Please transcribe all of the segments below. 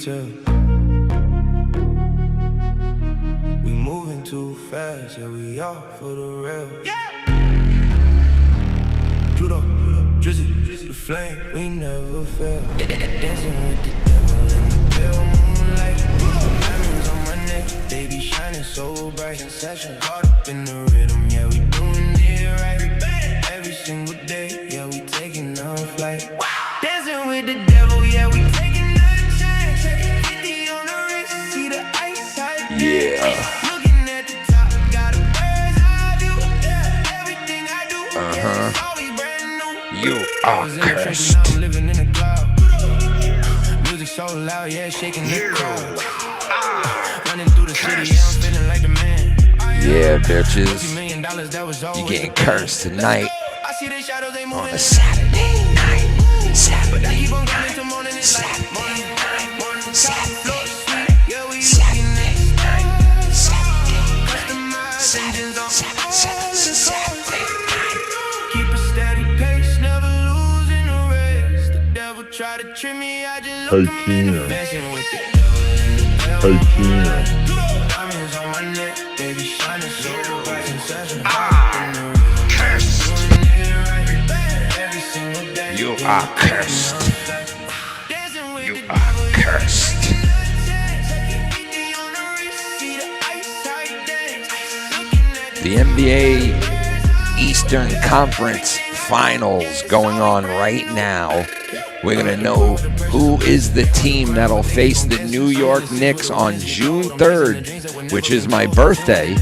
tell. We moving too fast, yeah, we off for the rail. Pluto, Drizzy, the flame, we never fail. Dancing with the devil in the pale moonlight. Diamonds on my neck, they be shining so bright. Sensation caught up in the rhythm, yeah, we doing it right. Every single day, yeah, we taking on flight. Dancing with the devil, yeah, we taking a chance. 50 on the wrist, see the ice high. Yeah. Looking at the top, got a bird's eye view. Everything I do, it's always brand new. You are cursed. I'm living in a cloud. Music so loud, yeah, shaking the crowd. Running through the city, yeah, I'm feeling like the man. Yeah, bitches. You getting cursed tonight on a Saturday night. Saturday night. Saturday night. Saturday night. Saturday night. Saturday night. Keep a steady pace, never losing a race. The devil try to trick me, I just look at me dancing with the devil in the bell. Diamonds on my neck, baby shining so bright. Sensation Cursed. You are cursed. You are cursed. The NBA Eastern Conference Finals going on right now. We're going to know who is the team that'll face the New York Knicks on June 3rd, which is my birthday.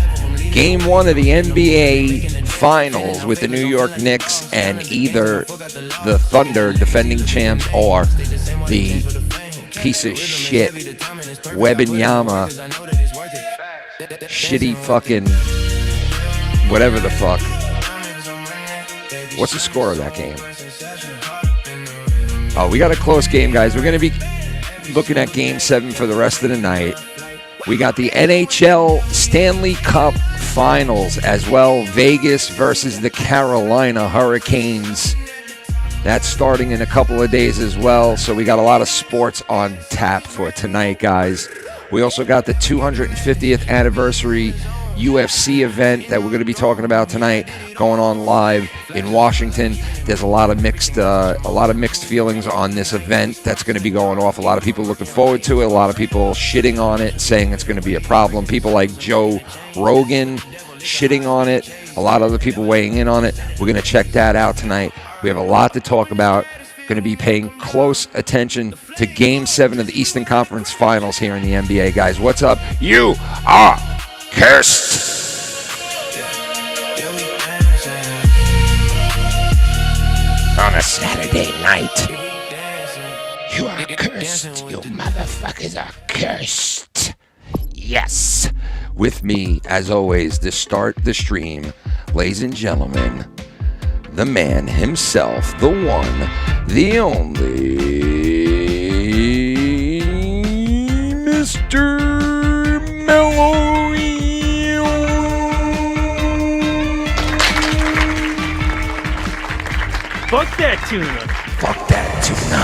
Game 1 of the NBA Finals with the New York Knicks and either the Thunder, defending champs, or the piece of shit Wembanyama, shitty fucking whatever the fuck. What's the score of that game? Oh, we got a close game, guys. We're going to be looking at Game 7 for the rest of the night. We got the NHL Stanley Cup Finals as well. Vegas versus the Carolina Hurricanes. That's starting in a couple of days as well. So we got a lot of sports on tap for tonight, guys. We also got the 250th anniversary UFC event that we're going to be talking about tonight, going on live in Washington. There's a lot of mixed feelings on this event that's going to be going off. A lot of people looking forward to it. A lot of people shitting on it, saying it's going to be a problem. People like Joe Rogan shitting on it. A lot of other people weighing in on it. We're going to check that out tonight. We have a lot to talk about. Going to be paying close attention to Game 7 of the Eastern Conference Finals here in the NBA, guys. What's up? You are cursed. On a Saturday night. You are cursed. You motherfuckers are cursed. Yes. With me, as always, to start the stream, ladies and gentlemen, the man himself, the one, the only, Mr. MELLOW. Fuck that tuna. Fuck that tuna.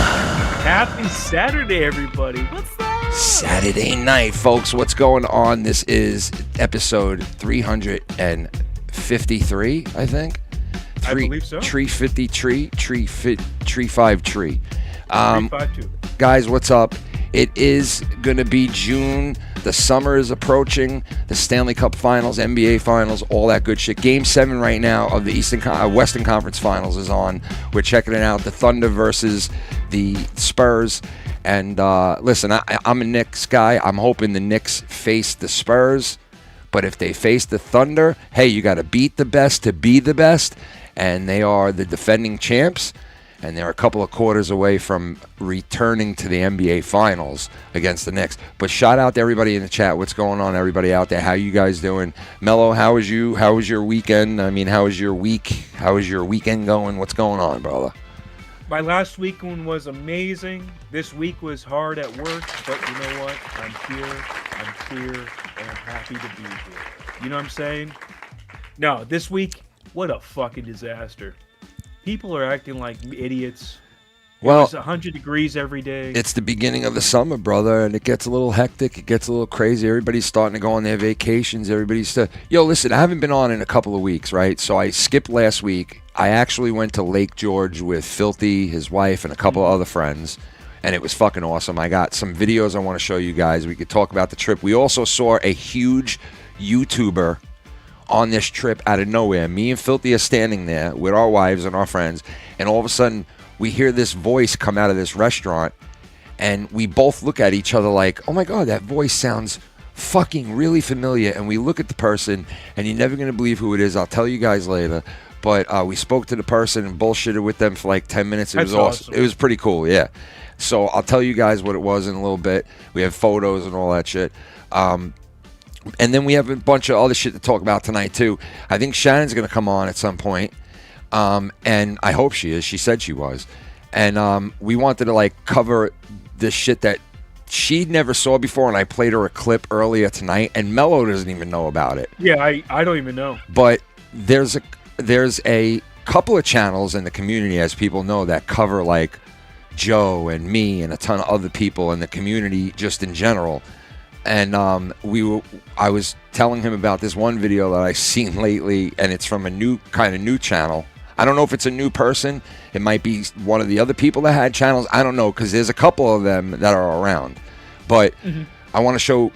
Happy Saturday, everybody. What's that? Saturday night, folks. What's going on? This is episode 353, I think. I believe so. Tree 50 tree 5 tree. 352. Guys, what's up? It is going to be June. The summer is approaching. The Stanley Cup Finals, NBA Finals, all that good shit. Game 7 right now of the Western Conference Finals is on. We're checking it out. The Thunder versus the Spurs. And listen, I'm a Knicks guy. I'm hoping the Knicks face the Spurs. But if they face the Thunder, hey, you got to beat the best to be the best. And they are the defending champs. And they're a couple of quarters away from returning to the NBA Finals against the Knicks. But shout out to everybody in the chat. What's going on, everybody out there? How you guys doing? Mellow, how was you? How was your weekend? I mean, how was your week? How is your weekend going? What's going on, brother? My last weekend was amazing. This week was hard at work. But you know what? I'm here. I'm clear. And I'm happy to be here. You know what I'm saying? No, this week, what a fucking disaster. People are acting like idiots. Well, it's 100 degrees every day. it's the beginning of the summer, brother, and it gets a little hectic. It gets a little crazy. Everybody's starting to go on their vacations. Yo, listen, I haven't been on in a couple of weeks, right? So I skipped last week. I actually went to Lake George with Filthy, his wife, and a couple of other friends, and it was fucking awesome. I got some videos I want to show you guys. We could talk about the trip. We also saw a huge YouTuber on this trip out of nowhere. Me and Filthy are standing there with our wives and our friends, and all of a sudden, we hear this voice come out of this restaurant, and we both look at each other like, oh my God, that voice sounds fucking really familiar. And we look at the person, and you're never going to believe who it is. I'll tell you guys later. But we spoke to the person and bullshitted with them for like 10 minutes. It was awesome. It was pretty cool, yeah. So I'll tell you guys what it was in a little bit. We have photos and all that shit. And then we have a bunch of other shit to talk about tonight, too. I think Shannon's going to come on at some point. And I hope she is. She said she was. And we wanted to like cover this shit that she never saw before, and I played her a clip earlier tonight, and Mellow doesn't even know about it. Yeah, I don't even know. But there's a couple of channels in the community, as people know, that cover like Joe and me and a ton of other people in the community just in general. And I was telling him about this one video that I've seen lately, and it's from a new channel. I don't know if it's a new person. It might be one of the other people that had channels. I don't know, because there's a couple of them that are around. But I want to show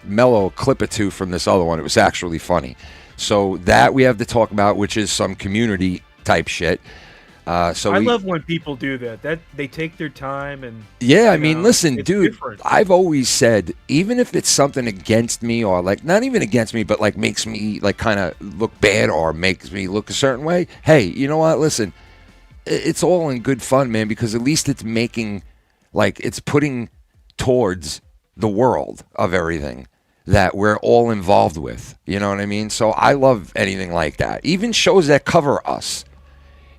Mellow a clip or two from this other one. It was actually funny. So that we have to talk about, which is some community type shit. I love when people do that. That they take their time and I mean, listen, dude. Different. I've always said, even if it's something against me, or like not even against me, but like makes me like kind of look bad or makes me look a certain way. Hey, you know what? Listen, it's all in good fun, man. Because at least it's making, like, it's putting towards the world of everything that we're all involved with. You know what I mean? So I love anything like that. Even shows that cover us.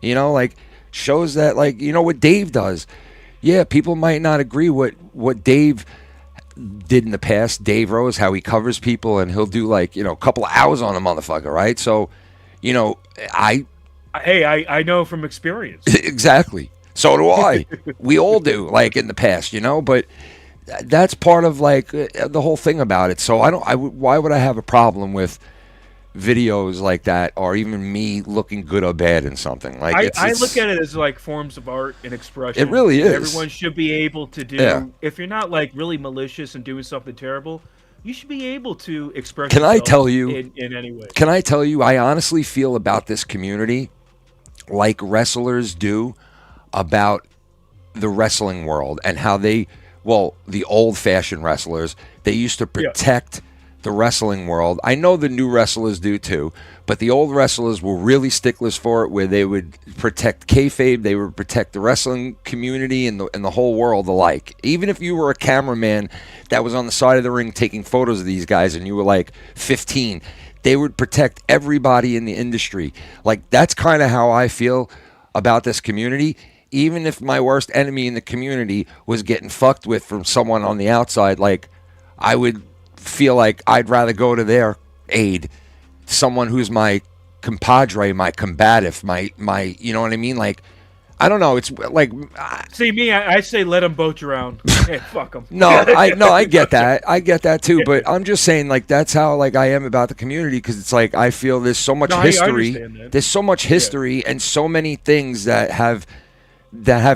You know, like shows that, like, you know what Dave does. Yeah, people might not agree what Dave did in the past. Dave Rose, how he covers people, and he'll do like, you know, a couple of hours on a motherfucker, right? So, you know, I know from experience. Exactly. So do I. We all do, like in the past, you know. But that's part of like the whole thing about it. So why would I have a problem with videos like that, or even me looking good or bad in something? Like I look at it as like forms of art and expression. It really is. Everyone should be able to do. Yeah. If you're not like really malicious and doing something terrible, you should be able to express. Can I tell you in any way? Can I tell you? I honestly feel about this community like wrestlers do about the wrestling world, and how the old-fashioned wrestlers, they used to protect the wrestling world. I know the new wrestlers do too, but the old wrestlers were really sticklers for it, where they would protect kayfabe, they would protect the wrestling community and the whole world alike. Even if you were a cameraman that was on the side of the ring taking photos of these guys and you were like 15, they would protect everybody in the industry. Like, that's kind of how I feel about this community. Even if my worst enemy in the community was getting fucked with from someone on the outside, like, I would feel like I'd rather go to their aid. Someone who's my compadre, my combative, my you know what I mean? Like, I don't know. It's like, see me, I say let them boat you around. Hey, fuck them. No, I get that. I get that too. But I'm just saying, like, that's how like I am about the community, because it's like I feel there's so much history. There's so much history and so many things that have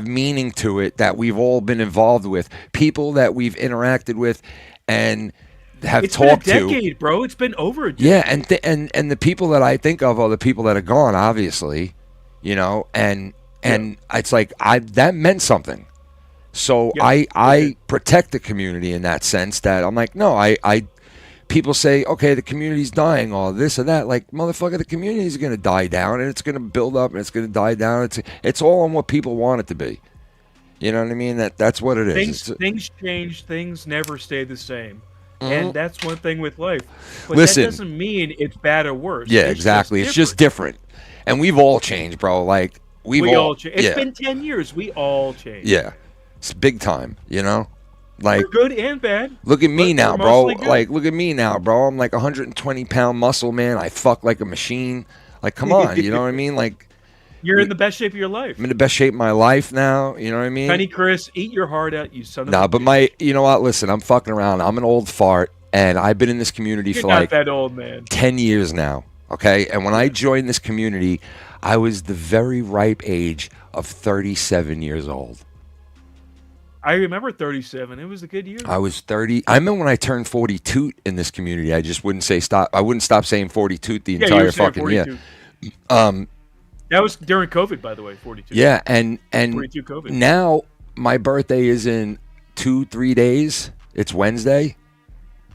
meaning to it that we've all been involved with, people that we've interacted with and have talked to. It's been a decade, bro. It's been over a decade. Yeah, and the people that I think of are the people that are gone, obviously, you know, and it's like that meant something. So I protect the community in that sense, that I'm like, no, people say, okay, the community's dying, or this or that. Like, motherfucker, the community's going to die down, and it's going to build up, and it's going to die down. It's all on what people want it to be. You know what I mean? That's what it is. Things change. Things never stay the same. Mm-hmm. And that's one thing with life. But listen, that doesn't mean it's bad or worse. Yeah, exactly. It's just different. And we've all changed, bro. Like, we all changed. It's been 10 years. We all changed. Yeah. It's big time, you know? Like, we're good and bad. Look at me now, bro. Like, look at me now, bro. I'm like 120-pound muscle man. I fuck like a machine. Like, come on, you know what I mean? Like, You're in the best shape of your life. I'm in the best shape of my life now. You know what I mean? Penny Chris, eat your heart out, you son of a Nah, but bitch. you know what? Listen, I'm fucking around. I'm an old fart, and I've been in this community You're for not like that old, man. 10 years now. Okay, and when I joined this community, I was the very ripe age of 37 years old. I remember 37. It was a good year. I was 30. I remember when I turned 42 in this community. I just wouldn't say stop. I wouldn't stop saying 42 the Yeah, you entire were saying fucking year. 42. That was during COVID, by the way, 42. Yeah, and 42 COVID. now my birthday is in 2-3 days. It's Wednesday.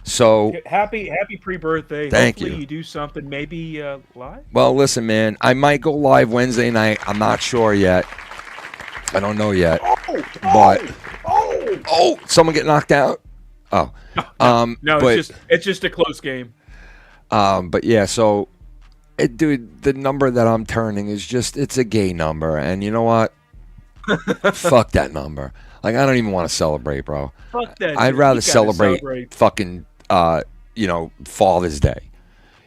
So happy pre-birthday. Thank Hopefully you. you do something maybe live. well, listen, man. I might go live Wednesday night. I'm not sure yet. I don't know yet. Oh, someone get knocked out. Oh, No, but, it's just a close game. But yeah, so, dude, the number that I'm turning is it's a gay number, and you know what? Fuck that number. Like, I don't even want to celebrate, bro. Fuck that. I'd shit. rather You gotta celebrate fucking, Father's Day,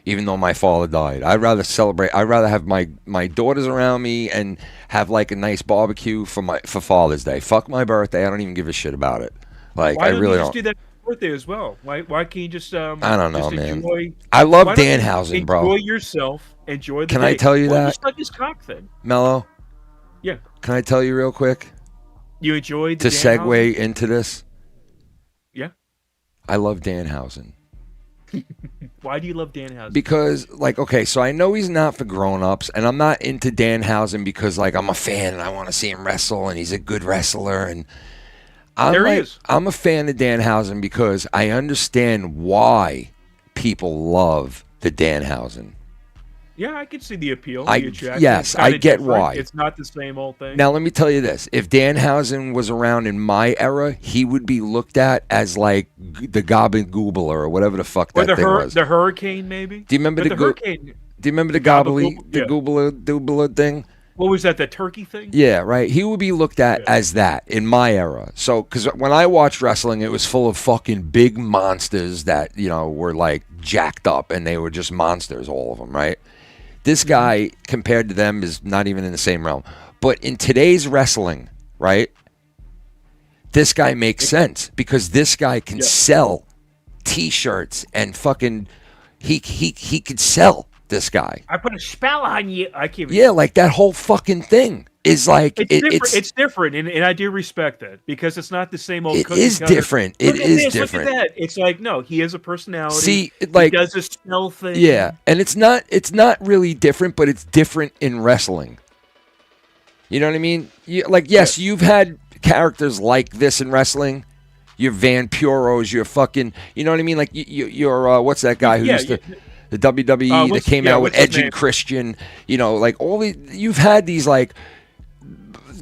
even though my father died. I'd rather celebrate. I'd rather have my daughters around me and have like a nice barbecue for Father's Day. Fuck my birthday. I don't even give a shit about it. Like, Why I don't really you just don't. do that for birthday as well? Why can't you just I don't know, just man. enjoy, I love why don't you Danhausen, bro. Enjoy yourself. Enjoy the Can day. I tell you Well, that? Just like his cock thing. Mellow, Yeah. can I tell you real quick You enjoyed the to Danhausen? segue into this? Yeah. I love Danhausen. Why do you love Danhausen? Because, like, okay, so I know he's not for grown-ups, and I'm not into Danhausen because, like, I'm a fan and I want to see him wrestle, and he's a good wrestler, and There he is. I'm a fan of Danhausen because I understand why people love the Danhausen. Yeah, I can see the appeal. I- The attraction. yes, It's kinda I get different. why. It's not the same old thing. Now, let me tell you this. If Danhausen was around in my era, he would be looked at as, like, the Gobblegoobler or whatever the fuck or that thing was. the hurricane, maybe. Do you remember But the hurricane? Do you remember the Gobblegoobler? the Yeah. Goobler thing? What was that? The turkey thing? Yeah, right. He would be looked at as that in my era. So, because when I watched wrestling, it was full of fucking big monsters that, were like jacked up, and they were just monsters, all of them, right? This guy, compared to them, is not even in the same realm. But in today's wrestling, right, this guy makes sense because this guy can sell T-shirts and fucking, he could sell this guy. I put a spell on you. I can't. Yeah, like that whole fucking thing is like It's different, and I do respect that because it's not the same old. It cookie is cutter. different. Look It at is this, different. Look at that. It's like no, he has a personality. See, like, he does a spell thing. yeah, and it's not really different, but it's different in wrestling. You know what I mean? Yes, you've had characters like this in wrestling. Your Van Puros, your fucking, you know what I mean? Like your what's that guy who used to the WWE that came out with what's his Edge and name? Christian? Like all these, you've had these like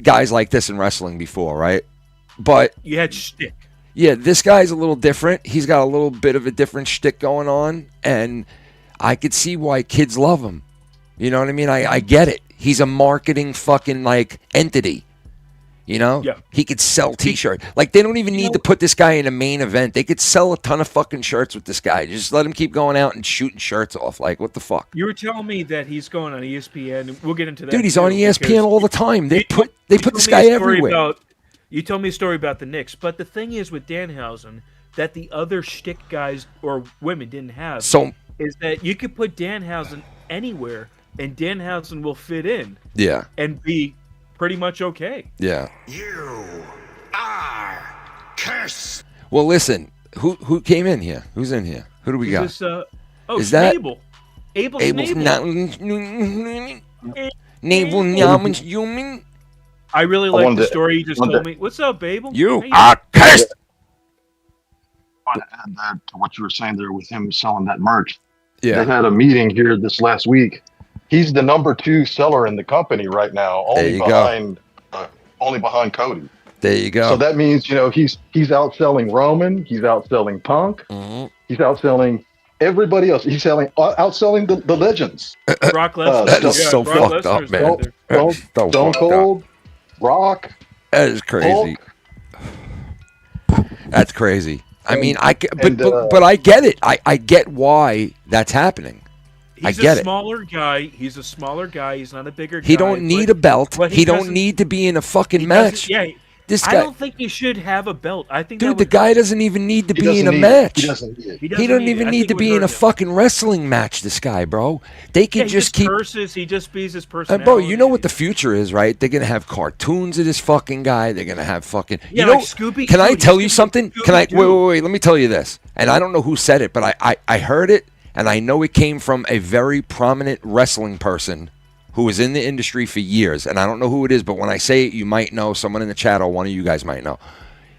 guys like this in wrestling before, right? But You had shtick. yeah, this guy's a little different. He's got a little bit of a different shtick going on, and I could see why kids love him. You know what I mean? I get it. He's a marketing fucking like entity. Yeah. He could sell T-shirts. Like, they don't even need to put this guy in a main event. They could sell a ton of fucking shirts with this guy. Just let him keep going out and shooting shirts off. Like, what the fuck? You were telling me that he's going on ESPN. And we'll get into that. Dude, he's too, on ESPN because all the time. They you put told this me guy a story everywhere. You told me a story about the Knicks, but the thing is with Danhausen that the other shtick guys or women didn't have So, is that you could put Danhausen anywhere, and Danhausen will fit in yeah, and be pretty much okay. yeah. You are cursed. Well, listen, who came in here? Who's in here? Who do we got? Is this, Is that- Abel? Abel's Abel's Nabel. navel human. I really like wanted the to- story you just wanted told to- me. What's up, Abel? You How are cursed. I want to add that to what you were saying there with him selling that merch. They Yeah, had a meeting here this last week. He's the number 2 seller in the company right now, There you go. only behind Cody. there you go. So that means he's outselling Roman, he's outselling Punk, Mhm. he's outselling everybody else. He's outselling the legends. Brock Lesnar. That is so Brock fucked up, Lesnar's man. right there. That's so Stone fucked up. Cold, Rock, That is crazy. Hulk. That's crazy. I mean, but and, I get it. I get why that's happening. He's get a it. smaller guy. He's a smaller guy. He's not a bigger guy. He don't need a belt. but He don't doesn't- need to be in a fucking he match. doesn't- Yeah, This I guy, don't think he should have a belt. I think dude, the guy doesn't even need to be in a match. He doesn't need it. He He doesn't even need to be in a fucking wrestling match. This guy, bro. They can just keep. Curses. He just bees his personality. Bro, you know what the future is, right? They're gonna have cartoons of this fucking guy. They're gonna have fucking. Yeah, you know, like Scooby- can I dude, tell he's you gonna something? be Can I? Scooby-Doo. Wait. Let me tell you this. And I don't know who said it, but I heard it, and I know it came from a very prominent wrestling person who was in the industry for years. And I don't know who it is, but when I say it, you might know. Someone in the chat or one of you guys might know.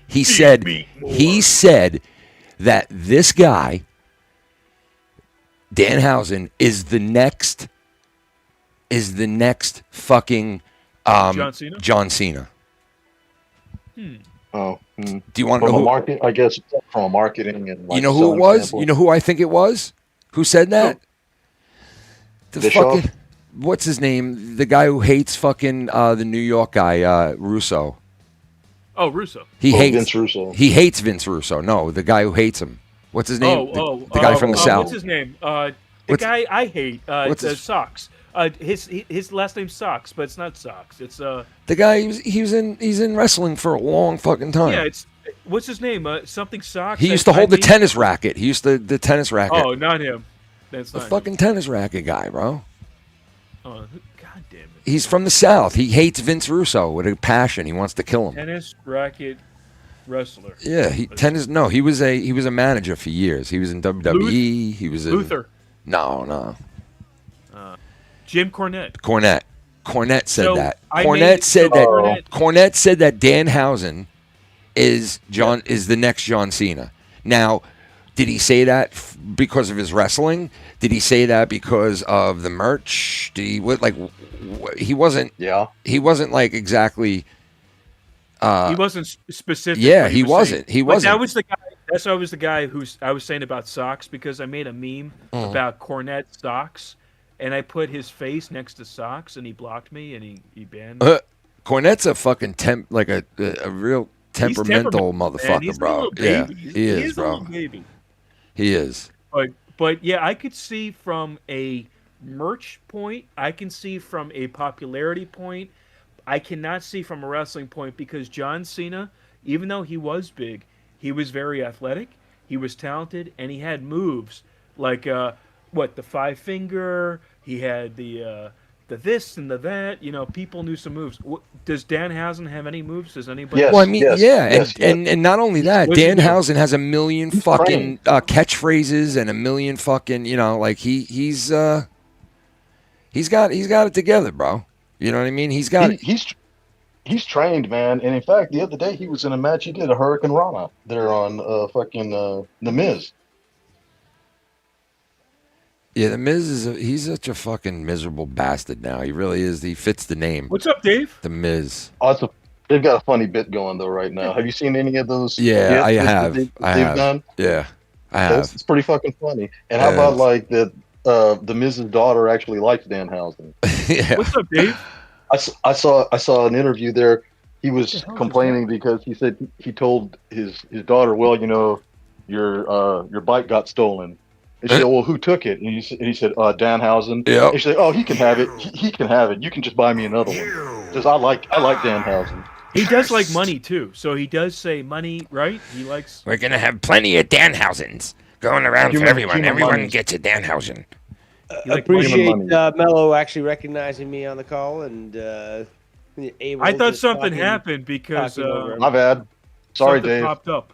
He said that this guy, Danhausen, is the next fucking John Cena. Oh, Do you want to from know a who? market? I guess from a marketing and like You know who it selling was? standpoint. You know who I think it was? Who said that? The Bischoff? fucking what's his name? The guy who hates fucking the New York guy, Russo. Oh, Russo. He hates Vince Russo. He hates Vince Russo. No, the guy who hates him. What's his name? The guy from the South. What's his name? The What's- guy I hate. what's his- Socks. His last name's Socks, but it's not Socks. It's The guy he's in wrestling for a long fucking time. yeah. It's what's his name? Something Socks. He used to hold the tennis racket. He used to the tennis racket. Oh, not him. That's the not fucking tennis racket guy, bro. him. Oh, God damn it. He's from the South. He hates Vince Russo with a passion. He wants to kill him. Tennis racket wrestler. Yeah, tennis. No, he was a manager for years. He was in WWE. He was in Luther. No. Jim Cornette. Cornette said So, that. I Cornette made- said so that. Cornette- Cornette said that Danhausen is the next John Cena. Now, did he say that because of his wrestling? Did he say that because of the merch? Did he he wasn't? Yeah. He wasn't like exactly. He wasn't specific. Yeah, what he was wasn't. saying. He But wasn't. that was the guy. That's why I was the guy I was saying about socks because I made a meme about Cornette socks, and I put his face next to socks, and he blocked me, and he banned me. Cornette's a fucking a real temperamental man. motherfucker, He's a bro. little Yeah, baby. he is, a bro. little baby. He is. But yeah, I could see from a merch point, I can see from a popularity point, I cannot see from a wrestling point because John Cena, even though he was big, he was very athletic, he was talented, and he had moves like the 5 finger. He had the this and the that. You know, people knew some moves. Does Danhausen have any moves? Does anybody? Yes. Well, I mean, yes. and not only that, What's he do? Danhausen has a million fucking catchphrases and a million fucking, like he's got it together, bro. You know what I mean? He's got it. He's trained, man. And in fact, the other day he was in a match. He did a Hurricane Rana there on The Miz. Yeah, the Miz he's such a fucking miserable bastard now. He really is. He fits the name. What's up, Dave? The Miz. Also, they've got a funny bit going though right now. Have you seen any of those? Yeah, I bits that have. they've I have. done? Yeah, I have. It's pretty fucking funny. And how about like that? The Miz's daughter actually likes Danhausen. Yeah. What's up, Dave? I saw an interview there. He was complaining because he said he told his daughter, well, your bike got stolen. And she said, well, who took it? And he said, Danhausen. Yep. And she said, oh, he can have it. He can have it. You can just buy me another one. Because I like Danhausen. He does like money too, so he does say money, right? He likes. We're gonna have plenty of Danhausens going around for everyone. Everyone gets a Danhausen. Like Appreciate Mello actually recognizing me on the call and able I thought to something talking- happened because talking over him. My bad. Sorry, something Dave. popped up.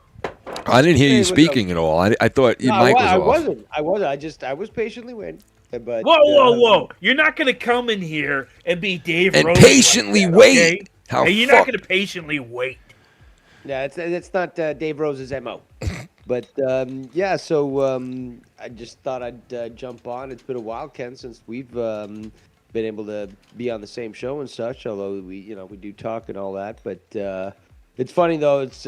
I didn't hear Hey, you what's up? speaking at all. I thought your No, mic was I off. wasn't. I was patiently waiting. But Whoa! You're not gonna come in here and be Dave And Rose patiently like that, wait. okay? How Hey, you're fuck- not gonna patiently wait. Yeah, it's not Dave Rose's MO. But yeah, so I just thought I'd jump on. It's been a while, Ken, since we've been able to be on the same show and such. Although we do talk and all that. But it's funny though. It's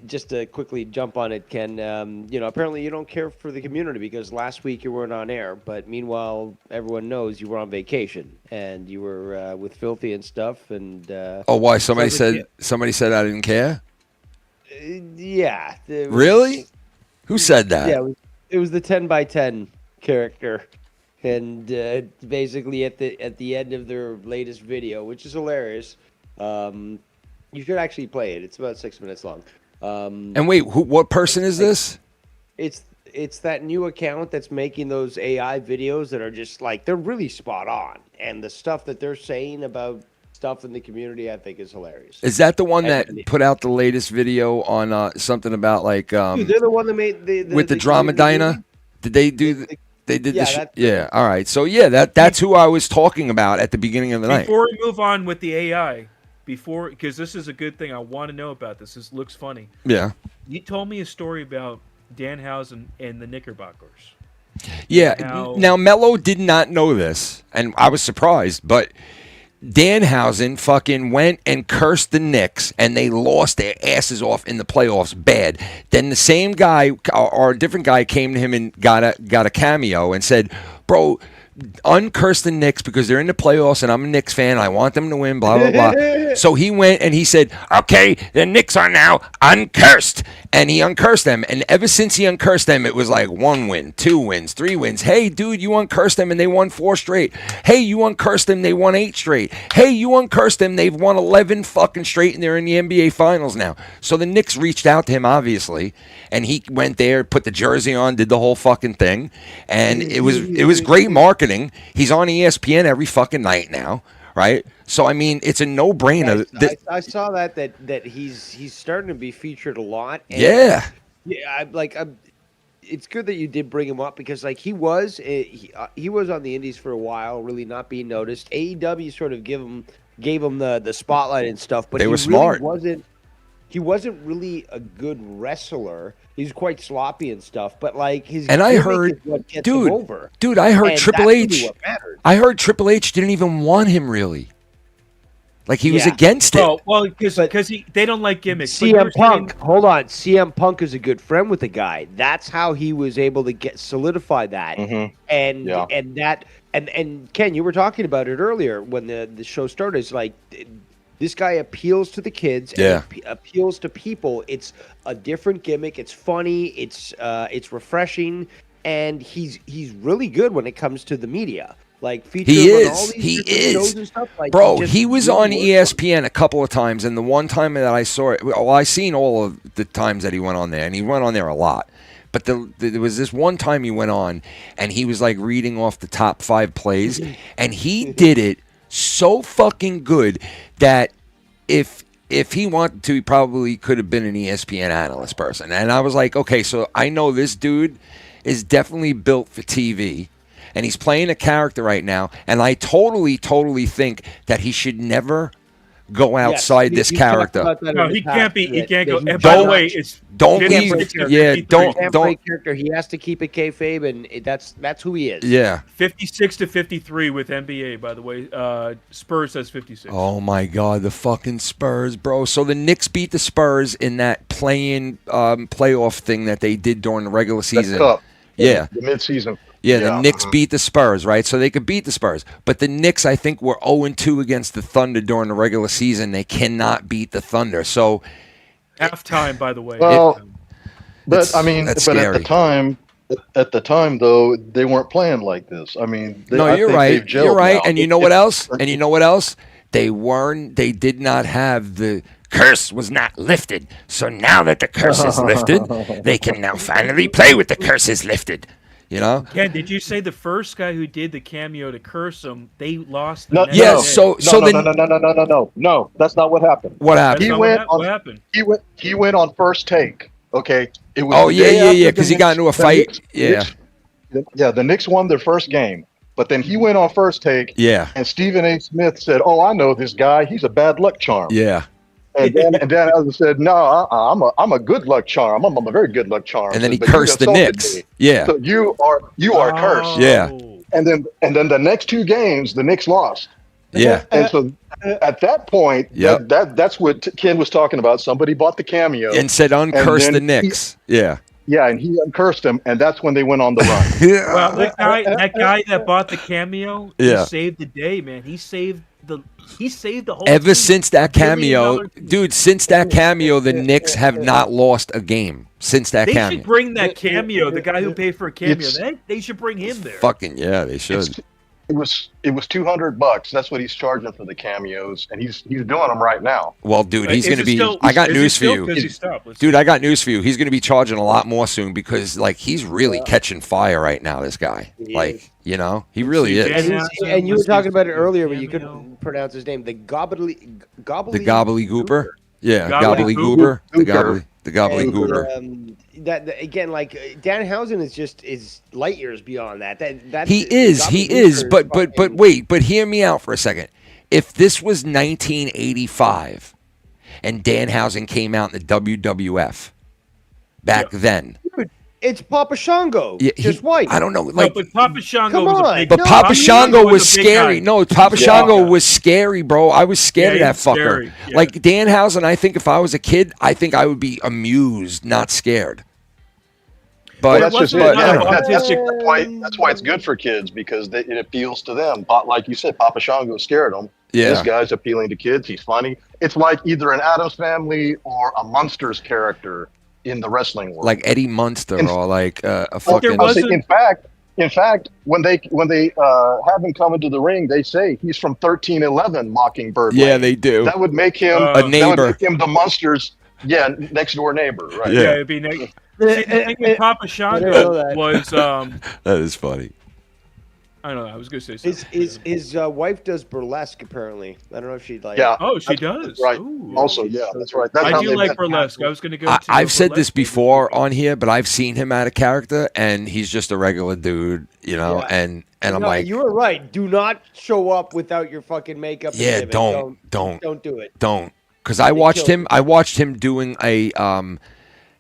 just to quickly jump on it, Ken. Apparently you don't care for the community because last week you weren't on air. But meanwhile, everyone knows you were on vacation and you were with Filthy and stuff. And Oh, why? Somebody Sounds like said I didn't care. yeah. Really? Who said that? Yeah, it was the 10 by 10 character. and basically at the end of their latest video, which is hilarious. You should actually play it. It's about 6 minutes long. And wait, what person is this? It's that new account that's making those AI videos that are just like, they're really spot on, and the stuff that they're saying about stuff in the community, I think, is hilarious. Is that the one that put out the latest video on something about like Dude, they're the one that made with the drama Dinah? Did they do? They did this. that's Yeah. All right. So yeah, that's who I was talking about at the beginning of the night. Before we move on with the AI, because this is a good thing, I want to know about this. This looks funny. Yeah. You told me a story about Danhausen and the Knickerbockers. Yeah. Now Mello did not know this, and I was surprised, but Danhausen fucking went and cursed the Knicks, and they lost their asses off in the playoffs bad. Then the same guy or a different guy came to him and got a cameo and said, "Bro, uncurse the Knicks because they're in the playoffs and I'm a Knicks fan and I want them to win, blah, blah, blah." So he went and he said, "Okay, the Knicks are now uncursed." And he uncursed them. And ever since he uncursed them, it was like 1 win, 2 wins, 3 wins. Hey, dude, you uncursed them and they won 4 straight. Hey, you uncursed them, they won 8 straight. Hey, you uncursed them, they've won 11 fucking straight and they're in the NBA Finals now. So the Knicks reached out to him, obviously, and he went there, put the jersey on, did the whole fucking thing. And it was great marketing. He's on ESPN every fucking night now, right? So I mean, it's a no-brainer. I saw that he's starting to be featured a lot. And yeah. It's good that you did bring him up because like he was on the Indies for a while, really not being noticed. AEW sort of gave him the spotlight and stuff, but they were really smart. He wasn't really a good wrestler. He's quite sloppy and stuff, but like his and I heard, is what gets him over. Dude, I heard And Triple that's H. really what matters. I heard Triple H didn't even want him really. Like he was against it. Well, because they don't like gimmicks. CM Punk, hold on. CM Punk is a good friend with the guy. That's how he was able to solidify that. Mm-hmm. And Ken, you were talking about it earlier when the show started. It's like this guy appeals to the kids. Yeah. And appeals to people. It's a different gimmick. It's funny. It's refreshing, and he's really good when it comes to the media. Like he on all is. these He different is. shows and stuff. Like, Bro, just he was really on works. ESPN a couple of times, and the one time that I saw it, well, I seen all of the times that he went on there, and he went on there a lot. But there was this one time he went on, and he was like reading off the top 5 plays, and he did it so fucking good that if he wanted to, he probably could have been an ESPN analyst person. And I was like, okay, so I know this dude is definitely built for TV. And he's playing a character right now, and I totally think that he should never go outside this character. No, he can't be. He can't go. And Don't- by the way, it's don't Jim leave- Briggs yeah, character, don't- 53. Can't play character. He has to keep it kayfabe, and that's who he is. Yeah. 56 to 53 with NBA. By the way, Spurs has 56. Oh my God, the fucking Spurs, bro. So the Knicks beat the Spurs in that play-in playoff thing that they did during the regular season. Cup. Yeah. The midseason. Yeah, the Knicks beat the Spurs, right? So they could beat the Spurs. But the Knicks, I think, were 0-2 against the Thunder during the regular season. They cannot beat the Thunder. So Halftime, by the way. Well, but I mean, that's but scary. at the time though, they weren't playing like this. I mean, no, I you're think right. they've gelled You're right. now. And you know what else? And you know what else? They did not have the curse was not lifted. So now that the curse is lifted, they can now finally play with the curse is lifted. You know? Ken, did you say the first guy who did the cameo to curse him, they lost the No, next Yeah, day? so No, that's not what happened. what That's happened? He not went what on- happened. He went on First Take. Okay, it was Oh the yeah, day yeah, after yeah, the because he got into a Knicks- the fight. Knicks- Yeah. Knicks- the Knicks won their first game, but then he went on First Take. Yeah. And Stephen A. Smith said, "Oh, I know this guy. He's a bad luck charm." Yeah. And then I said, "No, I'm a good luck charm. I'm a very good luck charm." And then he But you cursed the insulted Knicks. me. Yeah. So you are cursed. Yeah. And then the next 2 games, the Knicks lost. Yeah. And so at that point, Yep. that's what Ken was talking about. Somebody bought the cameo And said uncurse then the Knicks. Yeah. Yeah, and he uncursed him, and that's when they went on the run. Well, that guy that bought the cameo, Yeah. he saved the day, man. He saved he saved the whole. Ever team. since that $1 cameo, billion dude, since that cameo, the Knicks have not lost a game since that They cameo. should bring that cameo. The guy who paid for a cameo. It's- They should bring him there. Fucking yeah, they should. It was $200. That's what he's charging for the cameos, and he's doing them right now. Well, dude, he's Is going to it be. still- I got is it news for still? you. 'Cause he stopped. Let's Dude, see. I got news for you. He's going to be charging a lot more soon because, like, he's really catching fire right now. This guy, like, you know, he really See, is. Dan- And you were talking about it earlier, but you Cameo. couldn't pronounce his name. The gobbly The gobbledygooper. Yeah, Gobbledygooper. gobbledygooper. The gobbledygooper. That again, like Danhausen is light years beyond that. That He is. But wait. But hear me out for a second. If this was 1985, and Danhausen came out in the WWF back then, it's Papa Shango, yeah, just white. I don't know. No, Like, but Papa Shango Come was a on. big. but No, Papa Shango was a big scary. guy. No, Papa Yeah. Shango was scary, bro. I was scared Yeah, of he that was fucker. scary. Yeah. Like Danhausen, I think if I was a kid, I think I would be amused, not scared. But Well, that's just it. wasn't I a don't know. lot of That's why it's good for kids because it appeals to them. Like you said, Papa Shango scared them. Yeah. This guy's appealing to kids. He's funny. It's like either an Addams Family or a Munsters character in the wrestling world. like Eddie Munster In- or like a there fucking. was- in fact, when they have him come into the ring, they say he's from 1311 Mockingbird Yeah, Lane. they do. That would make him A that would neighbor. make him the Munsters. Yeah, next door neighbor. Right. Yeah. Yeah, it'd be next. See, the thing with Papa know Shango that. was That is funny. I don't know. I was gonna say something. His wife does burlesque apparently. I don't know if she'd like. Yeah. Oh, she That's does. right. Ooh. Also, yeah, that's right. That's I how do they like met. burlesque. I was gonna go. I've said this before on here, but I've seen him out of character, and he's just a regular dude, you know. Yeah. And I'm No, like, you were right. Do not show up without your fucking makeup. and yeah, gimmick. don't do it. because I watched killed him. I watched him doing a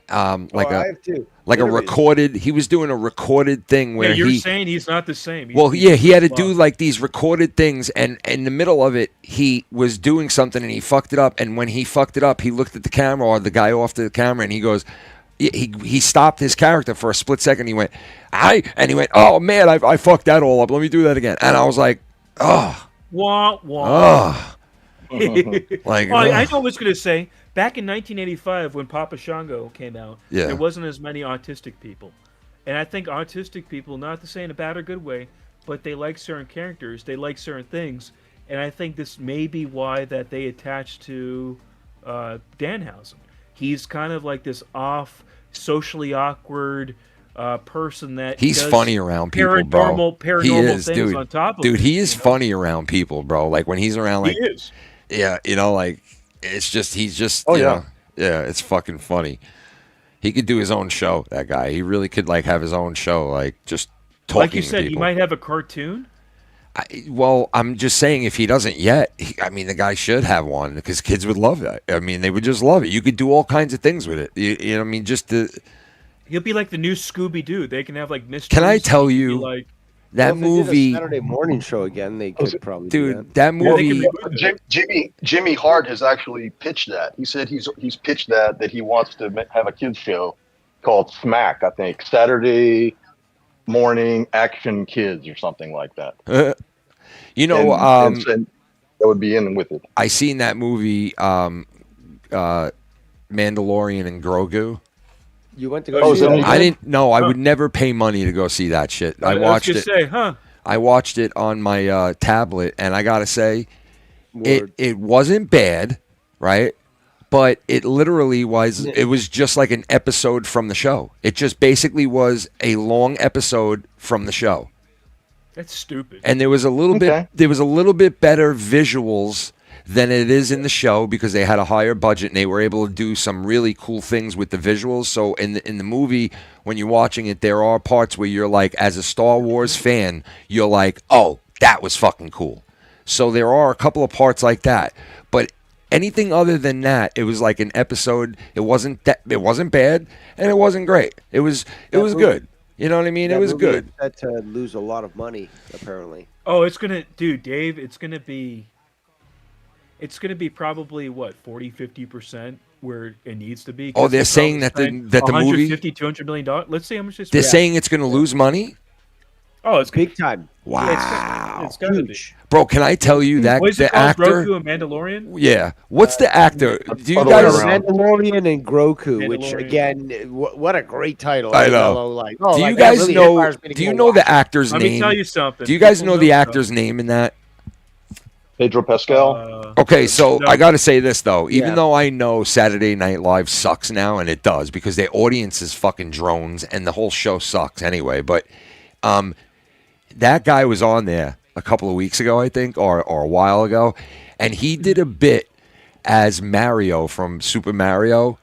like I a have too. like a Literally. recorded. He was doing a recorded thing where Yeah, you're he. saying he's not the same. Well, He's yeah, he had to flip-flop. do like these recorded things, and in the middle of it, he was doing something and he fucked it up. And when he fucked it up, he looked at the camera or the guy off the camera, and he goes, he stopped his character for a split second. He went, and he went, oh man, I fucked that all up. Let me do that again. And I was like, oh, Wah wah. like, Well, I know what I was gonna say. Back in 1985, when Papa Shango came out, Yeah. there wasn't as many autistic people, and I think autistic people, not to say in a bad or good way, but they like certain characters, they like certain things, and I think this may be why that they attached to Danhausen. He's kind of like this off, socially awkward person that he's does funny around people, bro. paranormal He is, things dude. on top of Dude, it, he is you know? funny around people, bro. Like when he's around, like, He is. yeah, you know, like it's just he's just, Oh, you yeah. know, yeah, it's fucking funny. He could do his own show. That guy, he really could like have his own show, like just talking. Like you to said, you people. might have a cartoon. Well, I'm just saying, if he doesn't yet, I mean, the guy should have one because kids would love that. I mean, they would just love it. You could do all kinds of things with it. You know what I mean? Just the He'll be like the new Scooby Doo. They can have like mysteries. Can I tell He can be you, like that Well, if they did a movie, Saturday morning show again, they could probably do dude, that Yeah, they movie. can reboot it. Jimmy Hart has actually pitched that. He said he's pitched that he wants to have a kids show called Smack. I think Saturday morning action kids or something like that. You know, And that would be in with it. I seen that movie, Mandalorian and Grogu. You went to go Oh, see so that? you- I didn't know. I would never pay money to go see that shit. I watched was it. gonna say, huh? I watched it on my tablet, and I gotta say, Word. it wasn't bad, right? But it literally was. It was just like an episode from the show. It just basically was a long episode from the show, That's stupid. and there was a little Okay. bit better visuals than it is in the show because they had a higher budget and they were able to do some really cool things with the visuals. So in the movie, when you're watching it, there are parts where you're like, as a Star Wars fan, you're like, oh, that was fucking cool. So there are a couple of parts like that, but anything other than that, it was like an episode. It wasn't bad, and it wasn't great. It was movie- good. You know what I mean? It That was movie good. is set to lose a lot of money, apparently. Oh, it's gonna, dude, Dave. It's gonna be probably what 40-50% where it needs to be. 'cause Oh, they're they saying probably that the spent movie. $150-200 million. Let's say how much they They're spent. saying it's going to lose money. Oh, it's big time. Wow. It's gotta be. Huge. Bro, can I tell you that What is the it called? actor? Grogu and Mandalorian? Yeah. What's the actor? Do you other way guys? around. Mandalorian and Grogu, which Mandalorian. again, what a great title. I know. Mellow, like, Do you like, guys that really know? inspires me to Do you go know watch the it. actor's Let name? me tell you something. Do you guys People know the stuff. actor's name in that? Pedro Pascal. Okay, so no. I got to say this though. Even Yeah. though I know Saturday Night Live sucks now, and it does because their audience is fucking drones, and the whole show sucks anyway. But that guy was on there a couple of weeks ago, I think, or a while ago, and he did a bit as Mario from Super Mario,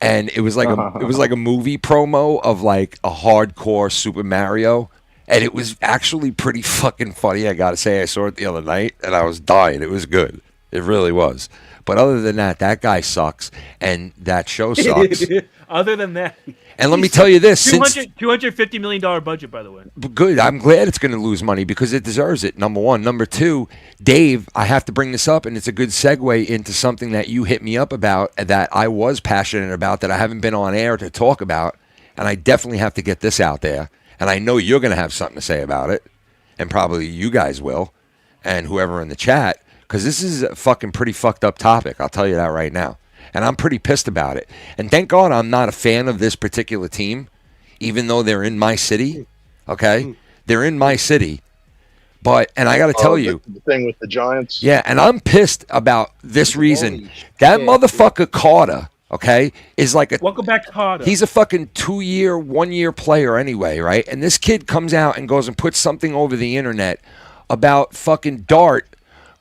and it was like a movie promo of like a hardcore Super Mario. And it was actually pretty fucking funny, I gotta say. I saw it the other night, and I was dying. It was good. It really was. But other than that, that guy sucks, and that show sucks. Other than that, And let me tell you this: since $250 million budget, by the way. good, I'm glad it's going to lose money because it deserves it. Number one, number two, Dave, I have to bring this up, and it's a good segue into something that you hit me up about that I was passionate about that I haven't been on air to talk about, and I definitely have to get this out there. And I know you're going to have something to say about it, and probably you guys will, and whoever in the chat, because this is a fucking pretty fucked up topic. I'll tell you that right now. And I'm pretty pissed about it. And thank God I'm not a fan of this particular team, even though they're in my city. Okay? They're in my city. And I got to tell you. The thing with the Giants. Yeah, and I'm pissed about this reason. Holy That shit, motherfucker Carter, okay, is like a Welcome back to Carter. he's a fucking 2-year, 1-year player anyway, right? And this kid comes out and goes and puts something over the internet about fucking Dart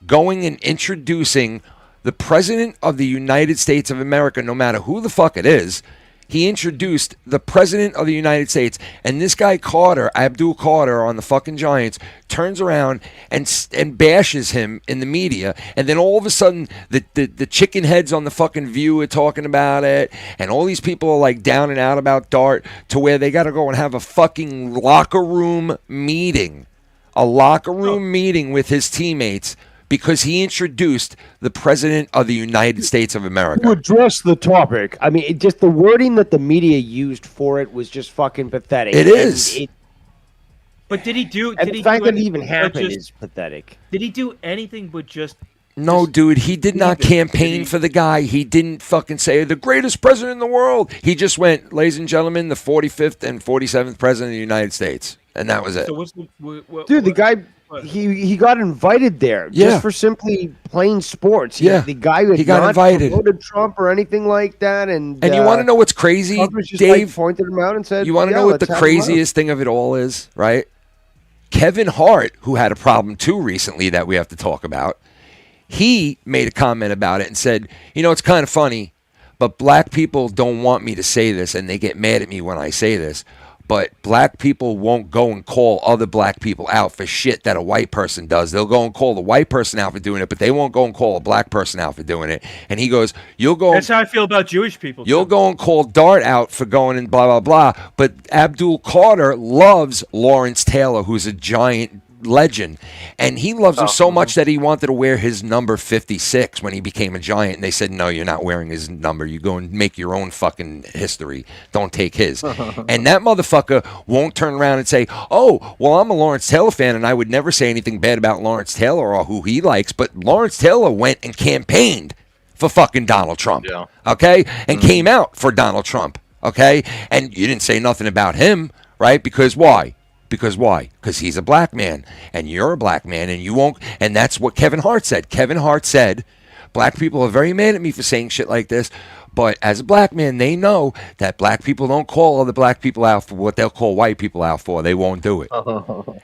going and introducing the president of the United States of America, no matter who the fuck it is. He introduced the president of the United States, and this guy Carter, Abdul Carter on the fucking Giants, turns around and bashes him in the media, and then all of a sudden the chicken heads on the fucking View are talking about it, and all these people are like down and out about Dart to where they got to go and have a fucking locker room meeting, meeting with his teammates because he introduced the president of the United States of America. To address the topic, I mean, just the wording that the media used for it was just fucking pathetic. It is. But did he do? And Did the he fact do that it even anything but happened just- is pathetic. Did he do anything but just? No, dude, he did not Did campaign he- for the guy. He didn't fucking say the greatest president in the world. He just went, ladies and gentlemen, the 45th and 47th president of the United States. And that was it. So what's the, Dude, the guy, what? he got invited there Yeah. just for simply playing sports. Yeah. The guy who He got not invited. promoted Trump or anything like that. And And you want to know what's crazy, Trump was just Dave? like pointed him out and said, You want to yeah, know what the let's have him on." craziest thing of it all is, right? Kevin Hart, who had a problem too recently that we have to talk about, he made a comment about it and said, you know, it's kind of funny, but black people don't want me to say this, and they get mad at me when I say this, but black people won't go and call other black people out for shit that a white person does. They'll go and call the white person out for doing it, but they won't go and call a black person out for doing it. And he goes, you'll go... That's how I feel about Jewish people. You'll too. go and call Dart out for going and blah, blah, blah. But Abdul Carter loves Lawrence Taylor, who's a giant legend. And he loves him so much that he wanted to wear his number 56 when he became a Giant. And they said, no, you're not wearing his number. You go and make your own fucking history. Don't take his. And that motherfucker won't turn around and say, oh, well, I'm a Lawrence Taylor fan, and I would never say anything bad about Lawrence Taylor or who he likes. But Lawrence Taylor went and campaigned for fucking Donald Trump. Yeah. Okay? And came out for Donald Trump. Okay? And you didn't say nothing about him, right? Because why? Because why? Because he's a black man, and you're a black man, and you won't. And that's what Kevin Hart said. Kevin Hart said, black people are very mad at me for saying shit like this, but as a black man, they know that black people don't call other black people out for what they'll call white people out for. They won't do it.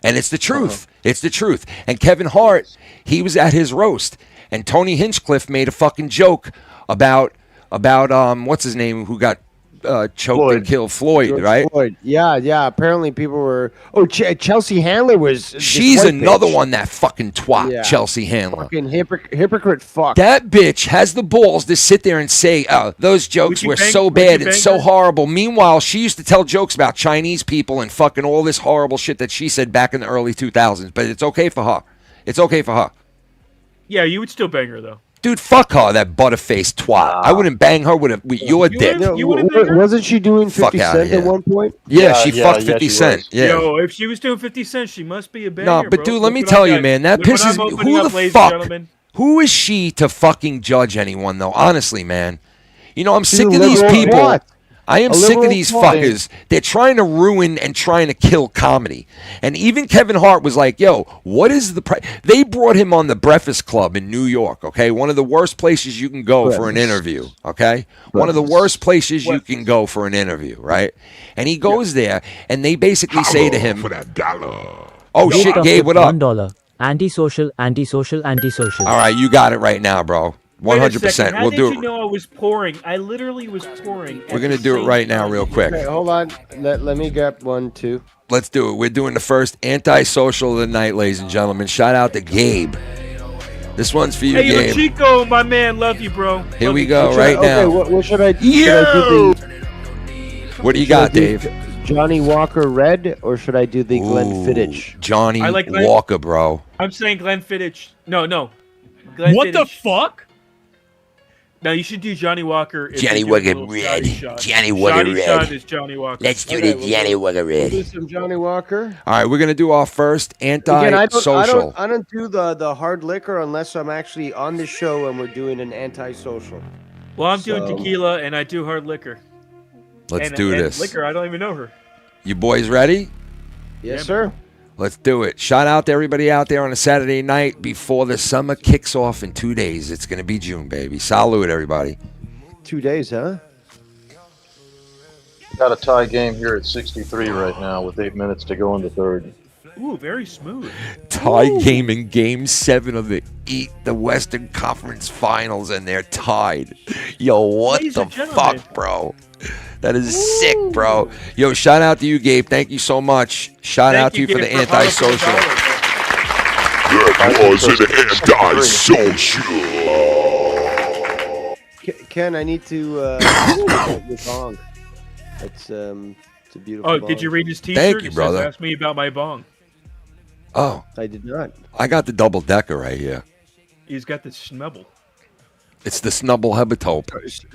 And it's the truth. It's the truth. And Kevin Hart, he was at his roast, and Tony Hinchcliffe made a fucking joke about what's his name, who got choked Floyd. and killed Floyd, George right? Floyd. Yeah. Apparently, people were. Oh, Chelsea Handler was. this She's white another bitch. one, that fucking twat, Yeah. Chelsea Handler. Fucking hypocrite fuck. That bitch has the balls to sit there and say, oh, those jokes were so bad and so horrible. Meanwhile, she used to tell jokes about Chinese people and fucking all this horrible shit that she said back in the early 2000s. But it's okay for her. It's okay for her. Yeah, you would still bang her though. Dude, fuck her, that butterface twat. I wouldn't bang her with your dick. Wasn't she doing Fuck 50 outta Cent here. at one point? Yeah, she fucked 50 she Cent. was. Yeah. Yo, if she was doing 50 Cent, she must be a banger, No, but bro. dude, let Look me what tell I you, got. man, that Look what pisses I'm me. opening Who up, the ladies and fuck? gentlemen. Who is she to fucking judge anyone, though? Honestly, man. You know, I'm She's sick a of these liberal people. twat. I am A sick of liberal these twat. fuckers. They're trying to ruin and trying to kill comedy. And even Kevin Hart was like, yo, what is the price? They brought him on the Breakfast Club in New York, okay? One of the worst places you can go for an interview, okay? One of the worst places you can go for an interview, right? And he goes there, and they basically say to him, for that dollar. oh, shit, Gabe, what up? $1. Antisocial, antisocial, antisocial. All right, you got it right now, bro. Wait a 100%. second. How We'll did do you it. know I was pouring? I literally was pouring. We're going to do it right now real quick. Okay, hold on. Let me get one, too. Let's do it. We're doing the first antisocial of the night, ladies and gentlemen. Shout out to Gabe. This one's for you, Hey, yo, Gabe. Chico, my man, love you, bro. Here Love we you. go, right Okay, now. what should I do? Yo! Should I do What do you should I got, do Dave? Johnny Walker Red, or should I do the Ooh, Glenfiddich? Johnny I like Glenn- Walker, bro. I'm saying Glenfiddich. No. Glenfiddich. What the fuck? No, you should do Johnny Walker. if Johnny you do a Walker little Red. shoddy shot. Johnny Walker Shoddy Red. shot is Johnny Walker. Let's do Okay, the we'll Johnny do- Walker Do Red. some Johnny Walker. All right, we're going to do our first Again, I anti-social. don't do the hard liquor unless I'm actually on the show and we're doing an anti-social. Well, I'm doing So- tequila and I do hard liquor. Let's and, do and this. Liquor, I don't even know her. You boys ready? Yes, sir. Let's do it. Shout out to everybody out there on a Saturday night before the summer kicks off in 2 days. It's going to be June, baby. Salute, everybody. 2 days, huh? Got a tie game here at 63 right now with 8 minutes to go in the third. Ooh, very smooth. Tie game in Game 7 of the Western Conference Finals, and they're tied. Yo, what Ladies the and gentlemen. fuck, bro? That is sick, bro. Yo, shout out to you, Gabe. Thank you so much. Shout out to you for the Gabe, holla for the antisocial. dollar. That was an anti-social. Ken, I need to your bong. It's a beautiful. Oh, bong. did you read his T-shirt? Thank you, It says, brother. Ask me about my bong. Oh, I did not. I got the double decker right here. He's got the snubble. It's the Snubble Hebatope.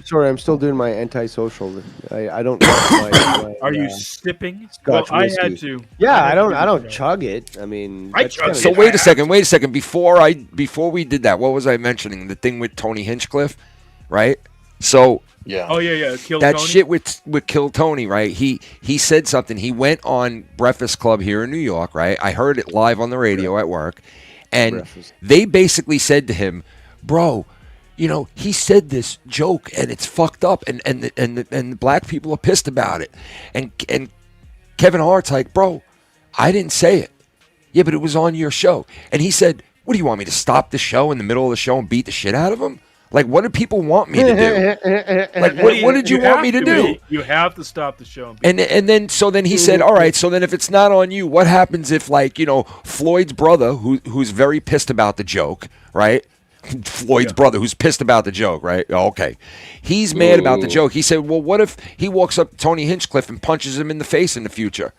Sorry, I'm still doing my antisocial. I don't. my, Are you sipping? Scotch well, I had whiskey. to. Yeah, I had to do don't that. chug it. I mean, I that's chug kinda- So it. wait a second. Before we did that, what was I mentioning? The thing with Tony Hinchcliffe, right? So Yeah. Oh yeah. Kill that Tony. shit with Kill Tony, right? He said something. He went on Breakfast Club here in New York, right? I heard it live on the radio at work, and Breakfast. they basically said to him, "Bro, you know, he said this joke and it's fucked up, and the black people are pissed about it." And Kevin Hart's like, "Bro, I didn't say it. Yeah, but it was on your show." And he said, "What do you want me to stop the show in the middle of the show and beat the shit out of him? Like, what do people want me to do? Like, what did you want me to do?" You have to stop the show. And then he said, "All right, so then if it's not on you, what happens if, like, you know, Floyd's brother, who's very pissed about the joke, right? Floyd's brother, who's pissed about the joke, right? Okay, he's mad about the joke. He said, well, what if he walks up to Tony Hinchcliffe and punches him in the face in the future?"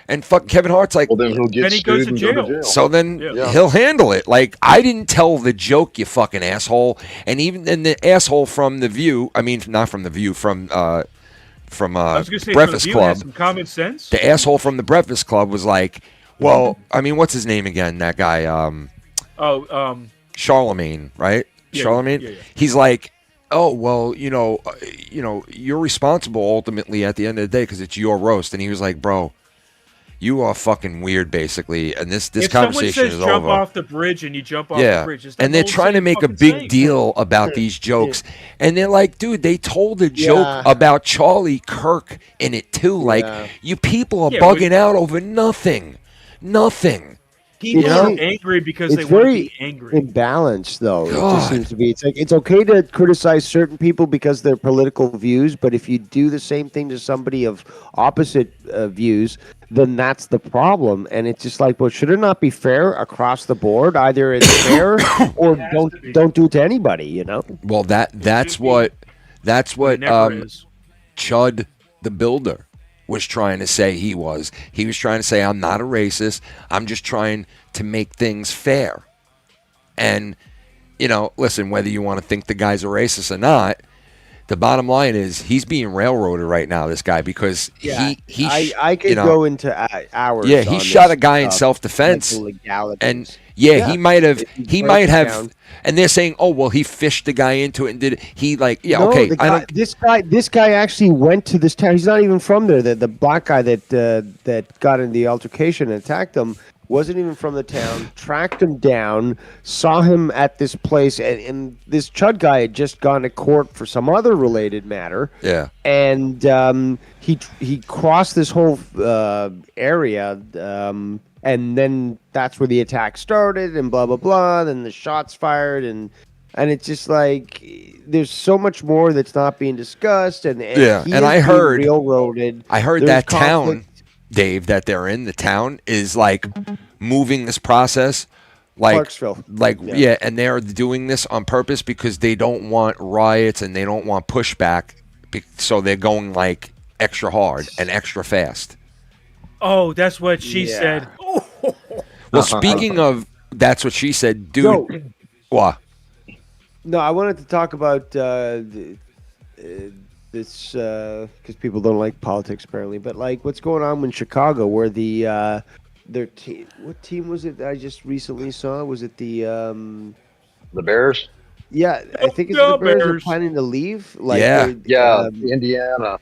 And fuck, Kevin Hart's like, Well, then he'll get Then he goes sued to and go jail. so then Yeah. he'll handle it. Like, I didn't tell the joke, you fucking asshole. And even then, the asshole from The View, I mean, not from The View, from I was gonna say, Breakfast View has Club. some common sense. The asshole from the Breakfast Club was like, well, I mean, what's his name again? That guy, Charlemagne, right? Yeah, Charlemagne. yeah. He's like, oh, well, you know, you're responsible ultimately at the end of the day because it's your roast. And he was like, bro, you are fucking weird, basically. And this if conversation someone says is jump over. off the bridge and you jump off Yeah, the bridge, it's the and they're whole trying to same make a fucking big saying. deal about these jokes, and they're like, dude, they told a joke about Charlie Kirk in it too. Like, you people are Yeah, bugging out over nothing. People know, are angry because it's they want to very be angry. imbalanced, though. It God. just seems to be. It's like it's okay to criticize certain people because of their political views, but if you do the same thing to somebody of opposite views, then that's the problem. And it's just like, well, should it not be fair across the board? Either it's fair or don't do it to anybody. You know? Well, that's what It never is. Chud the Builder was trying to say. He was trying to say, I'm not a racist. I'm just trying to make things fair. And listen, whether you want to think the guy's a racist or not, the bottom line is he's being railroaded right now, this guy, because I could go into hours. Yeah, he shot a guy in self-defense, and he might have, and they're saying, oh well, he fished the guy into it and did it. He This guy actually went to this town. He's not even from there. The black guy that got in the altercation and attacked him wasn't even from the town. Tracked him down, saw him at this place, and this Chud guy had just gone to court for some other related matter. Yeah, and he crossed this whole area. And then that's where the attack started, and blah blah blah. Then the shots fired, and it's just like there's so much more that's not being discussed. And I heard railroaded. I heard that conflict. Town, Dave, that they're in, the town is like moving this process, like Clarksville, and they're doing this on purpose because they don't want riots and they don't want pushback, so they're going like extra hard and extra fast. Oh, that's what she said. Well, speaking of that's what she said, dude. What? No, I wanted to talk about this because people don't like politics apparently, but like what's going on in Chicago, where their team. What team was it that I just recently saw? Was it the Bears? Yeah, I think it's the Bears are planning to leave. Like, Indiana.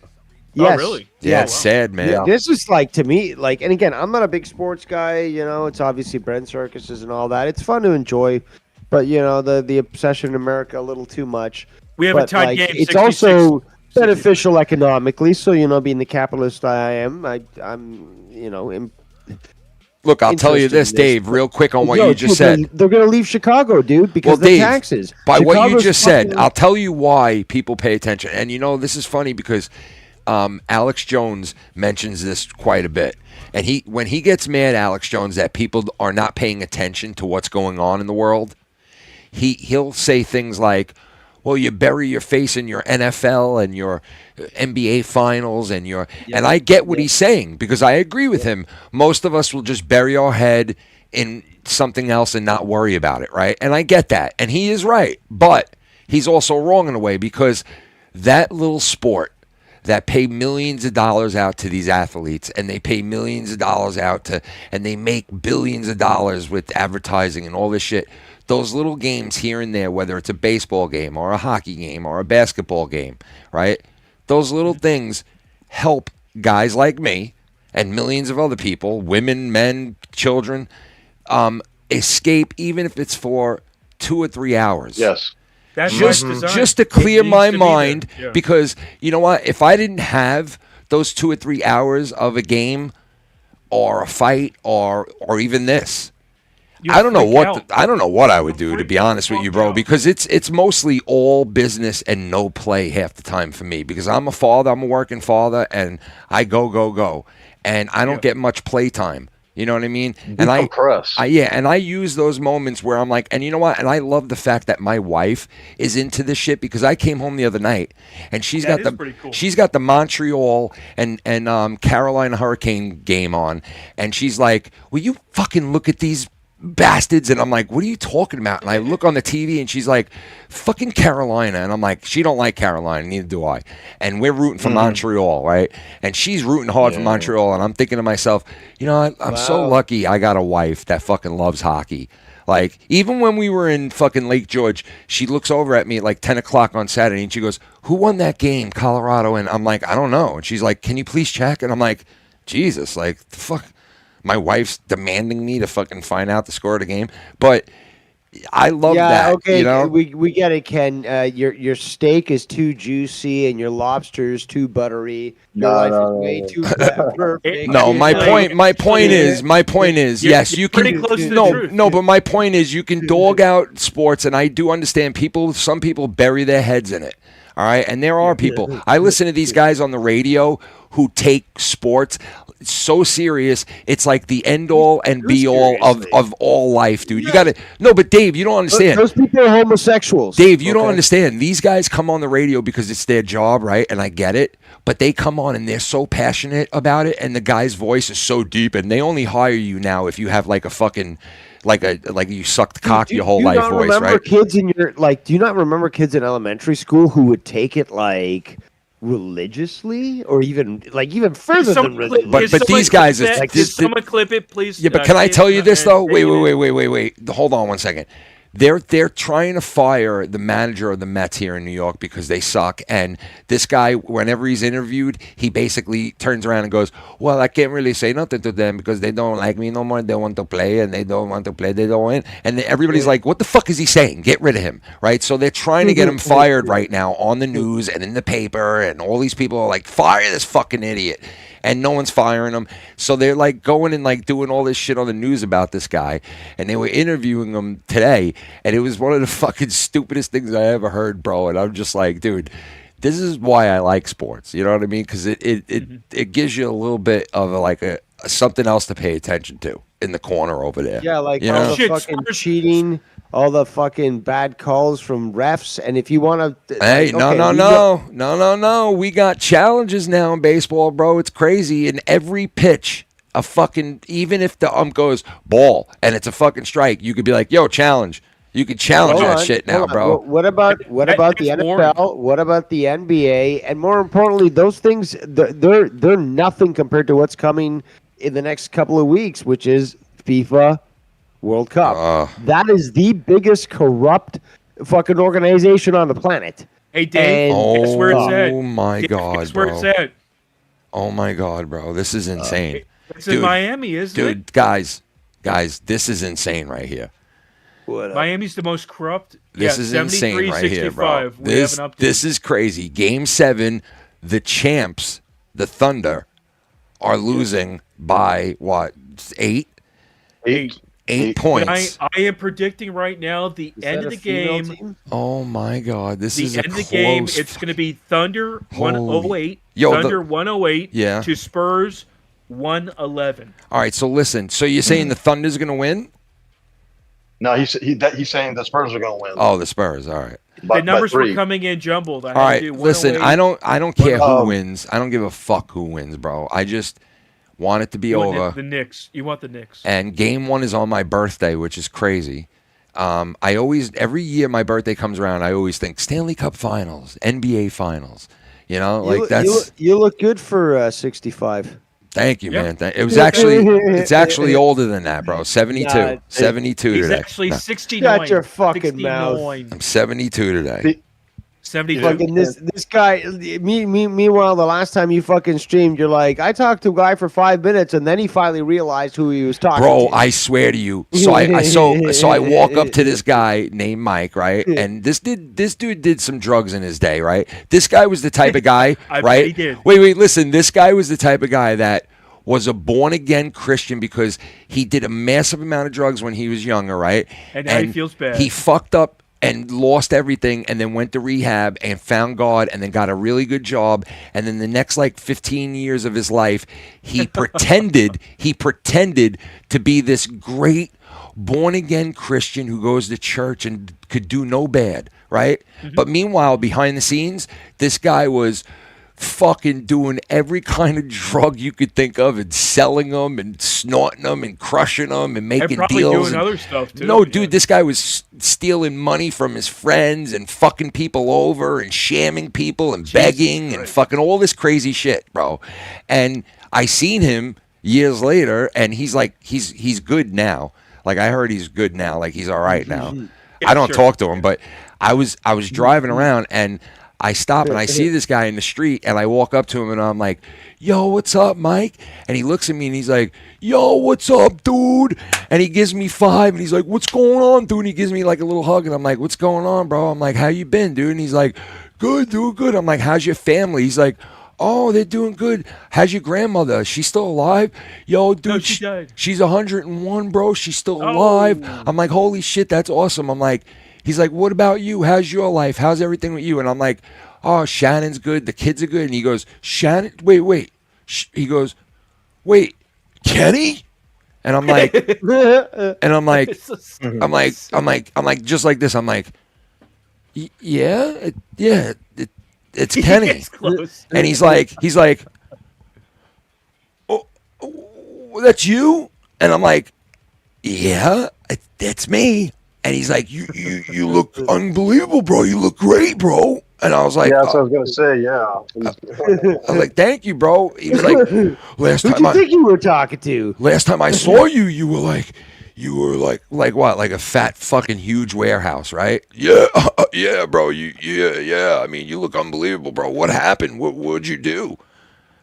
Yes. Oh, really? Yeah, it's sad, man. Yeah, this is like, to me, like, and again, I'm not a big sports guy, it's obviously bread circuses and all that. It's fun to enjoy, but, the obsession in America a little too much. We have a tight game. It's also beneficial economically, so, being the capitalist I am, I'm, Look, I'll tell you this, Dave, real quick on what you just said. They're going to leave Chicago, dude, because of the taxes. By what you just said, I'll tell you why people pay attention. And, this is funny because Alex Jones mentions this quite a bit. And when he gets mad, Alex Jones, that people are not paying attention to what's going on in the world, he'll say things like, well, you bury your face in your NFL and your NBA finals and and I get what he's saying because I agree with him. Most of us will just bury our head in something else and not worry about it, right? And I get that. And he is right. But he's also wrong in a way because that little sport that pay millions of dollars out to these athletes and they pay millions of dollars out to, and they make billions of dollars with advertising and all this shit. Those little games here and there, whether it's a baseball game or a hockey game or a basketball game, right? Those little things help guys like me and millions of other people, women, men, children, escape even if it's for 2 or 3 hours. Yes. That's just to clear my mind because you know what? If I didn't have those 2 or 3 hours of a game or a fight or even this, I don't know what I would do, to be honest with you, bro, because it's mostly all business and no play half the time for me because I'm a father, I'm a working father, and I go, and I don't get much play time. You know what I mean? And I use those moments where I'm like, and you know what? And I love the fact that my wife is into this shit because I came home the other night and she's got the Montreal and Carolina Hurricane game on, and she's like, "Will you fucking look at these bastards?" And I'm like, "What are you talking about?" And I look on the TV and she's like, "Fucking Carolina." And I'm like, she don't like Carolina, neither do I. And we're rooting for Montreal, right? And she's rooting hard for Montreal. And I'm thinking to myself, I'm so lucky I got a wife that fucking loves hockey. Like, even when we were in fucking Lake George, she looks over at me at like 10 o'clock on Saturday and she goes, "Who won that game, Colorado?" And I'm like, "I don't know." And she's like, "Can you please check?" And I'm like, Jesus, like, the fuck? My wife's demanding me to fucking find out the score of the game, but I love that. Okay, we get it, Ken. Your steak is too juicy and your lobster is too buttery. Your life is way too perfect. No, my point is, yes, you can. But my point is, you can dog out sports, and I do understand some people bury their heads in it. All right, and there are people. I listen to these guys on the radio who take sports so serious. It's like the end all and be all of all life, dude. You got to no, but Dave, you don't understand. Those people are homosexuals. Dave, you don't understand. These guys come on the radio because it's their job, right? And I get it. But they come on and they're so passionate about it, and the guy's voice is so deep, and they only hire you now if you have like a fucking like you sucked cock your whole life voice, right? Kids in your do you not remember kids in elementary school who would take it like religiously, or even further than religiously? But these guys, can someone clip it, please? Yeah, but can I tell you this though? Wait. Hold on one second. They're trying to fire the manager of the Mets here in New York because they suck. And this guy, whenever he's interviewed, he basically turns around and goes, "Well, I can't really say nothing to them because they don't like me no more. They want to play, and they don't want to play. They don't win." And then everybody's like, "What the fuck is he saying? Get rid of him!" Right? So they're trying to get him fired right now on the news and in the paper, and all these people are like, "Fire this fucking idiot." And no one's firing him. So they're like going and like doing all this shit on the news about this guy. And they were interviewing him today. And it was one of the fucking stupidest things I ever heard, bro. And I'm just like, dude, this is why I like sports. You know what I mean? Because it gives you a little bit of a something else to pay attention to in the corner over there. Yeah, like you all know? the fucking cheating, all the fucking bad calls from refs. And if you want to... Hey, no. We got challenges now in baseball, bro. It's crazy. In every pitch, a fucking... Even if the ump goes ball and it's a fucking strike, you could be like, yo, challenge. You could challenge that shit now, bro. What about the NFL? What about the NBA? And more importantly, those things, they're nothing compared to what's coming in the next couple of weeks, which is FIFA World Cup. That is the biggest corrupt fucking organization on the planet. Hey, Dave, guess where it's at? Oh, my God, guess bro. where it's at? Oh, my God, bro. This is insane. It's in Miami, isn't it? Dude, guys, this is insane right here. Miami's the most corrupt. This is insane right here, bro. This is crazy. Game 7, the champs, the Thunder, are losing by what? 8 points. I am predicting right now the end of the game. Team? Oh my God, this is the end of the game. It's going to be Thunder 108. Thunder 108 to Spurs 111. All right, so listen. So you're saying the Thunder's going to win? No, he's saying the Spurs are going to win. Oh, the Spurs. All right. The numbers were coming in jumbled. All right, listen. I don't care who wins. I don't give a fuck who wins, bro. I just want it to be over. The Knicks. You want the Knicks. And game 1 is on my birthday, which is crazy. I always, every year my birthday comes around, I always think Stanley Cup Finals, NBA Finals. You know, like that's. You look good for 65. Thank you, man. It was actually, it's actually older than that, bro. 72. 72 he's today. He's actually 69. Shut your fucking 69. mouth. I'm 72 today. 72. Fucking this guy. Meanwhile, the last time you fucking streamed, you're like, I talked to a guy for 5 minutes, and then he finally realized who he was talking Bro, to. I swear to you. So I walk up to this guy named Mike, right? And this dude did some drugs in his day, right? This guy was the type of guy, right? He did. Wait, listen. This guy was the type of guy that was a born-again Christian because he did a massive amount of drugs when he was younger, right? And now he feels bad. He fucked up and lost everything and then went to rehab and found God and then got a really good job. And then the next 15 years of his life, he pretended to be this great born-again Christian who goes to church and could do no bad, right? Mm-hmm. But meanwhile, behind the scenes, this guy was fucking doing every kind of drug you could think of and selling them and snorting them and crushing them and making deals. Doing other stuff too. No, dude, this guy was stealing money from his friends and fucking people over and shamming people and begging and fucking all this crazy shit, bro. And I seen him years later, and he's good now. Like I heard he's good now. Like he's all right now. I don't talk to him, but I was driving around and I stop and I see this guy in the street and I walk up to him and I'm like, yo, what's up, Mike? And he looks at me and he's like, yo, what's up, dude? And he gives me 5 and he's like, what's going on, dude? And he gives me like a little hug and I'm like, what's going on, bro? I'm like, how you been, dude? And he's like, good, dude, good. I'm like, how's your family? He's like, oh, they're doing good. How's your grandmother? Is she still alive? Yo, dude, no, she died. She's 101, bro. She's still alive. I'm like, holy shit, that's awesome. I'm like, he's like, what about you? How's your life? How's everything with you? And I'm like, oh, Shannon's good. The kids are good. And he goes, Shannon? Wait. he goes, wait, Kenny? And I'm like, I'm like, just like this. I'm like, it's Kenny. It's close. And he's like, oh, that's you? And I'm like, yeah, that's me. And he's like, you look unbelievable, bro. You look great, bro. And I was like, yeah, that's what I was gonna say. Yeah, I was like, thank you, bro. He was like, last Who'd time you think you were talking to? last time I saw you, you were like what? Like a fat fucking huge warehouse, right? Yeah, yeah, bro. Yeah. I mean, you look unbelievable, bro. What happened? What'd you do?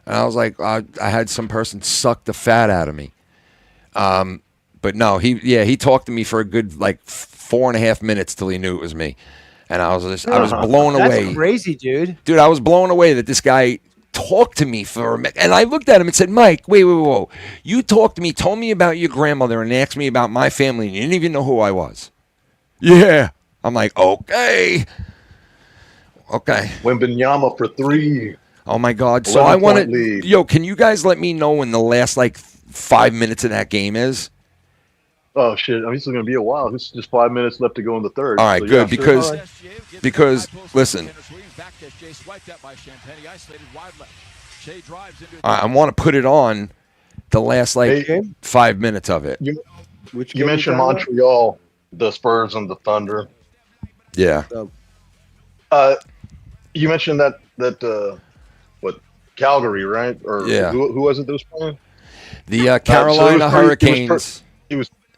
And I was like, I had some person suck the fat out of me. But no, he talked to me for a good like 4.5 minutes till he knew it was me. And I was blown away. That's crazy, dude. Dude, I was blown away that this guy talked to me for a minute. And I looked at him and said, Mike, wait, whoa. You talked to me, told me about your grandmother, and asked me about my family, and you didn't even know who I was. Yeah. I'm like, okay. Wembanyama for 3. Oh, my God. So I want to, lead. yo, can you guys let me know when the last, like, 5 minutes of that game is? Oh shit! I mean, it's going to be a while. It's just 5 minutes left to go in the third. All right, So, good, yeah, sure. because listen, I want to put it on the last like Hey, 5 minutes of it. You Which you game mentioned you talking Montreal, the Spurs, and the Thunder. Yeah, You mentioned that what Calgary, right? Or Yeah. who was it that was playing? the Carolina it was pretty- Hurricanes.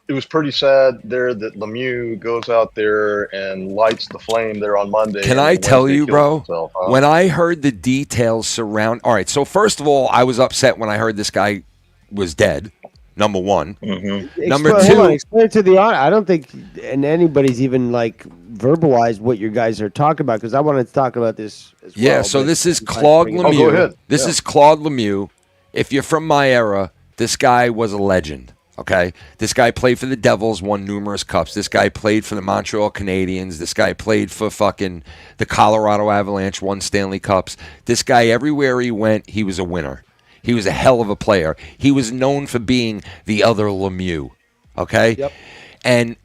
It was pretty sad there that Lemieux goes out there and lights the flame there on Monday. Can and I tell Wednesday you, kills bro? himself, huh? When I heard the details surround, all right. So first of all, I was upset when I heard this guy was dead. Number one. Mhm. Number Hold two- on, explain it to the audience. I don't think and anybody's even like verbalized what you guys are talking about because I wanted to talk about this as well. Yeah. So but this is if I Claude bring it- Lemieux. go ahead. This Yeah. is Claude Lemieux. If you're from my era, this guy was a legend. Okay, this guy played for the Devils, won numerous cups. This guy played for the Montreal Canadiens. This guy played for fucking the Colorado Avalanche, won Stanley Cups. This guy, everywhere he went, he was a winner. He was a hell of a player. He was known for being the other Lemieux. Okay, Yep.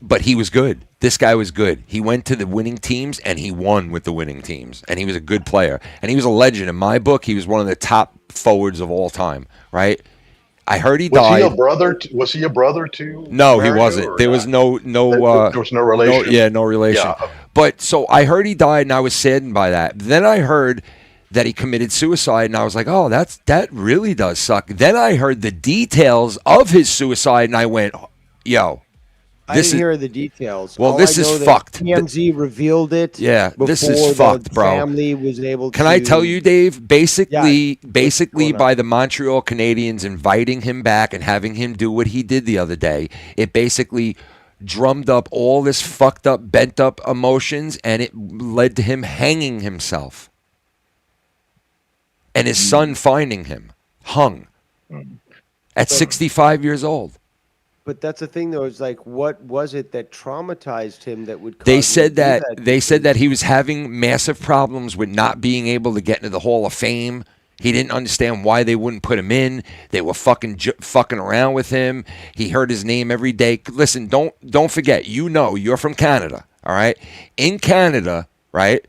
But he was good. This guy was good. He went to the winning teams and he won with the winning teams. And he was a good player. And he was a legend. In my book, he was one of the top forwards of all time. Right. I heard he Was died. he a brother? Was he a brother to? No, he Mario, wasn't. or There was not? no. There was no relation. No relation. Yeah. But so I heard he died, and I was saddened by that. Then I heard that he committed suicide, and I was like, oh, that really does suck. Then I heard the details of his suicide, and I went, yo, I this didn't is hear the details. Well, All this I is know that fucked. TMZ revealed it. Yeah, this is before the fucked, bro. Family was able. Can to... I tell you, Dave? Basically going on? by the Montreal Canadiens inviting him back and having him do what he did the other day, it basically drummed up all this fucked up, bent up emotions, and it led to him hanging himself. And his son finding him hung at 65 years old. But that's the thing, though. Is like, what was it that traumatized him that would? Cause They him said to do that said that he was having massive problems with not being able to get into the Hall of Fame. He didn't understand why they wouldn't put him in. They were fucking around with him. He heard his name every day. Listen, don't forget. You know, you're from Canada, all right? In Canada, right?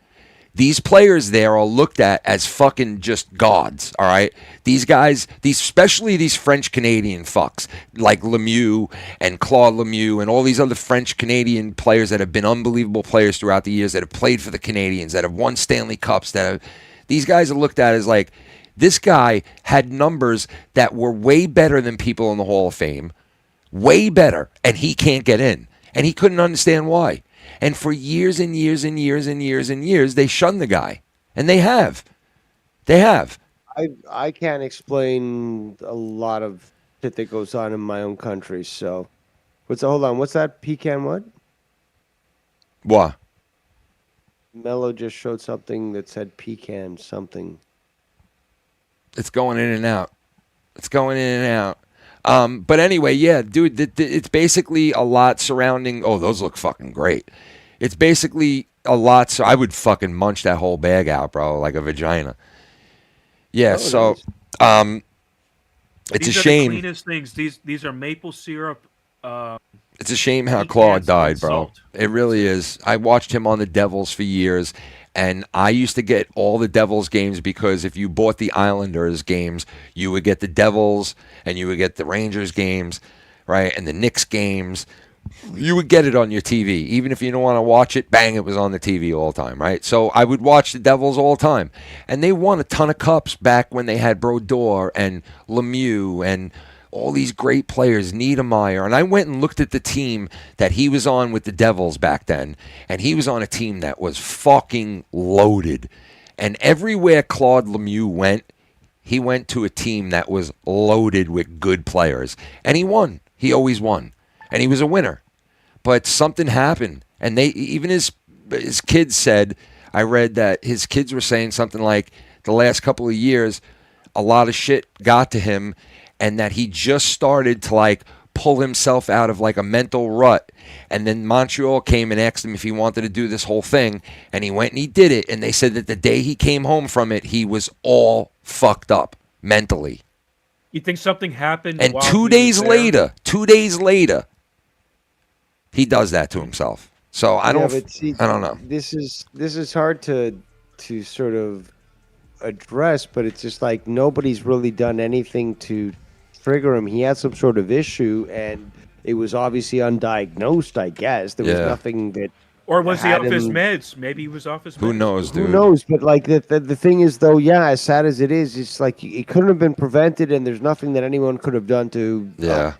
These players there are looked at as fucking just gods, all right? These guys, especially these French Canadian fucks like Lemieux and Claude Lemieux and all these other French Canadian players that have been unbelievable players throughout the years that have played for the Canadians, that have won Stanley Cups, these guys are looked at as like, this guy had numbers that were way better than people in the Hall of Fame, way better, and he can't get in. And he couldn't understand why. And for years and years and years and years and years, they shunned the guy. And they have. They have. I can't explain a lot of shit that goes on in my own country. So, hold on? What's that? Pecan what? What? Mellow just showed something that said pecan something. It's going in and out. It's going in and out. But anyway, yeah, dude, it's basically a lot surrounding. Oh, those look fucking great. It's basically a lot. So I would fucking munch that whole bag out, bro, like a vagina. Yeah. Oh, So, nice. It's these a are shame. The cleanest things. These are maple syrup. It's a shame how Heat Claude cans and died, bro. salt. It really is. I watched him on the Devils for years, and I used to get all the Devils games because if you bought the Islanders games, you would get the Devils, and you would get the Rangers games, right, and the Knicks games. You would get it on your TV. Even if you don't want to watch it, bang, it was on the TV all the time, right? So I would watch the Devils all the time. And they won a ton of cups back when they had Brodeur and Lemieux and all these great players, Niedermeyer. And I went and looked at the team that he was on with the Devils back then. And he was on a team that was fucking loaded. And everywhere Claude Lemieux went, he went to a team that was loaded with good players. And he won. He always won. And he was a winner. But something happened. And they even his kids said, I read that his kids were saying something like the last couple of years, a lot of shit got to him and that he just started to like pull himself out of like a mental rut. And then Montreal came and asked him if he wanted to do this whole thing. And he went and he did it. And they said that the day he came home from it, he was all fucked up mentally. You think something happened? And while 2 he days was there? later, he does that to himself. So I don't know. This is hard to sort of address, but it's just like nobody's really done anything to trigger him. He had some sort of issue, and it was obviously undiagnosed. I guess there was nothing that. Or was he had off his him- meds? Maybe he was off his meds. Who knows, dude? Who knows? But like the thing is, though, yeah, as sad as it is, it's like it couldn't have been prevented, and there's nothing that anyone could have done to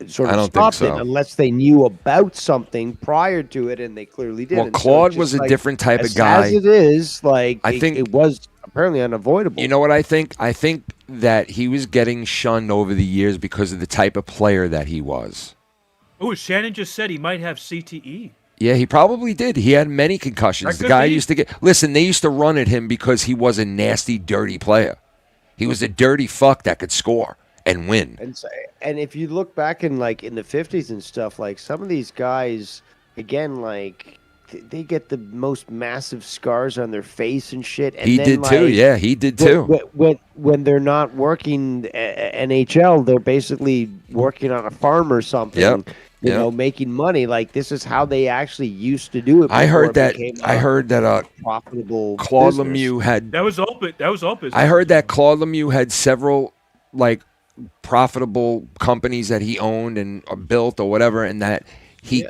sort I of don't stop think so. it, unless they knew about something prior to it, and they clearly did. Well, And so Claude it's was just a like, different type of as guy. As it is, like I think it was apparently unavoidable. You know what I think? I think that he was getting shunned over the years because of the type of player that he was. Oh, Shannon just said he might have CTE. Yeah, he probably did. He had many concussions. That The could guy be. used to get... Listen, they used to run at him because he was a nasty, dirty player. He was a dirty fuck that could score and win. And if you look back in like in the 50s and stuff, like some of these guys, again, like they get the most massive scars on their face and shit. And He then, did too. like, Yeah, he did too. When they're not working NHL, they're basically working on a farm or something. Yep. You know, making money. Like this is how they actually used to do it. I heard that. Profitable. Claude business. Lemieux had. That was open. That was open. I heard that Claude Lemieux had several like profitable companies that he owned and built or whatever, and that he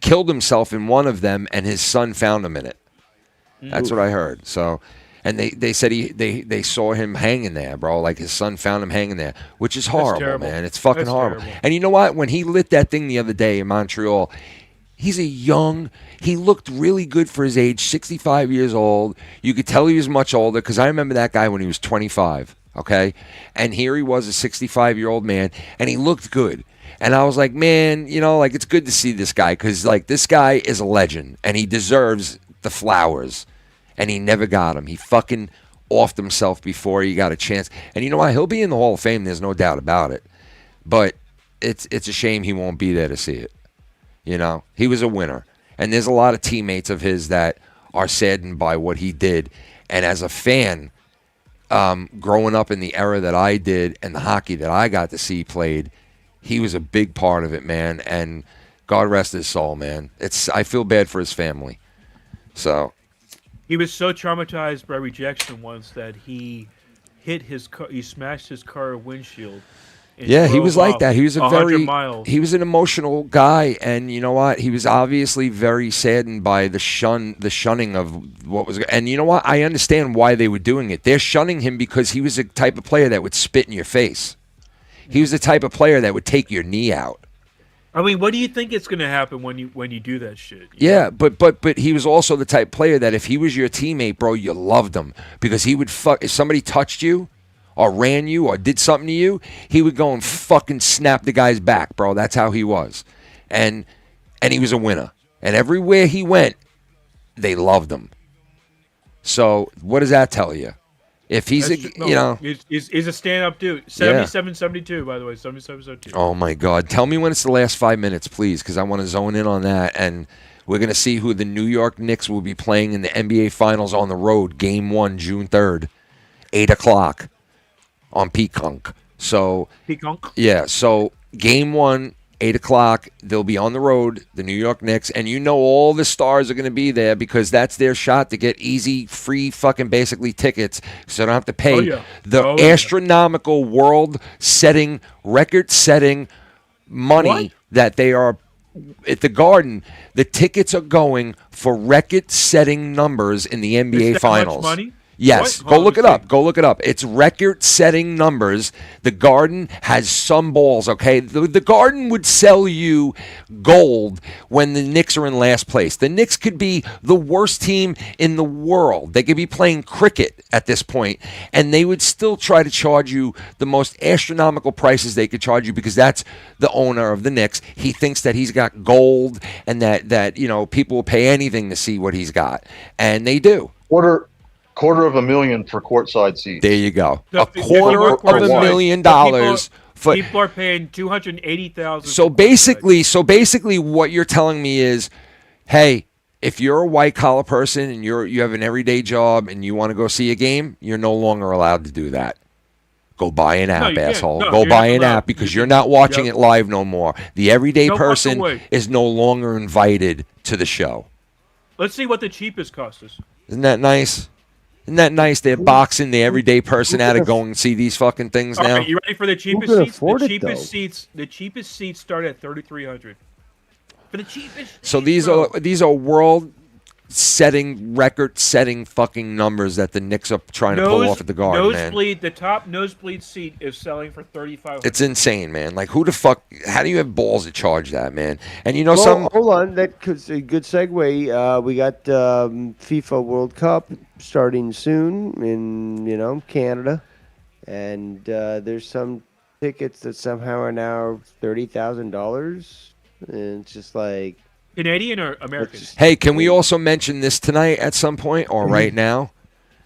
killed himself in one of them, and his son found him in it. That's what I heard. So, and they said they saw him hanging there, bro. Like his son found him hanging there, which is horrible, terrible. man. It's fucking That's horrible. terrible. And you know what? When he lit that thing the other day in Montreal, he looked really good for his age, 65 years old. You could tell he was much older because I remember that guy when he was 25, okay? And here he was, a 65-year-old man, and he looked good. And I was like, man, you know, like it's good to see this guy because, like, this guy is a legend and he deserves the flowers. And he never got him. He fucking offed himself before he got a chance. And you know what? He'll be in the Hall of Fame. There's no doubt about it. But it's a shame he won't be there to see it. You know, he was a winner. And there's a lot of teammates of his that are saddened by what he did. And as a fan, growing up in the era that I did and the hockey that I got to see played, he was a big part of it, man. And God rest his soul, man. I feel bad for his family. So... He was so traumatized by rejection once that he hit his car. He smashed his car windshield. and Yeah, he drove was like off that. He was 100 miles. he was an emotional guy, and you know what? He was obviously very saddened by the shunning of what was. And you know what? I understand why they were doing it. They're shunning him because he was the type of player that would spit in your face. He was the type of player that would take your knee out. I mean, what do you think is going to happen when you do that shit? Yeah, but he was also the type of player that if he was your teammate, bro, you loved him because he would fuck if somebody touched you or ran you or did something to you, he would go and fucking snap the guy's back, bro. That's how he was. And he was a winner. And everywhere he went, they loved him. So, what does that tell you? If he's he's a stand-up dude. 77-72, by the way, 77-72. Oh my God! Tell me when it's the last 5 minutes, please, because I want to zone in on that. And we're gonna see who the New York Knicks will be playing in the NBA Finals on the road. Game 1, June 3rd, 8 o'clock on PICARD. So Peacock. yeah, so game 1, 8 o'clock, they'll be on the road, the New York Knicks, and you know all the stars are going to be there because that's their shot to get easy, free fucking basically tickets so they don't have to pay the astronomical world-setting, record-setting money that they are at the Garden. The tickets are going for record-setting numbers in the NBA Finals. Much money? Yes, What? go look it up. Go look it up. It's record-setting numbers. The Garden has some balls, okay? The Garden would sell you gold when the Knicks are in last place. The Knicks could be the worst team in the world. They could be playing cricket at this point, and they would still try to charge you the most astronomical prices they could charge you because that's the owner of the Knicks. He thinks that he's got gold and that you know, people will pay anything to see what he's got, and they do. $250,000 for courtside seats. There you go. $250,000 for people are paying $280,000. So basically, what you're telling me is, hey, if you're a white collar person and you have an everyday job and you want to go see a game, you're no longer allowed to do that. Go buy an app, asshole. Go buy an app because you're not watching it live no more. The everyday person is no longer invited to the show. Let's see what the cheapest cost is. Isn't that nice? Isn't that nice? They're boxing the everyday person out of going and see these fucking things now. All right, you ready for the cheapest seats? The cheapest seats start at $3,300. For the cheapest. So these are world-setting, record-setting fucking numbers that the Knicks are trying to pull off at the Garden, man. The top nosebleed seat is selling for $3,500. It's insane, man. Like, who the fuck? How do you have balls to charge that, man? And you know, hold on, that's a good segue. We got FIFA World Cup starting soon in Canada, and there's some tickets that somehow are now $30,000, and it's just like Canadian or American. Hey, can we also mention this tonight at some point or right now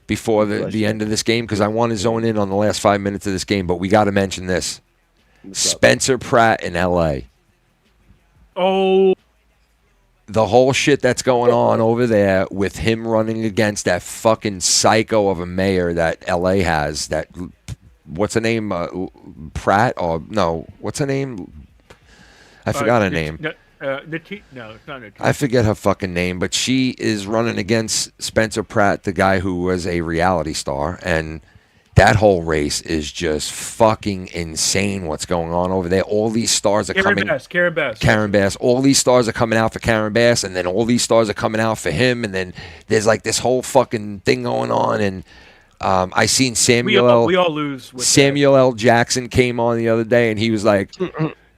before the end of this game? Because I want to zone in on the last 5 minutes of this game, but we got to mention this. Spencer Pratt in L.A. Oh. The whole shit that's going on over there with him running against that fucking psycho of a mayor that L.A. has. That, what's her name? Pratt? Or no, what's her name? I forgot her name. No, it's not Natasha. I forget her fucking name, but she is running against Spencer Pratt, the guy who was a reality star, and that whole race is just fucking insane what's going on over there. All these stars are coming. Karen Bass. All these stars are coming out for Karen Bass, and then all these stars are coming out for him, and then there's like this whole fucking thing going on, and I seen we all lose. Samuel L. Jackson came on the other day, and he was like,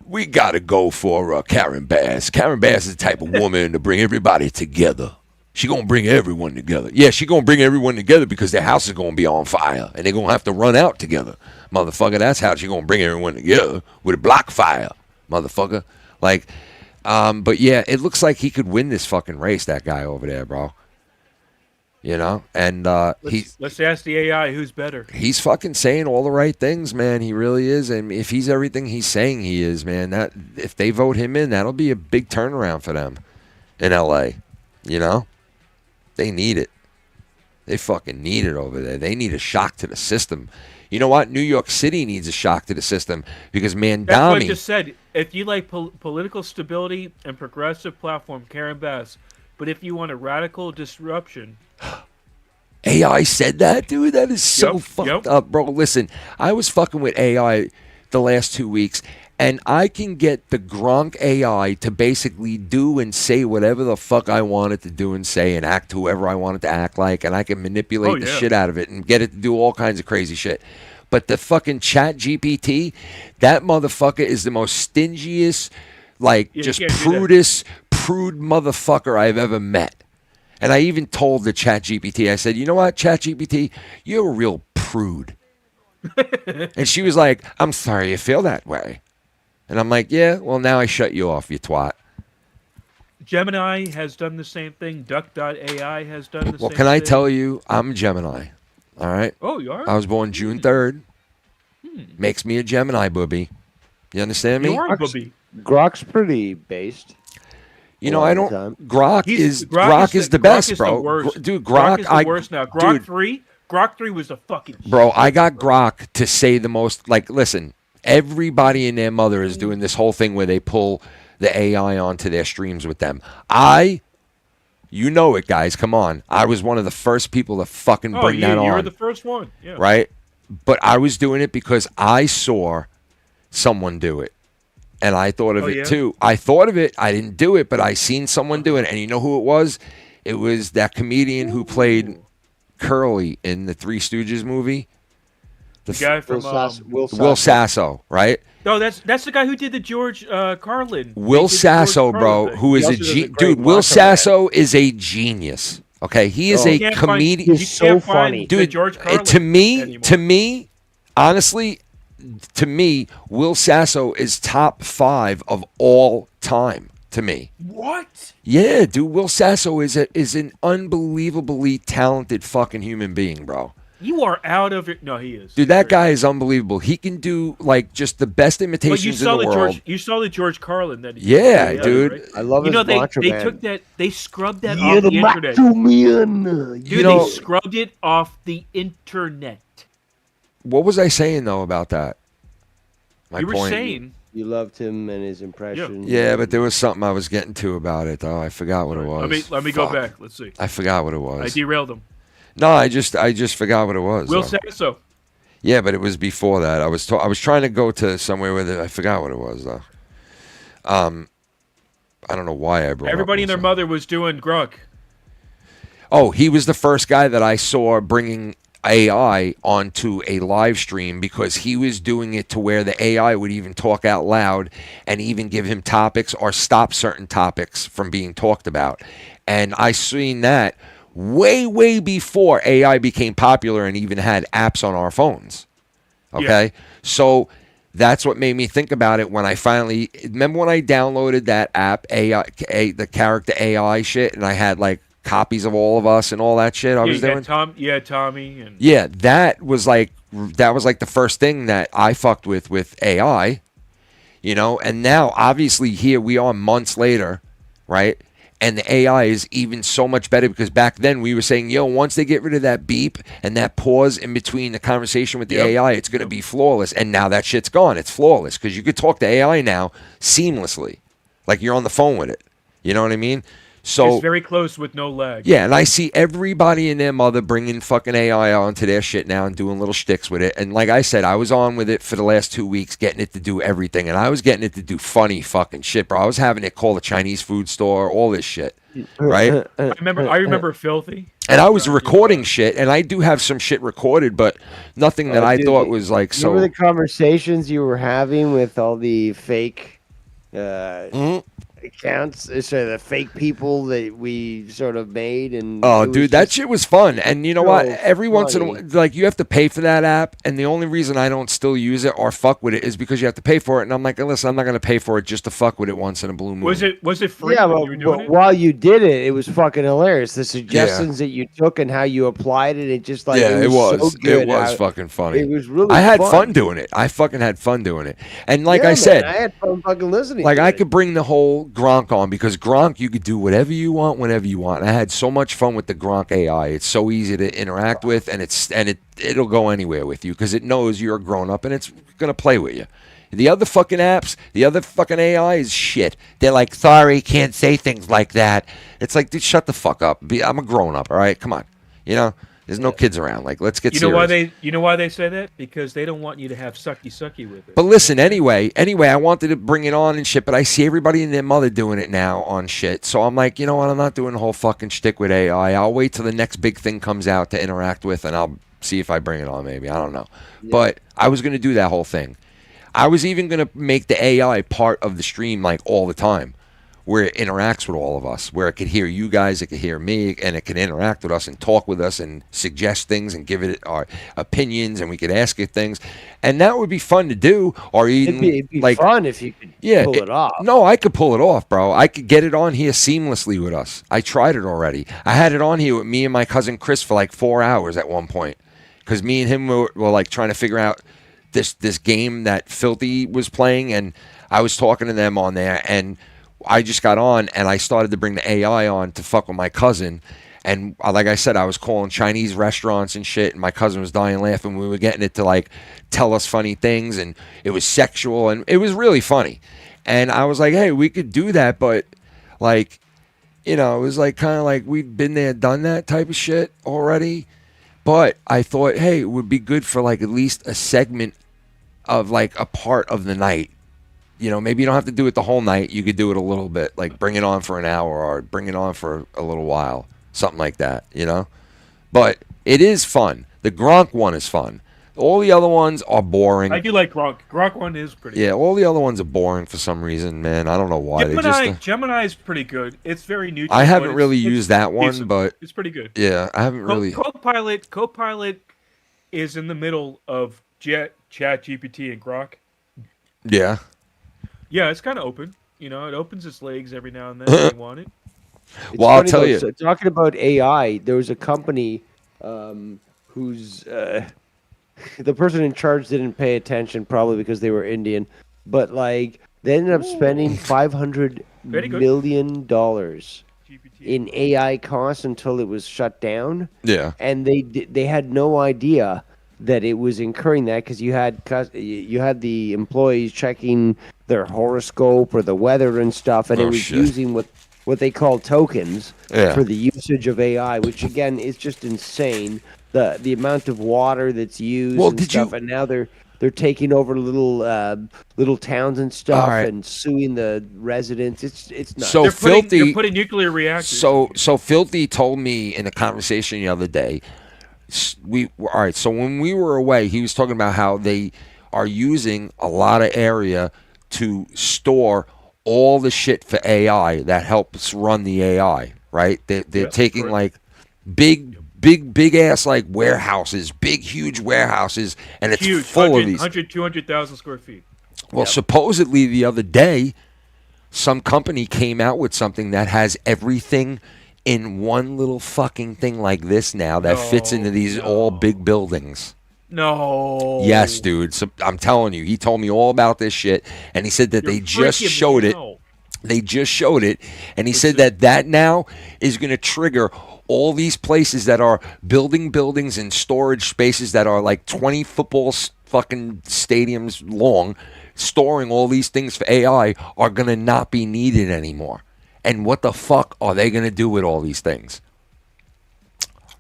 we got to go for Karen Bass. Karen Bass is the type of woman to bring everybody together. She going to bring everyone together. Yeah, she going to bring everyone together because their house is going to be on fire, and they're going to have to run out together. Motherfucker, that's how she going to bring everyone together, with a block fire, motherfucker. Like, but yeah, it looks like he could win this fucking race, that guy over there, bro. You know, and let's ask the AI who's better. He's fucking saying all the right things, man. He really is, and if he's everything he's saying he is, man, that if they vote him in, that'll be a big turnaround for them in LA. You know, they need it. They fucking need it over there. They need a shock to the system. You know what? New York City needs a shock to the system because Mandami. That's what I just said. If you like political stability and progressive platform, Karen Bass. But if you want a radical disruption. AI said that, dude? That is so fucked up, bro. Listen, I was fucking with AI the last 2 weeks, and I can get the Gronk AI to basically do and say whatever the fuck I want it to do and say and act whoever I want it to act like, and I can manipulate the shit out of it and get it to do all kinds of crazy shit. But the fucking Chat GPT, that motherfucker is the most stingiest, like, just prude motherfucker I've ever met. And I even told the Chat GPT, I said, you know what, Chat GPT, you're a real prude. And she was like, I'm sorry you feel that way. And I'm like, yeah, well, now I shut you off, you twat. Gemini has done the same thing. Duck.ai has done the same thing. Well, can I tell you, I'm a Gemini. All right? Oh, you are? I was born June 3rd. Makes me a Gemini booby. You understand me? You are a booby. Grok's pretty based. You know, I don't. Grok is the best, bro. Dude, Grok is the worst now. Grok 3 Grok 3 was the fucking Bro, shit, I got Grok to say the most. Like, listen, everybody and their mother is doing this whole thing where they pull the AI onto their streams with them. You know it, guys. Come on. I was one of the first people to fucking bring that on. You were the first one. Yeah. Right? But I was doing it because I saw someone do it. And I thought of it too. I thought of it. I didn't do it, but I seen someone do it. And you know who it was? It was that comedian who played Curly in the Three Stooges movie. The guy from Will Sasso, right? No, that's the guy who did the George Carlin. Will Sasso, bro, who is dude. Will Sasso is a genius. Okay, he is a comedian. He's so funny, dude. George Carlin To me, honestly, Will Sasso is top 5 of all time. To me, what? Yeah, dude. Will Sasso is an unbelievably talented fucking human being, bro. You are out of it. No, he is. Dude, that guy is unbelievable. He can do like just the best imitations in the world. You saw the George Carlin that he did, dude. Right? I love his Macho Man. They took that, they scrubbed that off the internet. Dude, they scrubbed it off the internet. What was I saying though about that? You were saying you loved him and his impression. Yeah, but there was something I was getting to about it though. I forgot what it was. Let me go back. Let's see. I forgot what it was. I derailed him. No, I just forgot what it was. Will Sasso. Yeah, but it was before that. I was trying to go to somewhere where I forgot what it was though. I don't know why I brought. Everybody and their mother was doing Grok. Oh, he was the first guy that I saw bringing AI onto a live stream because he was doing it to where the AI would even talk out loud and even give him topics or stop certain topics from being talked about. And I seen that way before AI became popular and even had apps on our phones. Okay? Yeah. So that's what made me think about it when I finally remember when I downloaded that app, the character AI shit, and I had like copies of all of us and all that shit I was doing. Tommy. And yeah, that was like the first thing that I fucked with AI, you know. And now, obviously, here we are months later, right? And the AI is even so much better because back then we were saying, yo, once they get rid of that beep and that pause in between the conversation with the AI, it's going to be flawless. And now that shit's gone. It's flawless because you could talk to AI now seamlessly, like you're on the phone with it. You know what I mean? So it's very close with no lag. Yeah, and I see everybody and their mother bringing fucking AI onto their shit now and doing little shticks with it. And like I said, I was on with it for the last 2 weeks, getting it to do everything. And I was getting it to do funny fucking shit, bro. I was having it call the Chinese food store, all this shit, right? I remember Filthy. And I was recording shit, and I do have some shit recorded, but nothing that I thought was like so. Remember the conversations you were having with all the fake accounts, so the fake people that we sort of made, and dude, that shit was fun. And you know what? Every once in a while, like you have to pay for that app, and the only reason I don't still use it or fuck with it is because you have to pay for it. And I'm like, listen, I'm not gonna pay for it just to fuck with it once in a blue moon. Was it free? Yeah, but while you did it, it was fucking hilarious. The suggestions that you took and how you applied it, it just like it was so good. It was fucking funny. It was really. I had fun doing it. I fucking had fun doing it. And like I said, I had fun fucking listening. Like I could bring the whole Gronk on because Gronk, you could do whatever you want whenever you want. And I had so much fun with the Gronk AI. It's so easy to interact with, and it'll go anywhere with you because it knows you're a grown up and it's gonna play with you. The other fucking apps, the other fucking AI is shit. They're like, sorry, can't say things like that. It's like, dude, shut the fuck up. I'm a grown up, all right? Come on, you know. There's no kids around. Like, let's get serious. You know why they say that? Because they don't want you to have sucky with it. But listen, anyway, I wanted to bring it on and shit, but I see everybody and their mother doing it now on shit. So I'm like, you know what? I'm not doing the whole fucking shtick with AI. I'll wait till the next big thing comes out to interact with, and I'll see if I bring it on. Maybe I don't know. Yeah. But I was gonna do that whole thing. I was even gonna make the AI part of the stream like all the time, where it interacts with all of us, where it could hear you guys, it could hear me, and it can interact with us and talk with us and suggest things and give it our opinions, and we could ask it things. And that would be fun to do, or even it'd be like fun if you could pull it off. No, I could pull it off, bro. I could get it on here seamlessly with us. I tried it already. I had it on here with me and my cousin Chris for like 4 hours at one point, because me and him were like trying to figure out this game that Filthy was playing, and I was talking to them on there, and I just got on and I started to bring the AI on to fuck with my cousin, And like I said, I was calling Chinese restaurants and shit, and my cousin was dying laughing. We were getting it to like tell us funny things, and it was sexual, and it was really funny. And I was like, hey, we could do that, but like, you know, it was like kind of like we'd been there, done that type of shit already. But I thought, hey, it would be good for like at least a segment of like a part of the night. You know, maybe you don't have to do it the whole night. You could do it a little bit, like bring it on for an hour or bring it on for a little while. Something like that, you know? But it is fun. The Gronk one is fun. All the other ones are boring. I do like Gronk. Gronk one is pretty good. Yeah, all the other ones are boring for some reason, man. I don't know why. Gemini is pretty good. It's very neutral. I haven't really used that one, decent. but it's pretty good. Yeah, I haven't really. Copilot is in the middle of Chat GPT and Grok. Yeah. Yeah, it's kind of open. You know, it opens its legs every now and then if you want it. Well, I'll tell you. So, talking about AI, there was a company whose the person in charge didn't pay attention, probably because they were Indian, but like they ended up spending $500 million in AI costs until it was shut down. Yeah, and they had no idea that it was incurring that because you had the employees checking their horoscope or the weather and stuff, and it was using what they call tokens for the usage of AI, which again is just insane. The amount of water that's used and stuff, and now they're taking over little towns and stuff and suing the residents. It's nuts. So Filthy, they're putting nuclear reactors. So Filthy told me in a conversation the other day. So when we were away, he was talking about how they are using a lot of area to store all the shit for AI that helps run the AI, right? They're taking like big ass like warehouses, big huge warehouses, and it's huge, full of these 200,000 square feet. Well, supposedly the other day, some company came out with something that has everything in one little fucking thing like this now that fits into these all big buildings. No. Yes, dude. So, I'm telling you, he told me all about this shit, and he said that they just showed it. They just showed it, and he said that now is going to trigger all these places that are building buildings and storage spaces that are like 20 football fucking stadiums long, storing all these things for AI are going to not be needed anymore. And what the fuck are they going to do with all these things?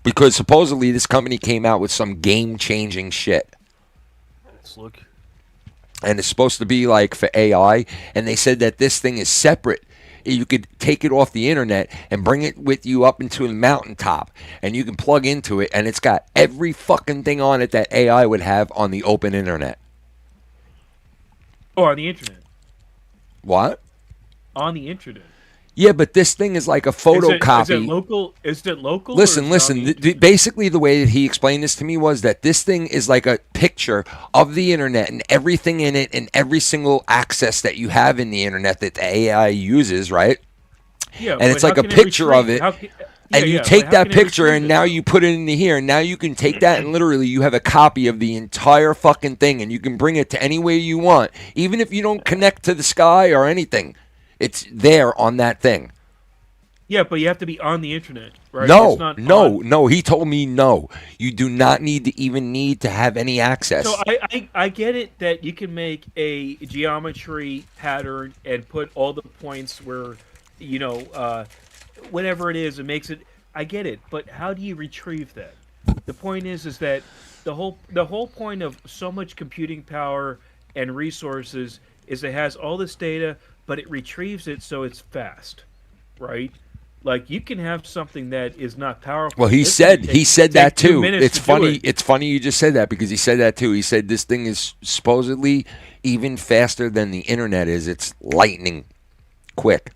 Because supposedly this company came out with some game-changing shit. Let's look. And it's supposed to be like for AI, and they said that this thing is separate. You could take it off the internet and bring it with you up into the mountaintop, and you can plug into it, and it's got every fucking thing on it that AI would have on the open internet. Oh, on the internet. What? On the internet. Yeah, but this thing is like a photocopy. Is it local? Is it local? Listen. Basically, the way that he explained this to me was that this thing is like a picture of the internet and everything in it and every single access that you have in the internet that the AI uses, right? Yeah, and it's like a picture of it. And you take that picture and now you put it into here, and now you can take that and literally you have a copy of the entire fucking thing, and you can bring it to any way you want, even if you don't connect to the sky or anything. It's there on that thing. Yeah, but you have to be on the internet, right? No. He told me no. You do not need to have any access. So I get it that you can make a geometry pattern and put all the points where, whatever it is, it makes it. I get it, but how do you retrieve that? The point is that the whole point of so much computing power and resources is it has all this data, but it retrieves it so it's fast, right? Like you can have something that is not powerful. Well, he said that too. It's funny. It's funny you just said that because he said that too. He said this thing is supposedly even faster than the internet is. It's lightning quick.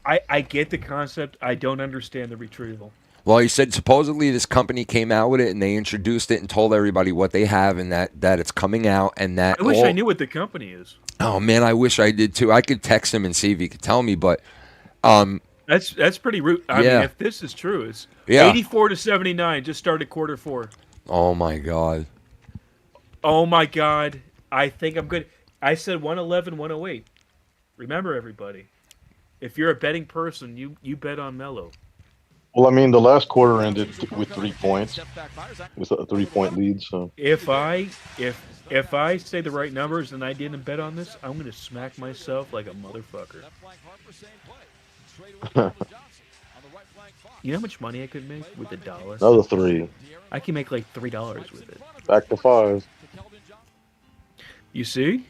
I get the concept. I don't understand the retrieval. Well, he said supposedly this company came out with it and they introduced it and told everybody what they have and that it's coming out and that. I wish I knew what the company is. Oh man, I wish I did too. I could text him and see if he could tell me, but that's pretty rude. I mean, if this is true, it's 84-79. Just started Q4. Oh my god. Oh my god. I think I'm good. I said 111, 108. Remember, everybody. If you're a betting person, you bet on Mellow. Well, I mean, the last quarter ended with 3 points, with a 3-point lead. So If I say the right numbers and I didn't bet on this, I'm gonna smack myself like a motherfucker. You know how much money I could make with $1? another 3, I can make like $3 with it. back to 5. You see?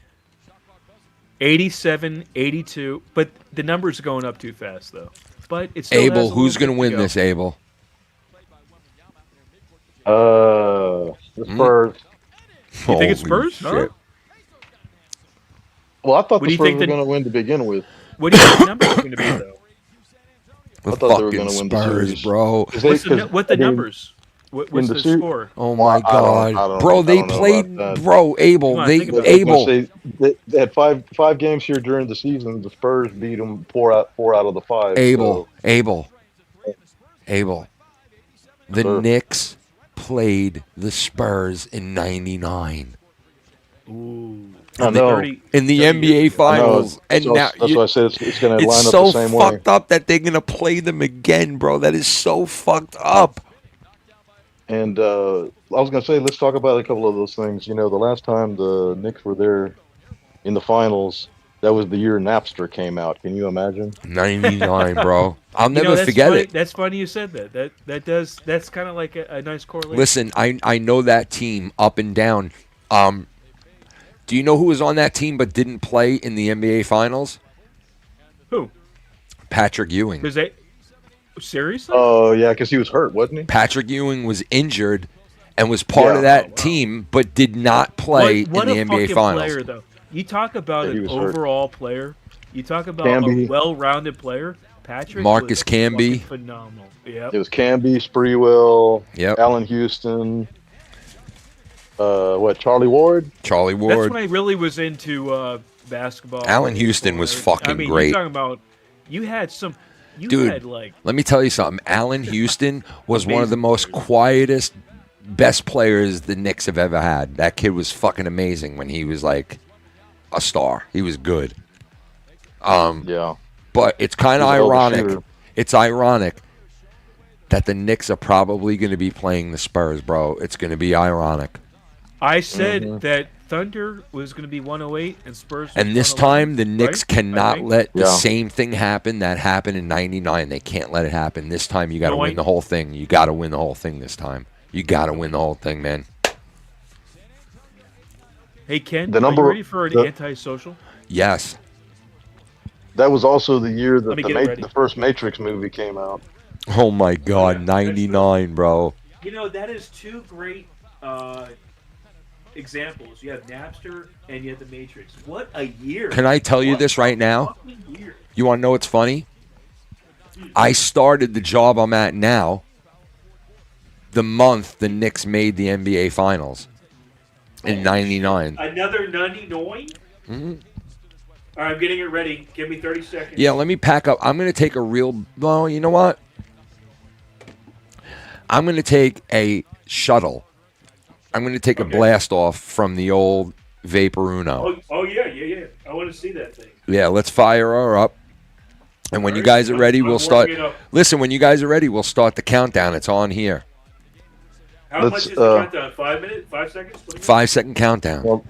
87, 82, but the numbers are going up too fast though. But it's still Abel, has a who's little going to bit win go. this, Abel? The Spurs. You think it's Holy Spurs? No? shit. Well, I thought What do the you Spurs think were the- going to win to begin with. What do you think the numbers are going to be though? The I thought they were fucking gonna win the Spurs, series. bro. 'Cause What's they- the, what the I mean, numbers? What's the the ser- score? Oh my I god, don't bro! They know played, about that. bro. Abel, Come on, they think about it. I was gonna Abel. say, they had five games here during the season. The Spurs beat them four out of the 5. Abel, So, Abel. The Sure. Knicks played the Spurs in '99 Ooh. I know. 30 in the 30 NBA years ago. I know. Finals, and So now that's why I said it's going to line it's up so the same way. fucked up that they're gonna play them again, bro. That is so fucked up. And I was going to say, let's talk about a couple of those things. You know, the last time the Knicks were there in the finals, that was the year Napster came out. Can you imagine? '99, bro. I'll You know, never that's forget funny. it. That's funny you said that. That's kind of like a nice correlation. Listen, I know that team up and down. Do you know who was on that team but didn't play in the NBA Finals? Who? Patrick Ewing. Because they seriously? Oh, yeah, because he was hurt, wasn't he? Patrick Ewing was injured and was part of Yeah. that team, but did not play what in the a NBA fucking Finals. player, though. You talk about Yeah, he an was hurt. overall player. You talk about Camby. a well-rounded player. Patrick Marcus was Camby. fucking phenomenal. Yep. It was Camby, Sprewell, Yep. Allen Houston, Charlie Ward? Charlie That's Ward. when I really was into basketball. Allen Houston was fucking I mean, great. You're talking about you had some. You Dude, had like Let me tell you something. Allen Houston was one of the Amazing most players. quietest, best players the Knicks have ever had. That kid was fucking amazing when he was like a star. He was good. Yeah. But it's kind of He's a hell of a ironic. shooter. It's ironic that the Knicks are probably going to be playing the Spurs, bro. It's going to be ironic. I said Mm-hmm. that Thunder was going to be 108 and Spurs. Was And this 111, time, the Knicks right? I cannot think. let the Yeah. same thing happen that happened in '99. They can't let it happen. This time, you got to No, win the whole thing. You got to win the whole thing this time. You got to win the whole thing, man. Hey Ken, The are number- you ready for an the- antisocial? Yes. That was also the year Let that me get ready. the first Matrix movie came out. Oh my God, Yeah, '99, bro. You know that is two great examples. You have Napster and you have the Matrix. What a year! Can I tell you What this a right now? fucking year. You want to know what's funny? I started the job I'm at now the month the Knicks made the NBA Finals in '99. Another 99. Mhm. All right, I'm getting it ready. Give me 30 seconds. Yeah, let me pack up. I'm going to take a real. Well, you know what? I'm going to take a shuttle. I'm going to take a Okay. blast off from the old Vaporuno. Oh yeah. I want to see that thing. Yeah, let's fire her up. And when you Alright, guys are ready, I'm we'll start. warming it up. Listen, when you guys are ready, we'll start the countdown. It's on here. How Let's, much is the countdown? 5 minutes? 5 seconds? 20 minutes? 5-second countdown. Well,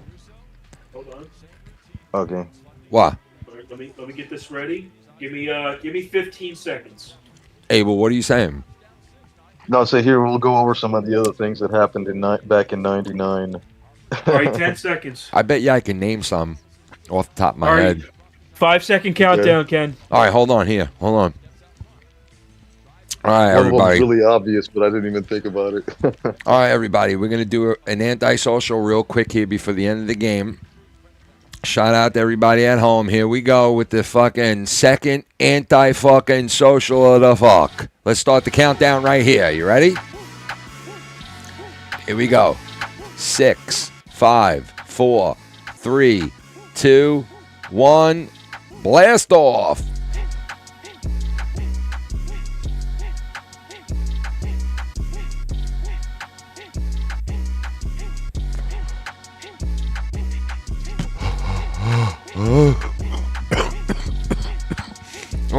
Hold on. okay. What? All right, let me get this ready. Give me 15 seconds. Abel, what are you saying? No, so here we'll go over some of the other things that happened back in '99. All right, 10 seconds. I bet you I can name some off the top of my All right. head. 5-second countdown, Ken. All right, hold on here. Hold on. All right, One of them was everybody. really obvious, but I didn't even think about it. All right, everybody. We're going to do an antisocial real quick here before the end of the game. Shout out to everybody at home. Here we go with the fucking second anti-fucking social of the fuck. Let's start the countdown right here. You ready? Here we go. 6, 5, 4, 3, 2, 1. Blast off.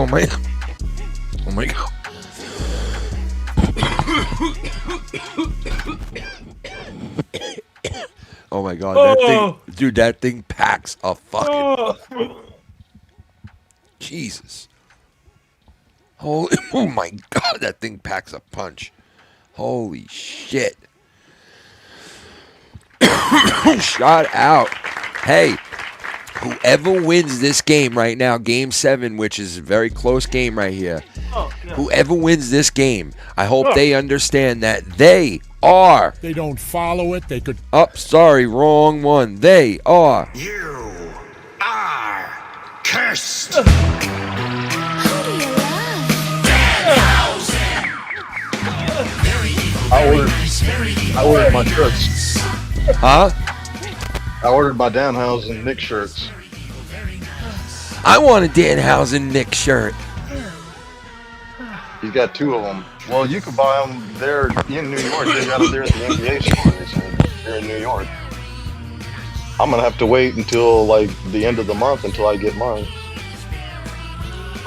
Oh my. Oh my God. Oh my God, that thing, dude, that thing packs a fucking. Jesus. Holy, oh my God, that thing packs a punch. Holy shit. Shout out. Hey, whoever wins this game right now, game 7, which is a very close game right here. Whoever wins this game, I hope they understand that they are. They don't follow it. They could. Oh, sorry, wrong one. They are. You are cursed. I ordered my shirts. Huh? I ordered my Danhausen Knicks shirts. I want a Danhausen Knicks shirt. He's got 2 of them. Well, you can buy them there in New York. They got them there at the NBA store. They said they're in New York. I'm gonna have to wait until like the end of the month until I get mine.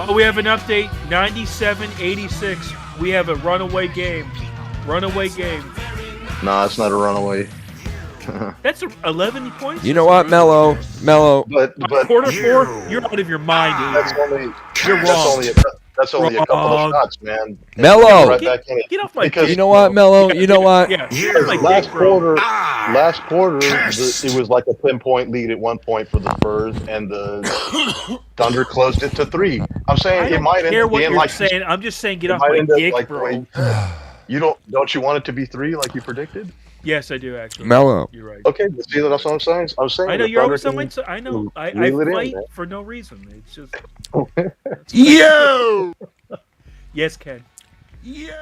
Oh, we have an update. 97-86. We have a runaway game. Runaway game. Nah, it's not a runaway. That's 11 points. You know what, Mellow? But Quarter 4, you're out of your mind, dude. that's only You're wrong. That's only a couple of shots, man. Mellow. Right back in it. Get off my Because dick. You know what, Mellow? You know what? Yeah, get off my last dick, bro. quarter, it was like a 10-point lead at one point for the Spurs, and the Thunder closed it to 3. I'm saying I it don't might end care up what being you're like saying. I'm just saying get it off might my end up dick, like bro. you don't you want it to be 3 like you predicted? Yes, I do, actually. Mellow. You're right. Okay, but see, that's what I'm saying. I'm saying I know the you're Thunder always on my can side. I know. I reel it in, fight man. for no reason. It's just. Yo! Yes, Ken. Yo!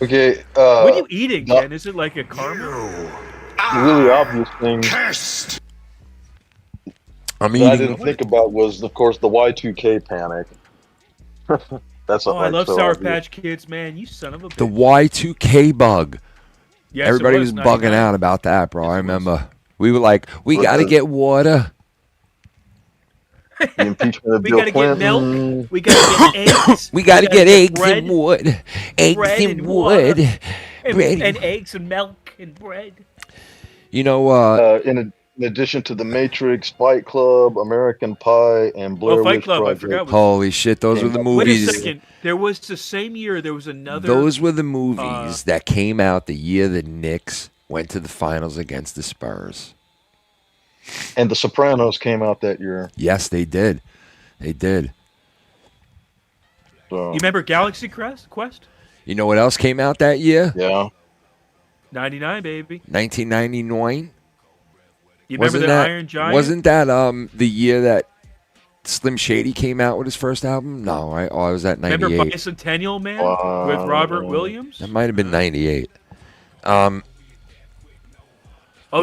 Okay. What are you eating, no. Ken? Is it like a caramel? The really obvious thing I'm that I eating. didn't think about was, of course, the Y2K panic. That's Oh, I love so Sour obvious. Patch Kids, man. You son of a bitch. The Y2K bug. Yes, Everybody it was was bugging 99. out about that, bro. Yes, I it remember. We were like, we What got to the- get water. The impeachment of We Bill gotta Clinton. get milk. We gotta get eggs. We got to get eggs bread, and wood. Eggs bread and and wood. water. Bread. and eggs and milk and bread. You know, In addition to The Matrix, Fight Club, American Pie, and Blair Fight Witch Club, I Project. forgot. holy shit, those were the Wait a movies. second. There was the same year. There was another. Those were the movies that came out the year the Knicks went to the finals against the Spurs. And The Sopranos came out that year. Yes, they did. They did. So, You remember Galaxy Quest? You know what else came out that year? yeah. 99, baby. 1999. You remember the Iron Giant? Wasn't that the year that Slim Shady came out with his first album? No, right? Oh, it was that Remember 98. Bicentennial Man with Robert Williams? That might have been 98.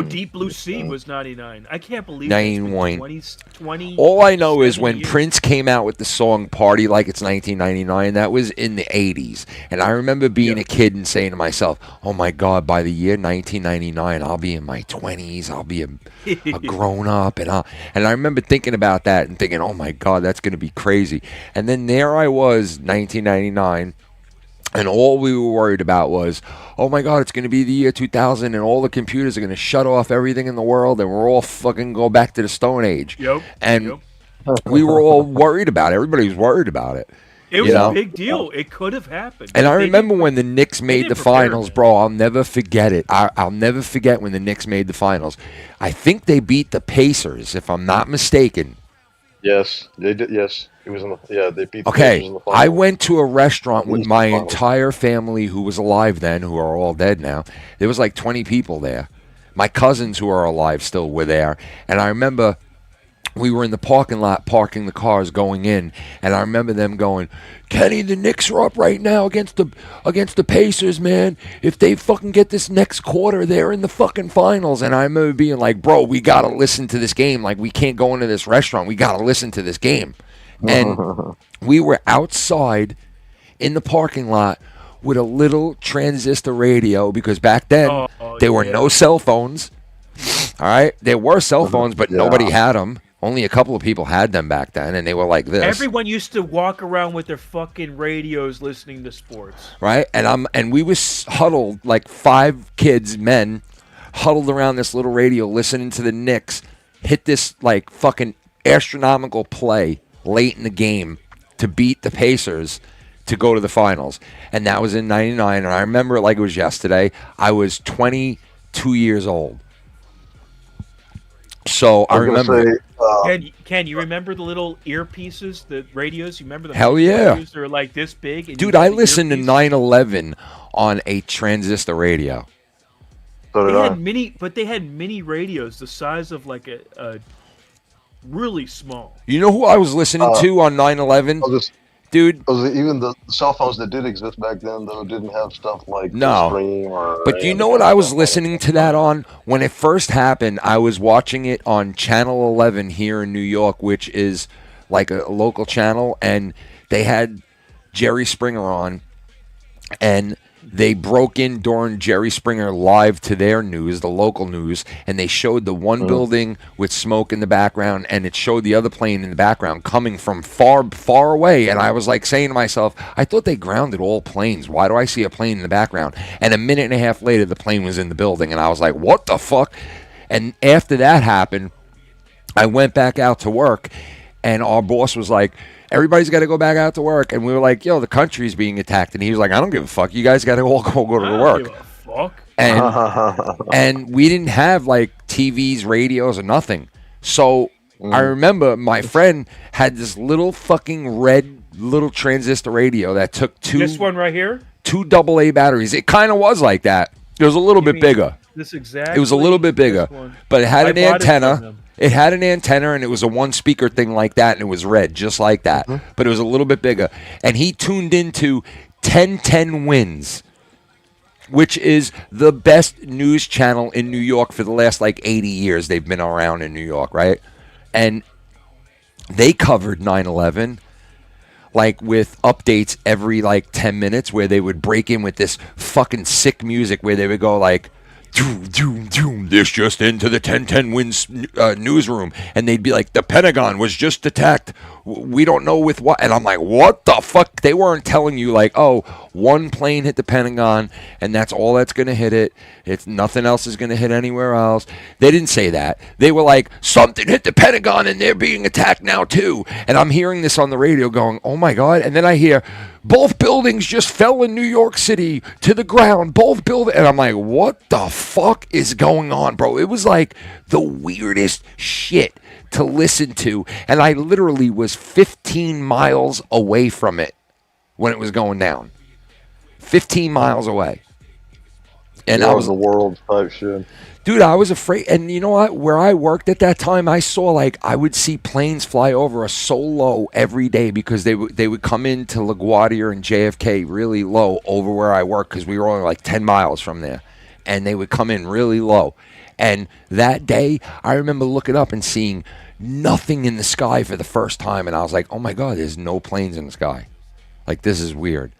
Deep Blue Sea was 99. I can't believe 91. it's been 20. All I know is when years. Prince came out with the song Party Like It's 1999, that was in the 80s. And I remember being a kid and saying to myself, oh my God, by the year 1999, I'll be in my 20s. I'll be a grown-up. And I remember thinking about that and thinking, oh my God, that's going to be crazy. And then there I was, 1999. And all we were worried about was, oh my God, it's going to be the year 2000 and all the computers are going to shut off everything in the world and we're all fucking go back to the Stone Age. Yep. And we were all worried about it. Everybody was worried about it. It was you know? a big deal. It could have happened. And I They remember didn't- when the Knicks made the didn't prepare finals, that. bro. I'll never forget it. I'll never forget when the Knicks made the finals. I think they beat the Pacers, if I'm not mistaken. Yes, they did. Yes, it was in the. Yeah, they beat. The Pacers Okay, in the finals. I went to a restaurant with Eastern my Finals. entire family who was alive then, who are all dead now. There was like 20 people there. My cousins who are alive still were there. And I remember we were in the parking lot parking the cars going in. And I remember them going, Kenny, the Knicks are up right now against the Pacers, man. If they fucking get this next quarter, they're in the fucking finals. And I remember being like, bro, we got to listen to this game. Like, we can't go into this restaurant. We got to listen to this game. And we were outside in the parking lot with a little transistor radio because back then there were no cell phones. All right, there were cell phones, but nobody had them. Only a couple of people had them back then, and they were like this. Everyone used to walk around with their fucking radios listening to sports. Right? And we was huddled, like 5 kids, men, huddled around this little radio listening to the Knicks hit this like fucking astronomical play late in the game to beat the Pacers to go to the finals. And that was in 99, and I remember it like it was yesterday. I was 22 years old. So I remember. Ken, you remember the little earpieces, the radios? You remember the Hell yeah. radios? They're like this big. And dude, I listened to 9/11 on a transistor radio. So did I. They had mini radios the size of like a really small. You know who I was listening to on 9/11? Dude, even the cell phones that did exist back then, though, didn't have stuff like no. Stream or. But you know what I was listening to that on? When it first happened, I was watching it on Channel 11 here in New York, which is like a local channel, and they had Jerry Springer on, and they broke in during Jerry Springer live to their news, the local news, and they showed the one building with smoke in the background, and it showed the other plane in the background coming from far, far away. And I was like saying to myself, I thought they grounded all planes. Why do I see a plane in the background? And a minute and a half later, the plane was in the building, and I was like, what the fuck? And after that happened, I went back out to work, and our boss was like, everybody's got to go back out to work. And we were like, yo, the country's being attacked. And he was like, I don't give a fuck. You guys got to all go to work. Give a fuck. And we didn't have like TVs, radios, or nothing. So I remember my friend had this little fucking red little transistor radio that took This one right here? 2 AA batteries. It kind of was like that. It was a little bit bigger. This exactly. It was a little bit bigger. But it had an antenna. It had an antenna, and it was a one-speaker thing like that, and it was red, just like that. But it was a little bit bigger. And he tuned into 1010 Wins, which is the best news channel in New York for the last, like, 80 years. They've been around in New York, right? And they covered 9/11, like, with updates every, like, 10 minutes, where they would break in with this fucking sick music where they would go, like, doom, doom, doom, this just into the 1010 Wins newsroom. And they'd be like, the Pentagon was just attacked. We don't know with what. And I'm like, what the fuck? They weren't telling you, like, oh, one plane hit the Pentagon, and that's all that's going to hit it. It's nothing else is going to hit anywhere else. They didn't say that. They were like, something hit the Pentagon, and they're being attacked now, too. And I'm hearing this on the radio going, oh, my God. And then I hear, both buildings just fell in New York City to the ground. Both buildings. And I'm like, what the fuck is going on, bro? It was like the weirdest shit to listen to. And I literally was 15 miles away from it when it was going down. 15 miles away. And I was the world type shit. Dude, I was afraid. And you know what? Where I worked at that time, I saw, like, I would see planes fly over us so low every day because they would come into LaGuardia and JFK really low over where I worked because we were only like 10 miles from there. And they would come in really low. And that day, I remember looking up and seeing nothing in the sky for the first time. And I was like, oh, my God, there's no planes in the sky. Like, this is weird.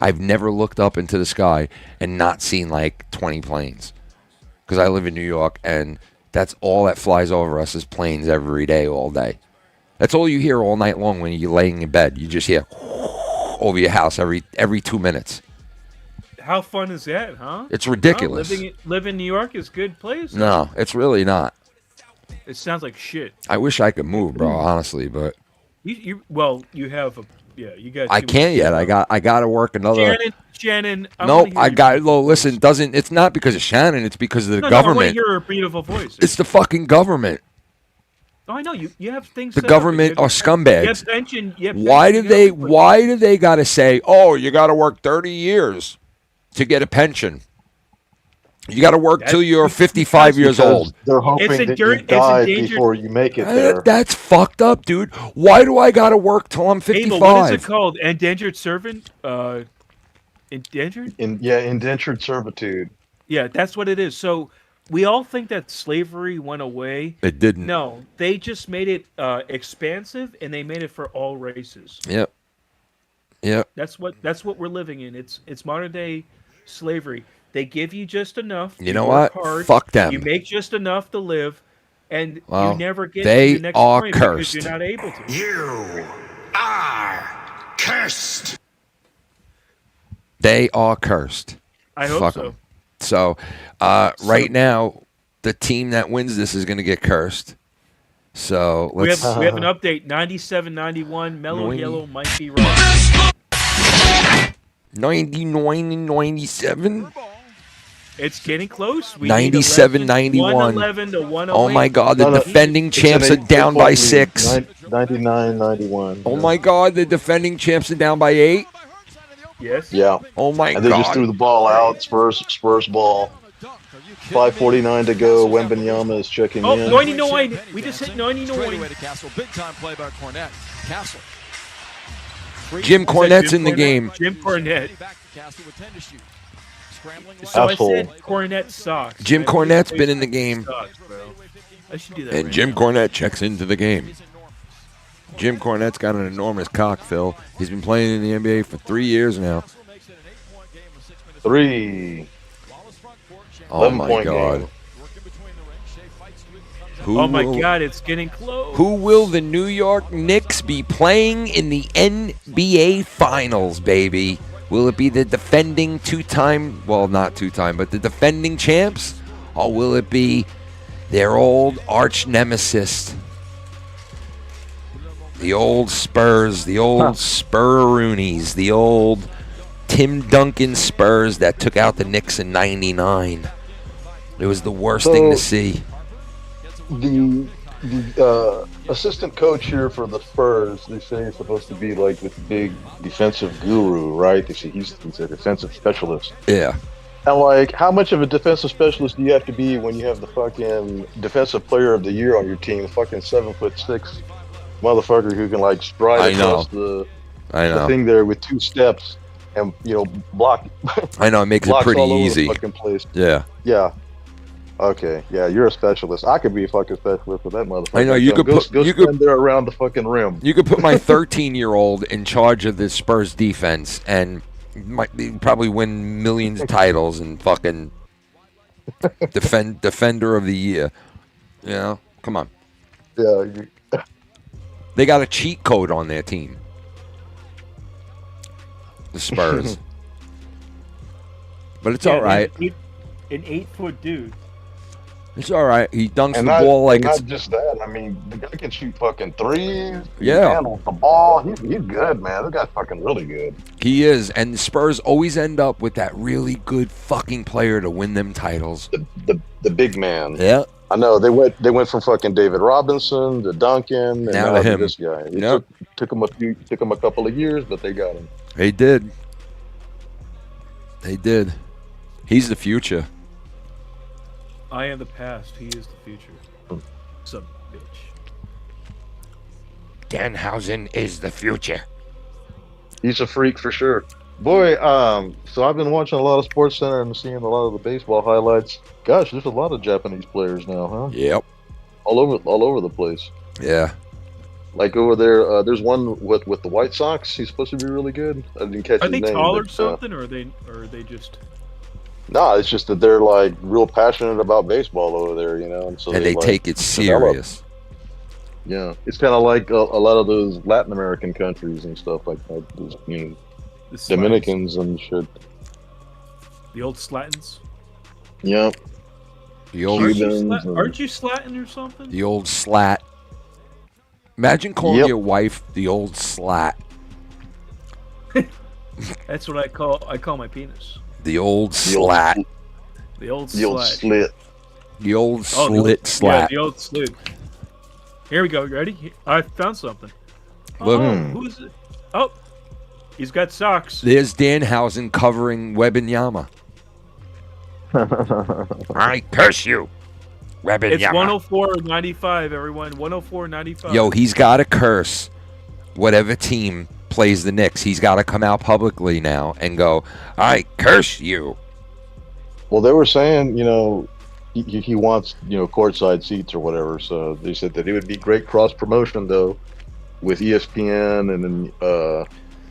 I've never looked up into the sky and not seen, like, 20 planes. Because I live in New York, and that's all that flies over us is planes every day, all day. That's all you hear all night long when you're laying in bed. You just hear over your house every 2 minutes. How fun is that, huh? It's ridiculous. Living in New York is a good place. No, it's really not. It sounds like shit. I wish I could move, bro, honestly, but You have a you got. I can't yet. I got to work another. Shannon. Nope, I got. Listen, it's not because of Shannon. It's because of the government. I want to hear her beautiful voice. It's the fucking government. Oh, I know you have things. The government are scumbags. You have pension. Why do they got to say, oh, you got to work 30 years to get a pension? You got to work till you're 55 years old. They're hoping that you die before you make it there. That's fucked up, dude. Why do I got to work till I'm 55? Abel, what is it called? Indentured servant? Indentured? Indentured servitude. Yeah, that's what it is. So we all think that slavery went away. It didn't. No, they just made it expansive, and they made it for all races. Yep. That's what we're living in. It's modern day slavery. They give you just enough. You know what? Hard, Fuck them. You make just enough to live, and Well, you never get they to the next are point cursed. because you're not able to. You are cursed. They are cursed. I hope Fuck so. 'em. So, right now, the team that wins this is going to get cursed. So We let's. have an update. 97-91. Mellow Noing. Yellow might be right. 99 and 97. It's getting close. We 97, 91. 111 to 108. Oh my God! The No, no, defending it's champs an are down by 8-point lead. 6. 99-91. Oh my God! The defending champs are down by 8. Yes. Yeah. Oh my And they just threw God! the ball out. Spurs ball. 5:49 to go. Wembanyama is checking Oh, in. 99. We just hit 99. Jim Cornette's in the game. Jim Cornette. So I Asshole. said Cornette sucks. Jim Man, we Cornette's just been in the game. sucks, bro. I should do that. And right Jim now. Cornette checks into the game. Jim Cornette's got an enormous cock, Phil. He's been playing in the NBA for 3 years now. 3. Oh my 11-point God! game. Who Oh my will- God, it's getting close. Who will the New York Knicks be playing in the NBA Finals, baby? Will it be the defending two-time, well, not two-time, but the defending champs? Or will it be their old arch nemesis, the old Spurs, the old Spurroonies, the old Tim Duncan Spurs that took out the Knicks in '99? It was the worst thing to see. The assistant coach here for the Spurs, they say is supposed to be like this big defensive guru, right? They say he's a defensive specialist. Yeah. And like, how much of a defensive specialist do you have to be when you have the fucking defensive player of the year on your team, fucking 7'6" motherfucker who can like stride I know. across the I thing there with 2 steps and block. I know, it makes it blocks pretty all over the easy. fucking place. Yeah. Yeah. Okay. Yeah, you're a specialist. I could be a fucking specialist with that motherfucker. I know, you could go put- you stand could- there around the fucking rim. You could put my 13-year-old in charge of the Spurs defense and he'd probably win millions of titles and fucking defender of the year. You know? Come on. Yeah. They got a cheat code on their team. The Spurs. But it's Yeah, all right. An 8-foot dude. It's all right. He dunks And the ball like not it's... just that. I mean, the guy can shoot fucking threes. He Yeah. handles the ball. He's good, man. This guy's fucking really good. He is. And the Spurs always end up with that really good fucking player to win them titles. The big man. Yeah. I know they went from fucking David Robinson to Duncan and Now now to to him. this guy. It Yep. took him a couple of years, but they got him. They did. They did. He's the future. I am the past. He is the future. Some bitch. Danhausen is the future. He's a freak for sure. Boy, so I've been watching a lot of Sports Center and seeing a lot of the baseball highlights. Gosh, there's a lot of Japanese players now, huh? Yep. All over the place. Yeah. Like over there, there's one with the White Sox. He's supposed to be really good. I didn't catch Are his they name. tall or but, something, or are they just? No, it's just that they're like real passionate about baseball over there, you know. And so And they like, take it develop. serious. Yeah, it's kind of like a lot of those Latin American countries and stuff like that. Those, The Slatins? Dominicans and shit. The old Slatins? Yeah. The old, Cubans. Aren't you Slatin or something? the old slat. Imagine calling Yep. your wife the old slat. That's what I call my penis. The old The old slat. The old The old slat. slit. The old Oh, the slit old- slat. Yeah, the old slit. Here we go. You ready? I found something. Look. Oh, who's it? Oh, he's got socks. There's Danhausen covering Wembanyama. I curse you, Wembanyama. It's 104.95, everyone. 104.95. Yo, he's got to curse whatever team plays the Knicks. He's got to come out publicly now and go, I curse you. Well, they were saying, he wants, courtside seats or whatever. So they said that it would be great cross promotion though, with ESPN and then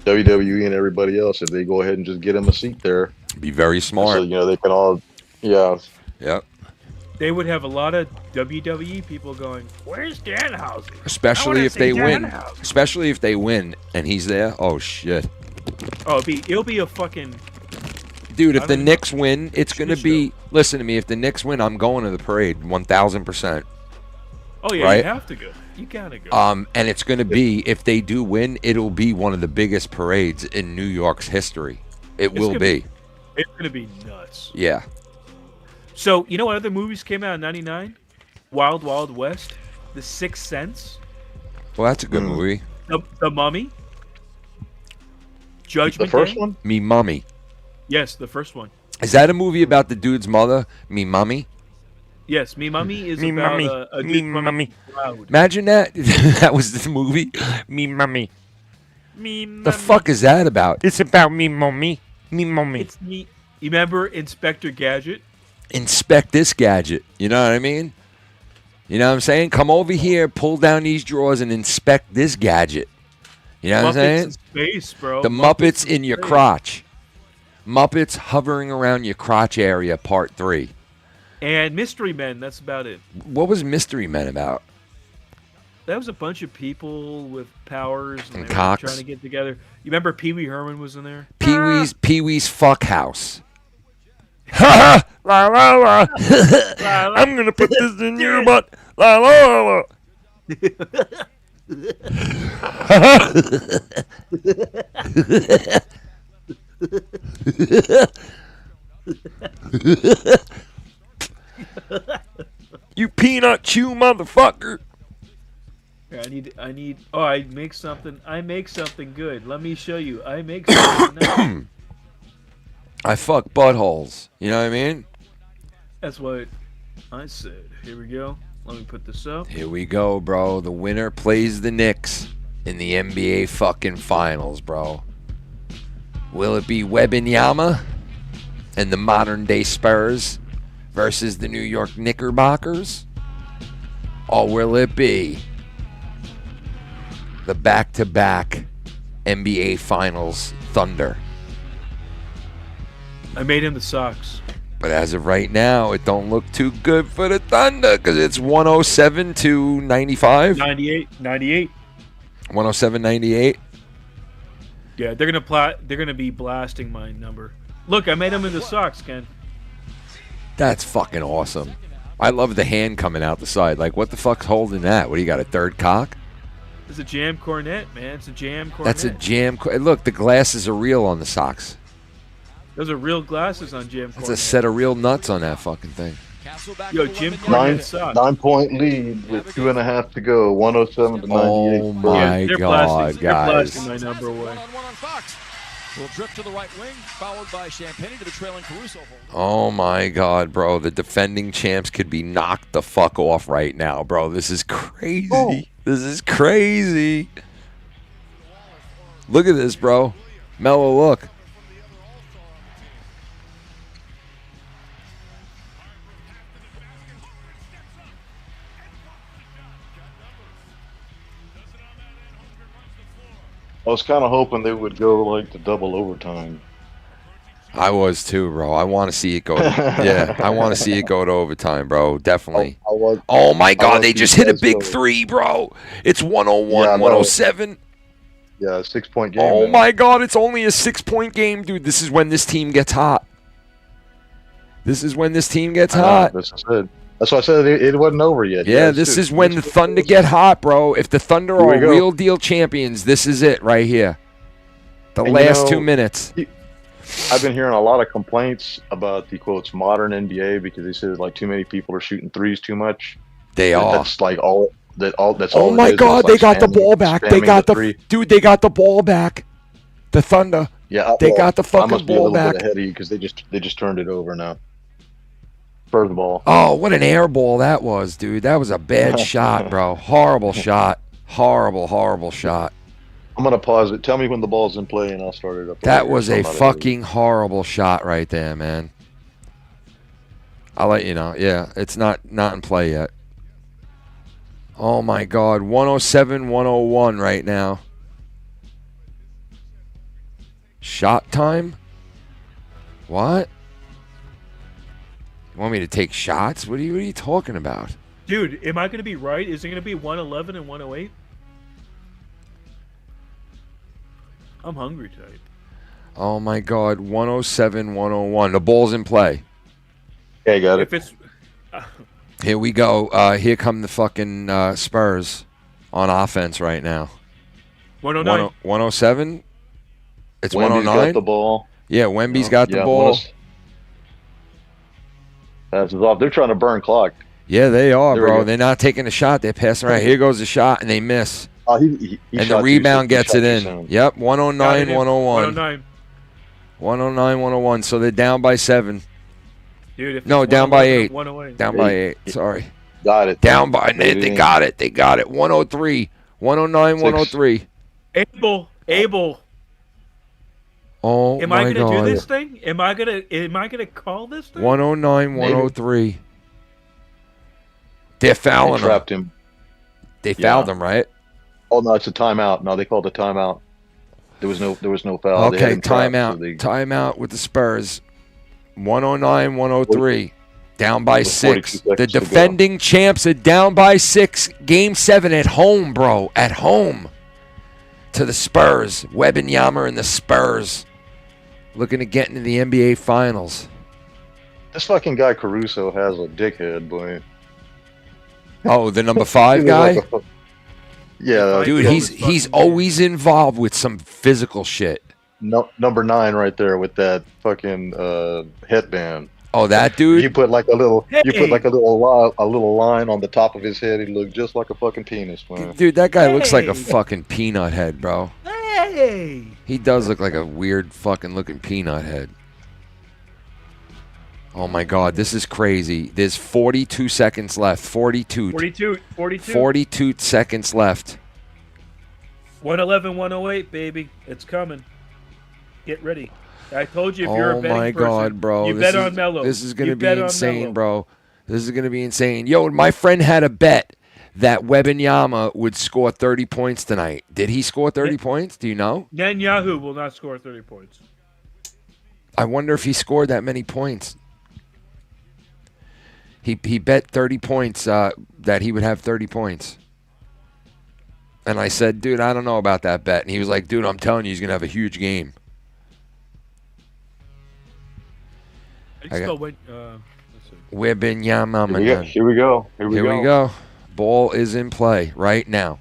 WWE and everybody else if they go ahead and just get him a seat there. Be very smart. So they can all, yeah. Yep. they would have a lot of WWE people going, "Where's Danhausen?" Especially if they win. Especially if they win and he's there. Oh shit. Oh, it'll be a fucking. Dude, if the Knicks win, it's gonna be. Listen to me. If the Knicks win, I'm going to the parade, 1,000%. Oh yeah, right? You have to go. You gotta go. And it's gonna be, if they do win, it'll be one of the biggest parades in New York's history. It will be. It's gonna be nuts. Yeah. So you know what other movies came out in '99? Wild Wild West, The Sixth Sense. Well, that's a good movie. The Mummy. Judgment The first Day? one? Me Mummy. Yes, the first one. Is that a movie about the dude's mother? Me Mummy? Yes, Me Mummy is Me about Mummy. a Me dude from Mummy. Cloud. Imagine that. That was the movie. Me mummy. Me mummy. The fuck is that about? It's about me mummy. Me mummy. It's me. You remember Inspector Gadget? Inspect this gadget. You know what I mean? You know what I'm saying? Come over here, pull down these drawers, and inspect this gadget. You know what I'm saying? in space, bro. The Muppets in your space. crotch. Muppets hovering around your crotch area, part 3. And Mystery Men, that's about it. What was Mystery Men about? That was a bunch of people with powers And they were cocks. trying to get together. You remember Pee Wee Herman was in there? Pee-wee's fuck house. La la la. I'm gonna put this in your butt. La la la. You peanut chew motherfucker. Here, I need. Oh, I make something good. Let me show you. I make something nice. I fuck buttholes. You know what I mean? That's what I said. Here we go. Let me put this up. Here we go, bro. The winner plays the Knicks in the NBA fucking finals, bro. Will it be Wembanyama and the modern day Spurs versus the New York Knickerbockers? Or will it be the back-to-back NBA Finals Thunder? I made him the socks. But as of right now, it don't look too good for the Thunder because it's 107 to 95. 98. 107-98. Yeah, they're gonna be blasting my number. Look, I made him in the socks, Ken. That's fucking awesome. I love the hand coming out the side. Like, what the fuck's holding that? What do you got, a third cock? It's a jam cornet, man. It's a jam cornet. That's a jam. Look, the glasses are real on the socks. Those are real glasses on jam cornet. That's a set of real nuts on that fucking thing. Yo, Jim Cornette socks. 9-point lead with 2.5 to go. 107 to 98. Oh my They're God, They're guys. blasting my number away. Will drift to the right wing, followed by Champagne to the trailing Caruso. Oh my God, bro. The defending champs could be knocked the fuck off right now, bro. This is crazy. Oh. This is crazy. Look at this, bro. Mellow, look. I was kind of hoping they would go like to double overtime. I was too, bro. I want to see it go. Yeah, I want to see it go to overtime, bro. Definitely. Oh my God, they just hit a big three, bro. It's 101, 107. Yeah, 6-point game. Oh man. my God, it's only a 6-point game, dude. This is when this team gets hot. This is when this team gets hot. That's why I said it wasn't over yet. Yeah, this is when the Thunder get hot, bro. If the Thunder are real deal champions, this is it right here. The last 2 minutes. I've been hearing a lot of complaints about the quotes modern NBA because they said like too many people are shooting threes too much. They are. That's like all. That's Oh all. my God, they got the ball back. They got the three. dude. They got the ball back. The Thunder. Yeah, they got the I fucking must be a ball little back. bit ahead of you because they just turned it over now. First ball. Oh, what an air ball that was, dude. That was a bad shot, bro. Horrible shot. Horrible shot. I'm going to pause it. Tell me when the ball's in play, and I'll start it up. That was a fucking horrible shot right there, man. I'll let you know. Yeah, it's not in play yet. Oh, my God. 107, 101 right now. Shot time? What? You want me to take shots? What are you talking about? Dude, am I going to be right? Is it going to be 111 and 108? I'm hungry tonight. Oh my God, 107, 101. The ball's in play. Yeah, you got it. If it's Here we go. Here come the fucking Spurs on offense right now. 109. 107? It's Wemby's 109? got the ball. Yeah, Wemby's got the ball. Passes off. They're trying to burn clock. Yeah, they are, There we bro. go. They're not taking a shot. They're passing right. Here goes the shot, and they miss. Oh, he And shot the too rebound soon. He gets shot it too in. soon. Yep, 109, 101. 109. 109, 101. So they're down by 7. Dude, if No, it's down by 111, 8. 108. Down by 8. Sorry. Got it. Down by. They Maybe. got it. They got it. 103. 109, 103. Abel. Oh, Am I my gonna God. do this thing? Am I gonna call this thing? 109, 103. They're They fouling him. trapped him. They fouled him, right? Oh no, it's a timeout. No, they called a timeout. There was no foul. They had Okay, him trapped, timeout. so they- Timeout with the Spurs. 109, 103. Down by With 6. 42 The seconds to go. defending champs are down by 6. Game 7 at home, bro. At home. To the Spurs. Wembanyama and the Spurs. Looking to get into the NBA Finals. This fucking guy Caruso has a dickhead, boy. Oh, the number 5 guy? Yeah, Dude, he's always involved with some physical shit. no, number 9 right there with that fucking headband. Oh, that dude? You put like a little, you Hey! put like a little line on the top of his head. He looked just like a fucking penis, man. Dude, that guy looks like a Hey! fucking peanut head, bro. Hey! He does look like a weird fucking looking peanut head. Oh my God, this is crazy. There's 42 seconds left. 42. 42 seconds left. 111, 108, baby. It's coming. Get ready. I told you if you're a Oh betting my person, God, bro. you bet on Mellow. This is going You to be bet on insane, Mellow. bro. This is going to be insane. Yo, my friend had a bet that Wembanyama would score 30 points tonight. Did he score 30 points? Do you know? Netanyahu will not score 30 points. I wonder if he scored that many points. He bet 30 points that he would have 30 points. And I said, dude, I don't know about that bet. And he was like, dude, I'm telling you, he's going to have a huge game. I still went. Let's see. Wembanyama. Here we go. Here we go. Ball is in play right now.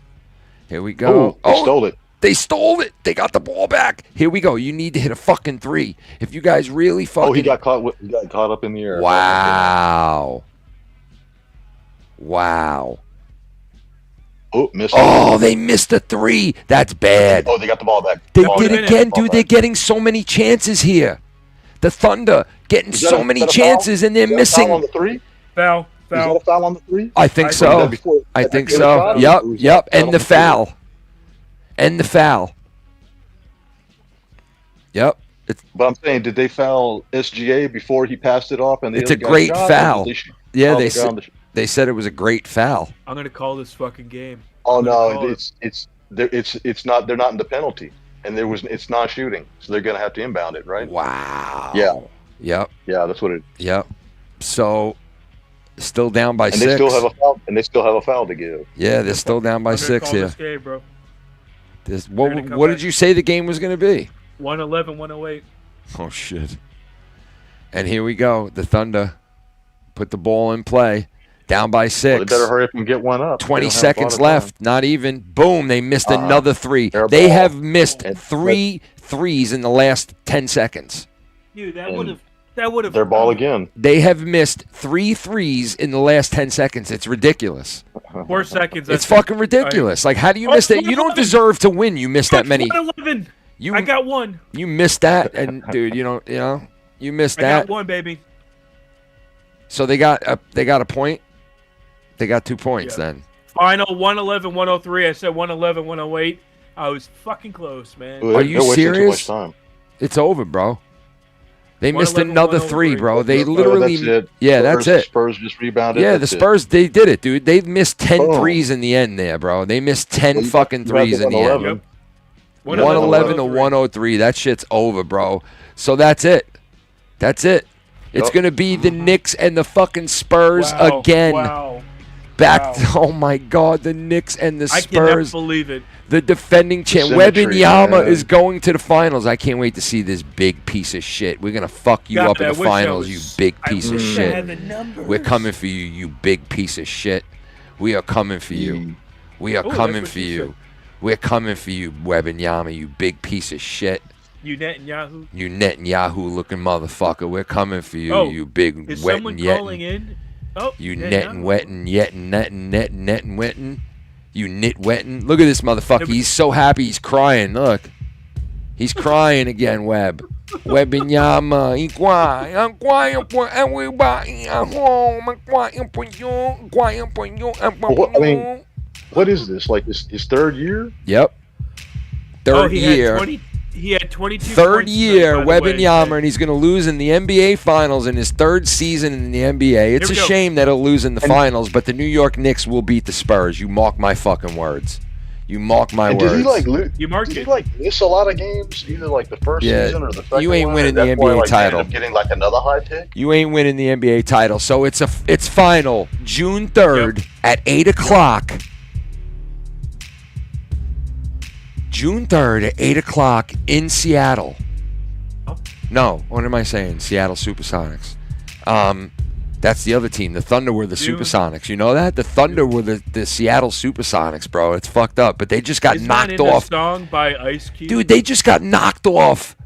Here we go. Ooh, they stole it. They stole it. They got the ball back. Here we go. You need to hit a fucking 3. If you guys really fucking... Oh, he got caught up in the air. Wow. Wow. Oh, missed. Oh, they missed a 3. That's bad. Oh, they got the ball back. They Ball did back. again, Ball dude. back. They're getting so many chances here. The Thunder getting Is that so a- many is that a foul? chances, and they're Is that a foul missing. on the 3? Foul. Is that a foul on the 3? I think I so. think before- I think before so. the foul? Yep, Or was yep. that And the on foul. And the foul. Yep. But I'm saying, did they foul SGA before he passed it off? And the It's a other guy great shot, or foul. did they shoot- Yeah, oh, they the guy on said, the- they said it was a great foul. I'm gonna call this fucking game. Oh I'm gonna no, call it's not. They're not in the penalty, and it's not shooting, so they're gonna have to inbound it, right? Wow. Yeah. Yep. Yeah, that's what it. Yep. So, still down by And 6. they still have a foul. And they still have a foul to give. Yeah, they're still down by I'm gonna 6 call here. this game, bro. What gonna come what back. did you say the game was going to be? 111, 108. Oh, shit. And here we go. The Thunder put the ball in play. Down by 6. Well, they better hurry up and get one up. They 20 don't have a seconds lot of left. Not even. Boom. They missed another 3. Air They ball. have missed And 3 threes in the last 10 seconds. Dude, that And would have. That would have. Their ball again. They have missed 3 threes in the last 10 seconds. It's ridiculous. 4 seconds. It's fucking ridiculous. Like, how do you miss that? You don't deserve to win. You missed that many. 111. You I got one. You missed that, and dude, you missed I that. got one, baby. So they got a point. They got 2 points then. Final 111, 103. I said 111, 108. I was fucking close, man. Are you They're wasting too serious? much time. It's over, bro. They missed 111, another 103. 3, bro. They Oh, literally. that's it. Yeah, that's it. Spurs just rebounded. Yeah, the That's it. Spurs, they did it, dude. They missed 10 Boom. threes in the end there, bro. They missed 10 Well, you fucking got the threes in the end. 111. Yep. 111 to 103. That shit's over, bro. So that's it. That's it. It's going to be the Knicks and the fucking Spurs Wow, again. Wow. Back to, oh my God, the Knicks and the I cannot Spurs. believe it. The defending champ. Symmetry, Wembanyama man. is going to the finals. I can't wait to see this big piece of shit. We're going to fuck you God, up in I the wish I finals, you was- big I piece of wish I shit. had the numbers. We're coming for you, you big piece of shit. We are coming for you. We are Ooh, coming that's what for she you. said. We're coming for you, Wembanyama, you big piece of shit. You Netanyahu. You Netanyahu looking motherfucker. We're coming for you, Oh, you big Is wet someone and calling yetting. in? Oh, You Netanyahu. netting, wetting, yetting, netting, wetting. You nit wetting. Look at this motherfucker. He's so happy. He's crying. Look. He's crying again, Webb. Wembanyama. Well, I mean, what is this? Like his third year? Yep. Oh, Third year. He had 22 Third points year, tonight, by the way. Wembanyama, and he's going to lose in the NBA Finals in his third season in the NBA. It's a Here we go. shame that he'll lose in the Finals, but the New York Knicks will beat the Spurs. You mark my fucking words. You mark my And words. did he like You marked did he it. like miss a lot of games, either like the first Yeah, season or the second you ain't one, winning and the that's why, NBA like, they ended title. up getting like another high pick? You ain't winning the NBA title. So it's final, June 3rd at 8 o'clock. June 3rd at 8 o'clock in Seattle. No, what am I saying? Seattle Supersonics. That's the other team. The Thunder were the June. Supersonics. You know that? The Thunder were the Seattle Supersonics, bro. It's fucked up. But they just got Isn't knocked that in off. a song by Ice Cube? Dude, they just got knocked off.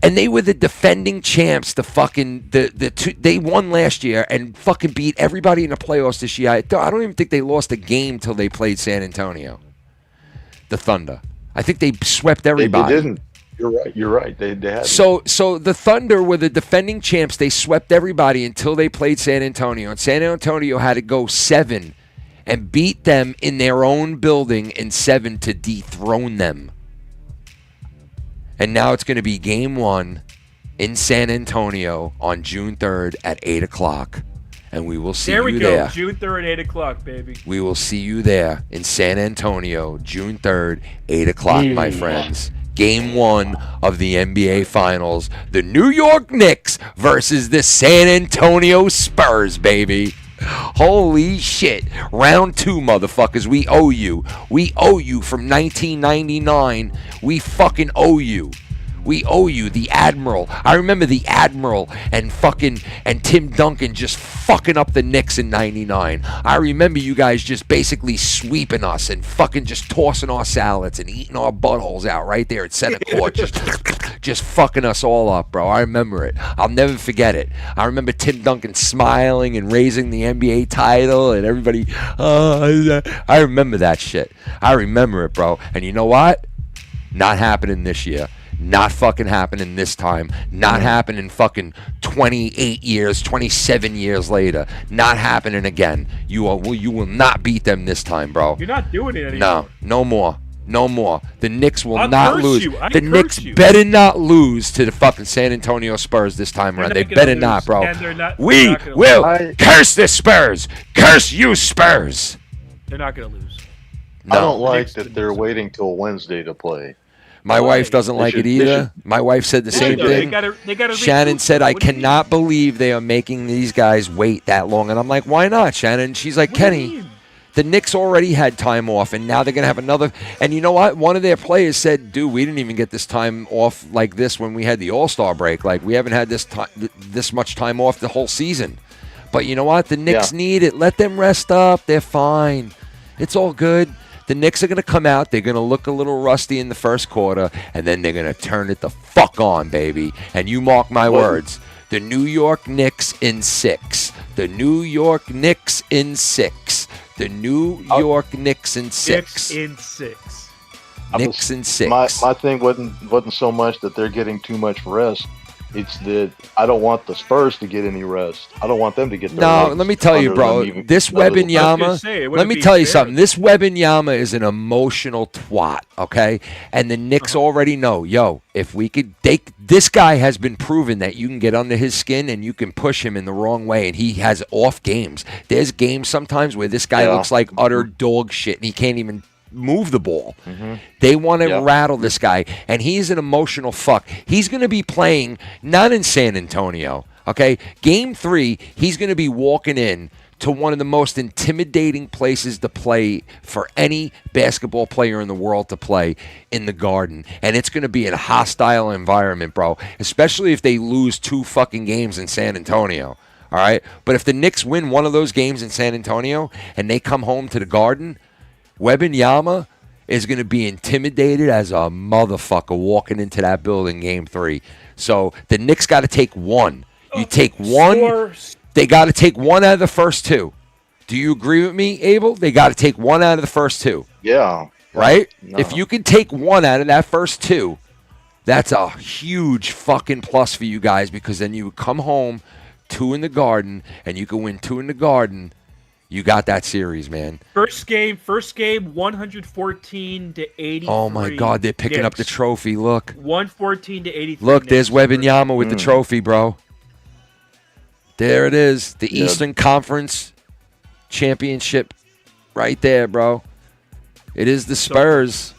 And they were the defending champs. The fucking they won last year and fucking beat everybody in the playoffs this year. I don't even think they lost a game till they played San Antonio. The Thunder. I think they swept everybody. They didn't. You're right. You're right. They had. So the Thunder were the defending champs. They swept everybody until they played San Antonio. And San Antonio had to go 7 and beat them in their own building in 7 to dethrone them. And now it's going to be game 1 in San Antonio on June 3rd at 8 o'clock. And we will see There we you go. there. June 3rd, 8 o'clock, baby. We will see you there in San Antonio, June 3rd, 8 o'clock, my friends. Game 1 of the NBA Finals. The New York Knicks versus the San Antonio Spurs, baby. Holy shit. Round 2, motherfuckers. We owe you. We owe you from 1999. We fucking owe you. We owe you, the Admiral. I remember the Admiral and Tim Duncan just fucking up the Knicks in 99. I remember you guys just basically sweeping us and fucking just tossing our salads and eating our buttholes out right there at center court. Just fucking us all up, bro. I remember it. I'll never forget it. I remember Tim Duncan smiling and raising the NBA title and everybody, I remember that shit. I remember it, bro. And you know what? Not happening this year. Not fucking happening this time. Not happening fucking 28 years, 27 years later. Not happening again. You will not beat them this time, bro. You're not doing it anymore. No, no more. No more. The Knicks will I'll not curse lose. you. I The curse Knicks you. better not lose to the fucking San Antonio Spurs this time around. They not gonna better lose, not, bro. and they're not- We they're not gonna will lose. curse the Spurs. Curse you, Spurs. They're not going to lose. I don't No. like Knicks that didn't they're deserve waiting till Wednesday to play. My wife doesn't They like should- it they either. My wife said the same They thing. gotta Shannon recoup. said, I What do you mean? cannot believe they are making these guys wait that long. And I'm like, why not, Shannon? She's like, What do you Kenny, mean? the Knicks already had time off, and now they're going to have another. And you know what? One of their players said, dude, we didn't even get this time off like this when we had the All-Star break. Like, we haven't had this much time off the whole season. But you know what? The Knicks need it. Let them rest up. They're fine. It's all good. The Knicks are going to come out. They're going to look a little rusty in the first quarter, and then they're going to turn it the fuck on, baby. And you mark my words. The New York Knicks in 6. The New York Knicks in 6. The New York Knicks in 6. Knicks in 6. Knicks in 6. My thing wasn't so much that they're getting too much rest. It's that I don't want the Spurs to get any rest. I don't want them to get their No, legs let me tell you, under bro. them even- This another- Wembanyama. say, it Let wouldn't me be tell you fair. something. This Wembanyama is an emotional twat, okay? And the Knicks already know, yo, if we could, this guy has been proven that you can get under his skin and you can push him in the wrong way, and he has off games. There's games sometimes where this guy Yeah. looks like utter dog shit, and he can't even move the ball. They want to rattle this guy, and he's an emotional fuck. He's going to be playing not in San Antonio. Okay? Game 3, he's going to be walking in to one of the most intimidating places to play for any basketball player in the world to play, in the Garden. And it's going to be a hostile environment, bro, especially if they lose 2 fucking games in San Antonio. All right? But if the Knicks win one of those games in San Antonio and they come home to the Garden, Wembanyama is going to be intimidated as a motherfucker walking into that building game 3. So the Knicks got to take one. You take one. They got to take one out of the first 2. Do you agree with me, Abel? They got to take one out of the first 2. Yeah. Right? No. If you can take one out of that first 2, that's a huge fucking plus for you guys, because then you come home 2 in the Garden, and you can win 2 in the Garden. You got that series, man. First game, 114 to 83. Oh my God, they're picking up the trophy. Look. 114 to 83. Look, there's Wembanyama with the trophy, bro. There it is. The Eastern Conference Championship right there, bro. It is the Spurs.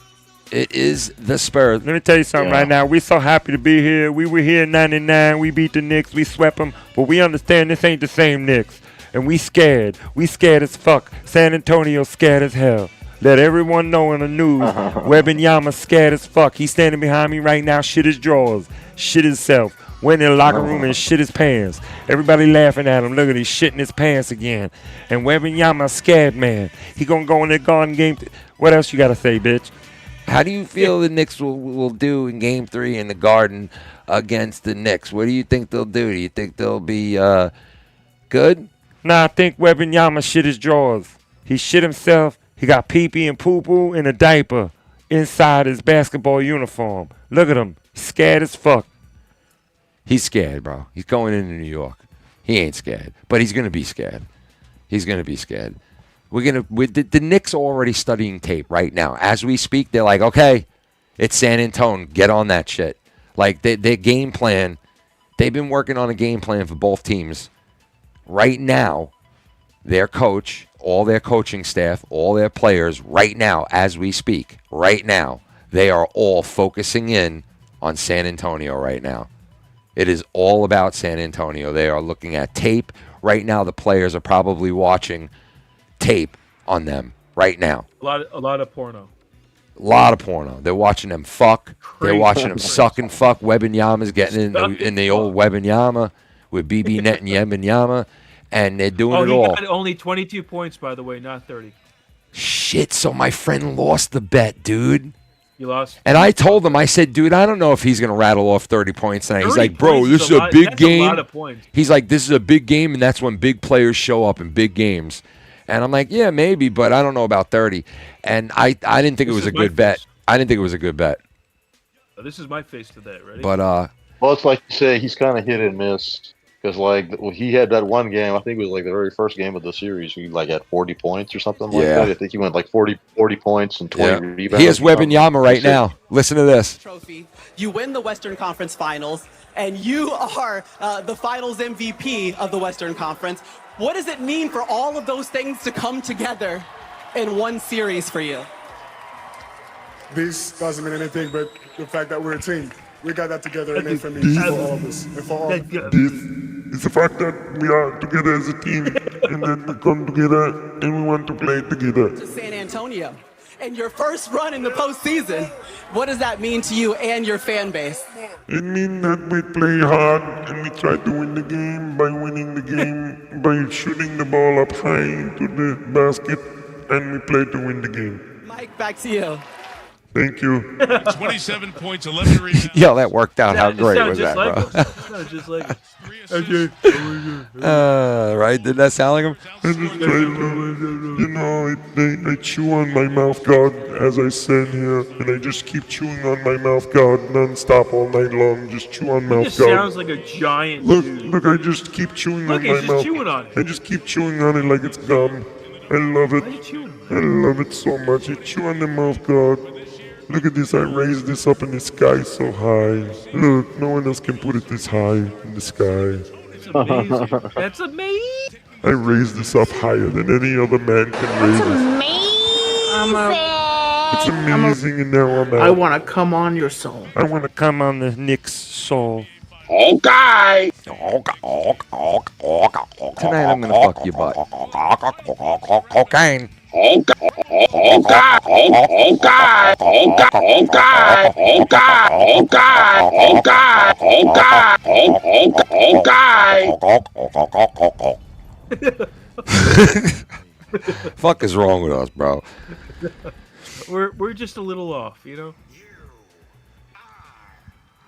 It is the Spurs. Let me tell you something right now. We're so happy to be here. We were here in 99. We beat the Knicks. We swept them. But we understand this ain't the same Knicks. And we scared. We scared as fuck. San Antonio scared as hell. Let everyone know in the news. Wembanyama scared as fuck. He's standing behind me right now. Shit his drawers. Shit himself. Went in the locker room and shit his pants. Everybody laughing at him. Look at he's shitting his pants again. And Wembanyama scared, man. He gonna go in the Garden game. What else you gotta say, bitch? How do you feel the Knicks will do in Game 3 in the Garden against the Knicks? What do you think they'll do? Do you think they'll be good? Nah, I think Wembanyama shit his drawers. He shit himself. He got pee-pee and poo-poo in a diaper inside his basketball uniform. Look at him. Scared as fuck. He's scared, bro. He's going into New York. He ain't scared, but he's going to be scared. He's going to be scared. The Knicks are already studying tape right now. As we speak, they're like, okay, it's San Antonio. Get on that shit. Like, their game plan, they've been working on a game plan for both teams. Right now, their coach, all their coaching staff, all their players, right now, as we speak, right now, they are all focusing in on San Antonio right now. It is all about San Antonio. They are looking at tape. Right now, the players are probably watching tape on them right now. A lot of porno. A lot of porno. They're watching them fuck. They're watching them suck and fuck. Wembanyama's getting in the old Wembanyama with BB Net and Wembanyama, and they're doing it all. He got only 22 points, by the way, not 30. Shit, so my friend lost the bet, dude. You lost. And I told him, I said, dude, I don't know if he's going to rattle off 30 points tonight. He's like, bro, this is a big game. That's a lot of points. He's like, this is a big game, and that's when big players show up in big games. And I'm like, yeah, maybe, but I don't know about 30. And I didn't think it was a good bet. I didn't think it was a good bet. This is my face to that, ready? But, well, it's like you say, he's kind of hit and miss. Because, like, he had that one game, I think it was, like, the very first game of the series. He, like, had 40 points or something like that. I think he went, like, 40 points and 20 rebounds. He has Wembanyama right now. Listen to this. Trophy. You win the Western Conference Finals, and you are the Finals MVP of the Western Conference. What does it mean for all of those things to come together in one series for you? This doesn't mean anything but the fact that we're a team. We got that together, and then for me, for all of us, and for all of us. This is the fact that we are together as a team, and then we come together, and we want to play together. To San Antonio, and your first run in the postseason, what does that mean to you and your fan base? It means that we play hard, and we try to win the game by winning the game, by shooting the ball up high into the basket, and we play to win the game. Mike, back to you. Thank you. 27 points, 11 rebounds. Yo, that worked out. How great was that, bro? It sounded just like it. Right? Did that sound like him? I just try to, you know, I chew on my mouth guard as I stand here, and I just keep chewing on my mouth guard non-stop all night long. Just chew on mouth It guard. sounds like a giant dude. Look, I just keep chewing on my he's just mouth. chewing on it. I just keep chewing on it like it's gum. I love it. Why are you chewing? I love it so much. I chew on the mouth guard. Look at this, I raised this up in the sky so high. Look, no one else can put it this high in the sky. It's amazing. That's amazing. I raised this up higher than any other man can raise it. It's amazing, and now I'm out. I want to come on your soul. I want to come on the Knicks' soul. Okay. Tonight I'm gonna fuck your butt. Cocaine. Fuck is wrong with us, bro? We're just a little off, you know.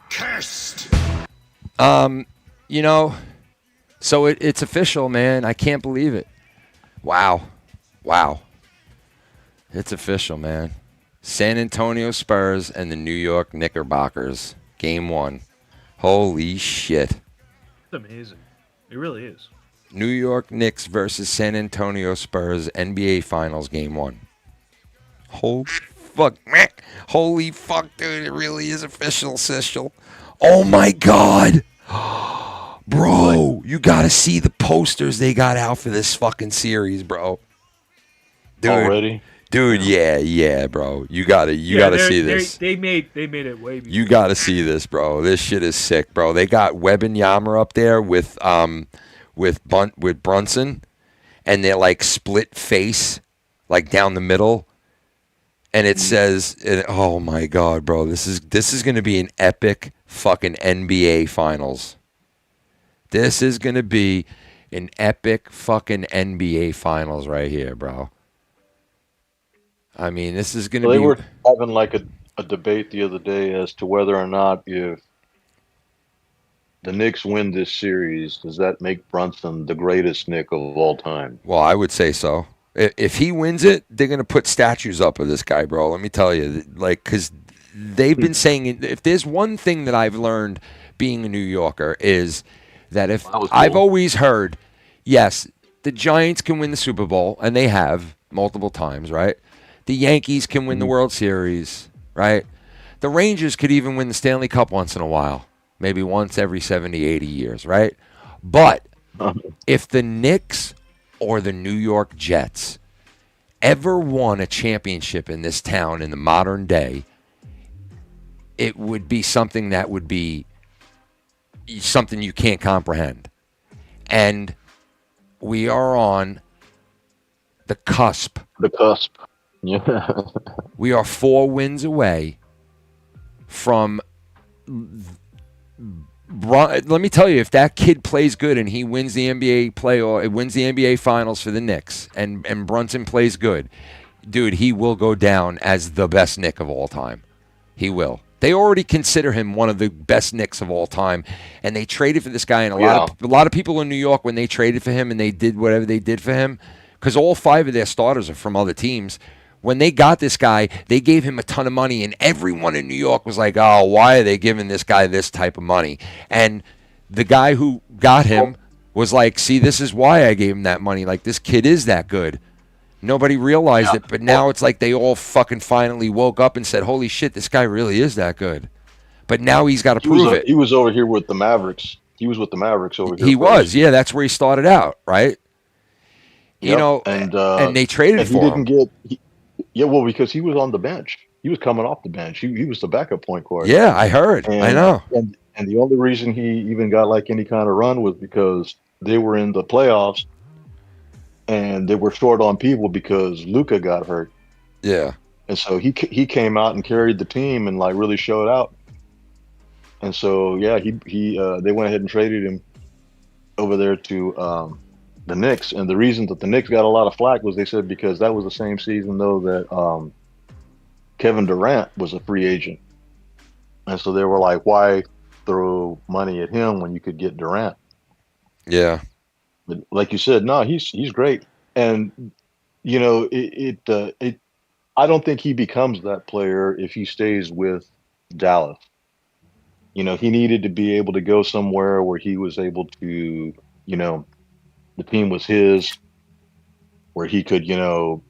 Cursed. You know, so it's official, man. I can't believe it. Wow. It's official, man. San Antonio Spurs and the New York Knickerbockers. Game 1. Holy shit. It's amazing. It really is. New York Knicks versus San Antonio Spurs NBA Finals Game 1. Holy fuck, man. Holy fuck, dude. It really is official, Sichel. Oh, my God. Bro, you got to see the posters they got out for this fucking series, bro. Dude, already? Dude, yeah, bro. You gotta see this. They made it way before. You gotta see this, bro. This shit is sick, bro. They got Wembanyama up there with Brunson, and they're like split face, like down the middle, and it says, "Oh my God, bro, this is gonna be an epic fucking NBA Finals. This is gonna be an epic fucking NBA Finals right here, bro." I mean, this is going to be... They were having like a debate the other day as to whether or not if the Knicks win this series, does that make Brunson the greatest Knick of all time? Well, I would say so. If he wins it, they're going to put statues up of this guy, bro. Let me tell you. Like, because they've been saying... If there's one thing that I've learned being a New Yorker is that if... I've always heard, yes, the Giants can win the Super Bowl, and they have multiple times, right? The Yankees can win the World Series, right? The Rangers could even win the Stanley Cup once in a while, maybe once every 70, 80 years, right? But if the Knicks or the New York Jets ever won a championship in this town in the modern day, it would be something that would be something you can't comprehend. And we are on the cusp. The cusp. Yeah. We are 4 wins away from... Let me tell you, if that kid plays good and he wins the NBA wins the NBA Finals for the Knicks, and Brunson plays good, dude, he will go down as the best Knick of all time. He will. They already consider him one of the best Knicks of all time, and they traded for this guy. And a lot of people in New York, when they traded for him and they did whatever they did for him, because all 5 of their starters are from other teams. When they got this guy, they gave him a ton of money, and everyone in New York was like, oh, why are they giving this guy this type of money? And the guy who got him was like, see, this is why I gave him that money. Like, this kid is that good. Nobody realized it, but now it's like they all fucking finally woke up and said, holy shit, this guy really is that good. But now he's got to prove it. He was over here with the Mavericks. He was with the Mavericks over here. He was, yeah, that's where he started out, right? You know, and they traded for him. Yeah, well, because he was on the bench. He was coming off the bench. He was the backup point guard. Yeah, I heard. I know. And the only reason he even got like any kind of run was because they were in the playoffs and they were short on people because Luka got hurt. Yeah. And so he came out and carried the team and like really showed out. And so yeah, they went ahead and traded him over there to the Knicks, and the reason that the Knicks got a lot of flack was they said because that was the same season though that Kevin Durant was a free agent, and so they were like, why throw money at him when you could get Durant? Yeah, but like you said, no, he's great, and you know I don't think he becomes that player if he stays with Dallas. You know, he needed to be able to go somewhere where he was able to, you know, the team was his, where he could, you know,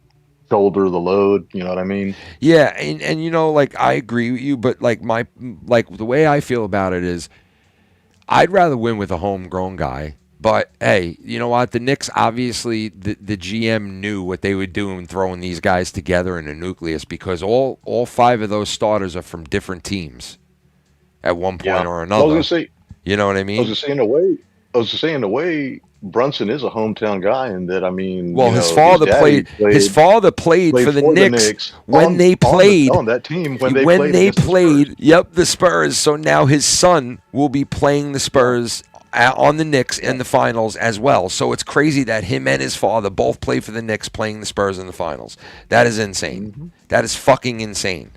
shoulder the load. You know what I mean? Yeah, and you know, like I agree with you, but like the way I feel about it is, I'd rather win with a homegrown guy. But hey, you know what? The Knicks, obviously, the GM knew what they were doing, throwing these guys together in a nucleus, because all 5 of those starters are from different teams at one point or another. I was gonna say, You know what I I was mean? just saying the way Brunson is a hometown guy, and that I mean, Well, you his know, father daddy played. His father played for the Knicks when on- they played on that team when they played against the Spurs. played. Yep, the Spurs. So now his son will be playing the Spurs on the Knicks in the finals as well. So it's crazy that him and his father both play for the Knicks, playing the Spurs in the finals. That is insane. Mm-hmm. That is fucking insane.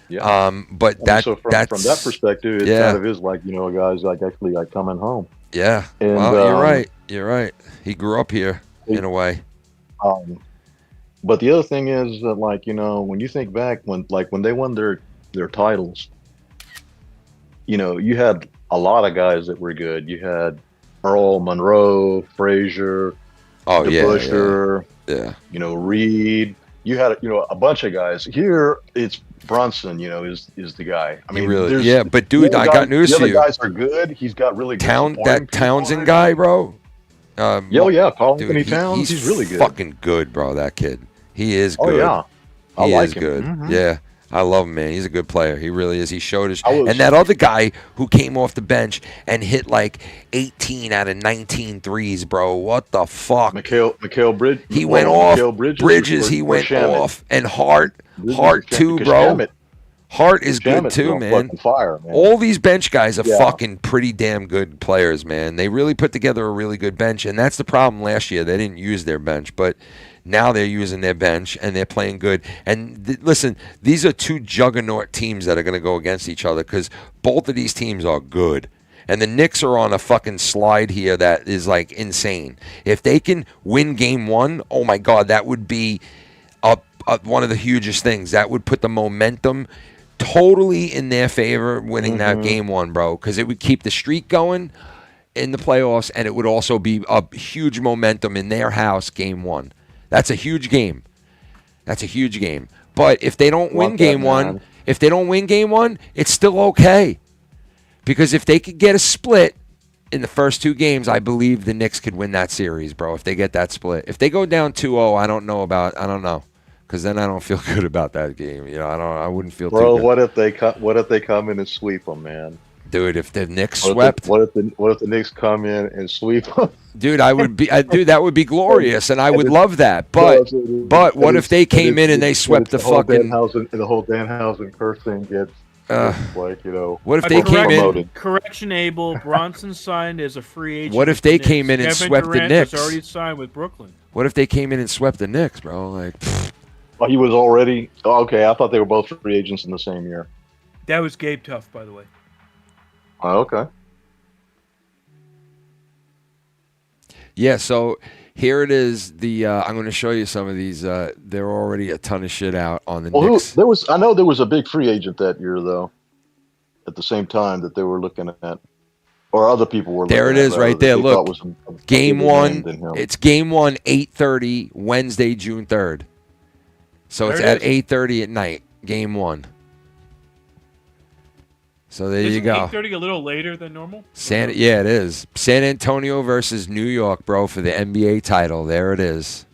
Yeah. But And that so from that's that perspective, it yeah. kind of is like, you know, guys like actually like coming home. Yeah. And, well, you're right. You're right. He grew up here in a way. But the other thing is that, like, you know, when you think back when they won their titles, you know, you had a lot of guys that were good. You had Earl Monroe, Frazier, DeBusschere, yeah. You know, Reed. You had, you know, a bunch of guys. Here it's Brunson, you know, is the guy. I mean, really, there's- yeah, but dude, the other I got news the for other you. guys are good. He's got really good supporting That people Townsend on it. guy, bro. Yeah, Carl dude, Anthony Towns. He's really good. Fucking good, bro. That kid. He is Oh, good. yeah. I He like is him. good. Mhm. Yeah. I love him, man. He's a good player. He really is. He showed his. I was- And that other guy who came off the bench and hit like 18 out of 19 threes, bro. What the fuck? Mikhail Bridges. He went off. Mikhail Bridges. He or went Shamet. off. And Hart Bridges or too, because bro. Shamet- Hart is good Shamet's too, on man. fucking fire, man. All these bench guys are Yeah. fucking pretty damn good players, man. They really put together a really good bench, and that's the problem last year. They didn't use their bench, but now they're using their bench, and they're playing good. And listen, these are two juggernaut teams that are going to go against each other because both of these teams are good. And the Knicks are on a fucking slide here that is, like, insane. If they can win game one, oh, my God, that would be one of the hugest things. That would put the momentum totally in their favor, winning that game one, bro, because it would keep the streak going in the playoffs, and it would also be a huge momentum in their house game one. That's a huge game. That's a huge game. But if they don't win game one, it's still okay. Because if they could get a split in the first two games, I believe the Knicks could win that series, bro, if they get that split. If they go down 2-0, I don't know. Because then I don't feel good about that game. You know, I wouldn't feel too Bro, good. what if they come in and sweep them, man? Dude, if the Knicks What swept, if the Knicks come in and sweep them? dude, that would be glorious, and I would love that. But what if they came in and they swept the fucking? The whole Danhausen curse thing gets like, you know. What if they came in? Correction, Abel. Bronson signed as a free agent. What if with they the came in Knicks. and Kevin swept the Durant Knicks? has already signed with Brooklyn. What if they came in and swept the Knicks, bro? Like, Oh, he was already okay. I thought they were both free agents in the same year. That was Gabe Tuff, by the way. Oh, okay. yeah. So here it is. I'm going to show you some of these. There are already a ton of shit out on the Knicks. I know there was a big free agent that year though. At the same time that they were looking at, or other people were. There it looking is, at, right there. they Look, thought was a game bigger name than one. him. It's game one, 8:30 Wednesday, June 3rd. So it's There at it is. 8:30 at night. Game one. So there you Isn't go. 8:30 a little later than normal? Yeah, it is. San Antonio versus New York, bro, for the NBA title. There it is.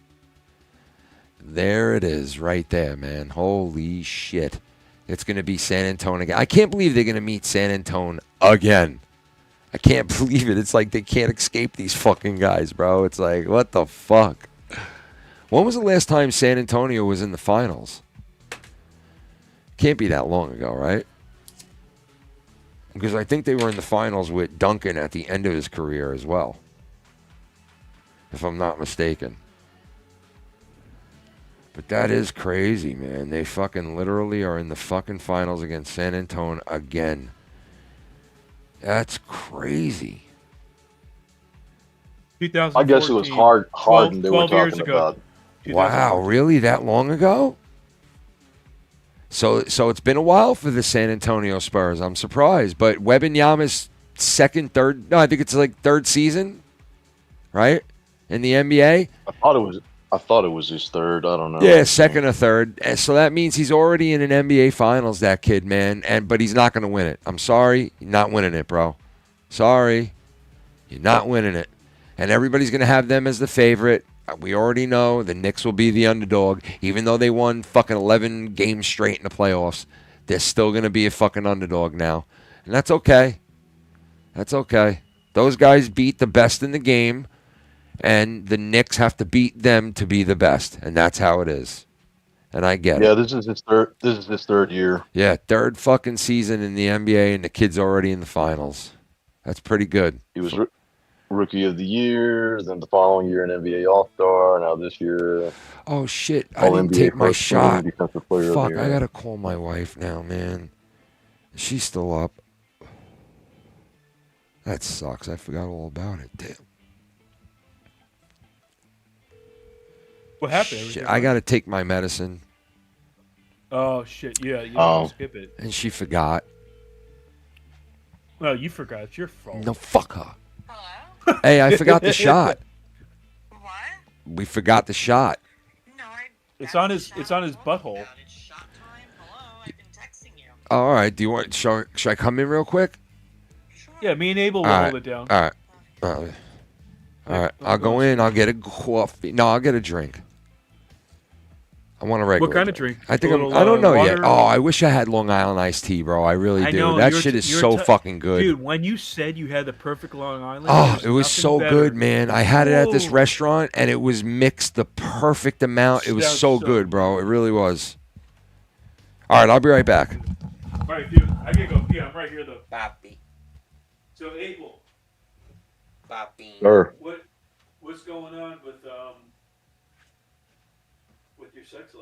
There it is, right there, man. Holy shit. It's going to be San Antonio again. I can't believe they're going to meet San Antonio again. I can't believe it. It's like they can't escape these fucking guys, bro. It's like, what the fuck? When was the last time San Antonio was in the finals? Can't be that long ago, right? Because I think they were in the finals with Duncan at the end of his career as well. If I'm not mistaken. But that is crazy, man. They fucking literally are in the fucking finals against San Antonio again. That's crazy. 2014. I guess it was Harden they were 12 years talking ago. about. Wow, really? That long ago? So it's been a while for the San Antonio Spurs. I'm surprised. But Wembanyama's I think it's like third season, right? In the NBA? I thought it was his third. I don't know. Yeah, second or third. And so that means he's already in an NBA Finals, that kid, man. But he's not going to win it. I'm sorry. You're not winning it, bro. Sorry. You're not winning it. And everybody's going to have them as the favorite. We already know the Knicks will be the underdog. Even though they won fucking 11 games straight in the playoffs, they're still going to be a fucking underdog now. And that's okay. That's okay. Those guys beat the best in the game, and the Knicks have to beat them to be the best, and that's how it is. And I get it. Yeah, this is his third. This is his third year. Yeah, third fucking season in the NBA, and the kid's already in the finals. That's pretty good. He was rookie of the year, then the following year an NBA All-Star. Now this year. Oh shit! I didn't All-NBA take my first team shot. defensive player of the Fuck! year. I gotta call my wife now, man. She's still up. That sucks. I forgot all about it. Damn. What happened? Shit, I gotta take my medicine. Oh shit! Yeah, you don't skip it. And she forgot. No, you forgot. It's your fault. No, fuck her. Hello? Hey, I forgot the shot. What? We forgot the shot. It's on his butthole. Oh, all right. Do you want? Should I come in real quick? Yeah, me and Abel will hold it down. All right. All right. I'll go in. I'll get a coffee. No, I'll get a drink. I want a regular. What kind of drink? I think I don't know yet. Oh, I wish I had Long Island iced tea, bro. I really do. Know, that shit is so fucking good. Dude, when you said you had the perfect Long Island, oh, it was so better. good, man. I had it at this restaurant, and it was mixed the perfect amount. It was so good, bro. It really was. All right, I'll be right back. All right, dude. I gotta go pee. I'm right here, though. Papi. So, Abel. Papi. Sure. What's going on with your sex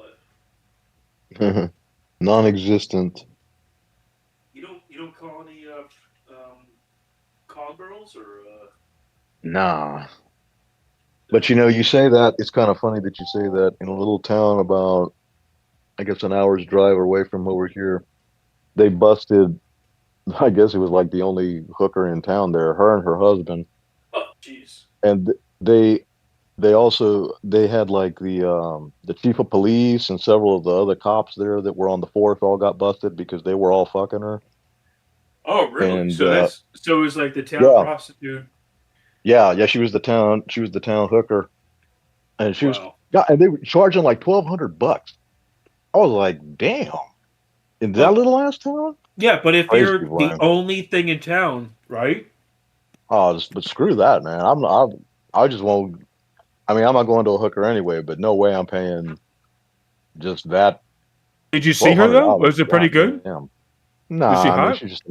life? Non-existent. You don't call any call girls or Nah. But you say that, it's kind of funny that you say that. In a little town about, I guess, an hour's drive away from over here, they busted, I guess it was like the only hooker in town there, her and her husband. Oh, jeez. And they had like the chief of police and several of the other cops there that were on the force all got busted because they were all fucking her. Oh, really? And, so it was like the town prostitute. Yeah, she was the town hooker, and she was and they were charging like $1,200. I was like, damn, in that little ass town. Yeah, but if you're the only thing in town, right? Oh, but screw that, man. I just won't. I mean, I'm not going to a hooker anyway, but no way I'm paying just that. Did you see her though? Was it pretty good? Nah, was she hot? She's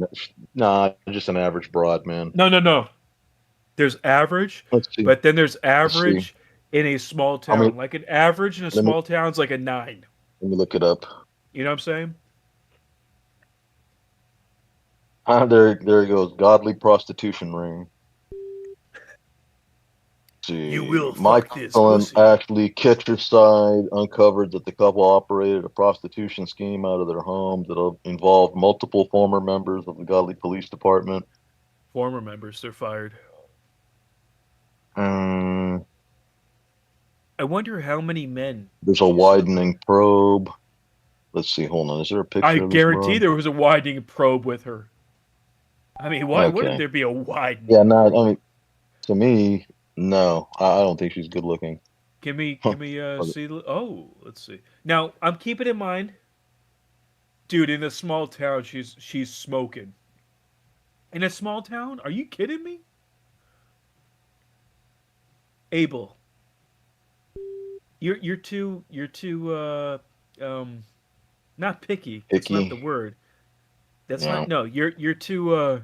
just an average broad, man. No. There's average, but then there's average in a small town. Like an average in a small town is like a 9. Let me look it up. You know what I'm saying? There it goes. Godly prostitution ring. See. You will Michael and Ashley Ketcherside uncovered that the couple operated a prostitution scheme out of their home that involved multiple former members of the Godly Police Department. Former members, they're fired. I wonder how many men. There's a widening probe. Let's see. Hold on. Is there a picture? I guarantee there was a widening probe with her. I mean, why wouldn't there be a widening? Yeah, no. I mean, to me, no. I don't think she's good looking. Give me see. Oh, let's see. Now I'm keeping in mind, dude. In a small town, she's smoking. In a small town? Are you kidding me? Abel, you're too not picky. That's not the word. That's not. No, you're too. Well,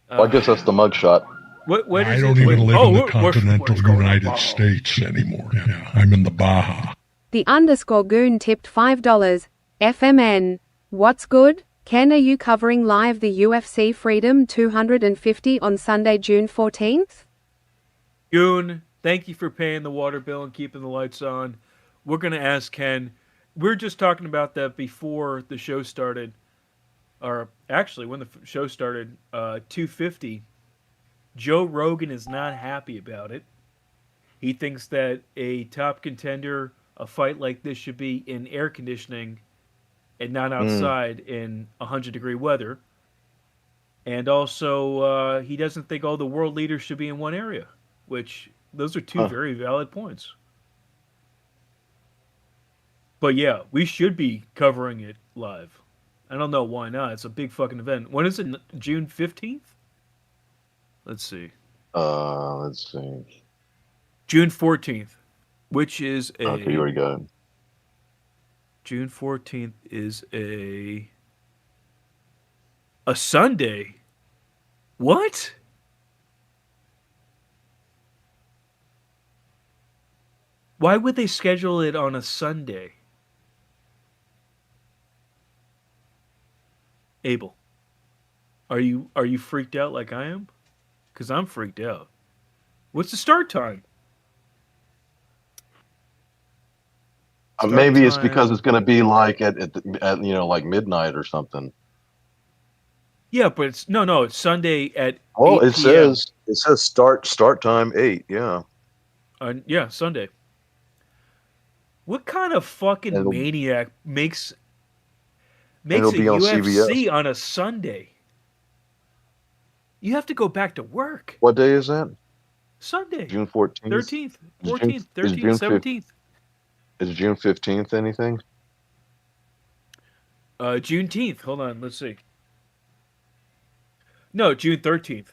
I guess that's the mugshot. What I is don't it? even live in the what continental is going on? United States anymore. Yeah, I'm in the Baja. The _ goon tipped $5. FMN. What's good? Ken, are you covering live the UFC Freedom 250 on Sunday, June 14th? Goon, thank you for paying the water bill and keeping the lights on. We're going to ask Ken. We were just talking about that before the show started. Or actually, when the show started, 250. Joe Rogan is not happy about it. He thinks that a top contender, a fight like this should be in air conditioning and not outside in 100-degree weather. And also, he doesn't think all the world leaders should be in one area, which those are two very valid points. But yeah, we should be covering it live. I don't know why not. It's a big fucking event. When is it? June 15th? Let's see. Let's see. June 14th, which is a. Okay, you already got it. June 14th is a Sunday. What? Why would they schedule it on a Sunday? Abel, are you freaked out like I am? Because I'm freaked out. What's the start time? Maybe it's because it's going to be like at like midnight or something. Yeah, but it's it's Sunday at. Oh, 8 it p.m. says start time 8. Yeah. Yeah, Sunday. What kind of fucking maniac makes a UFC on a Sunday? You have to go back to work. What day is that? Sunday. June 14th. 13th, 14th, 13th, 17th. Is June 15th anything? Juneteenth. Hold on, let's see. No, June 13th.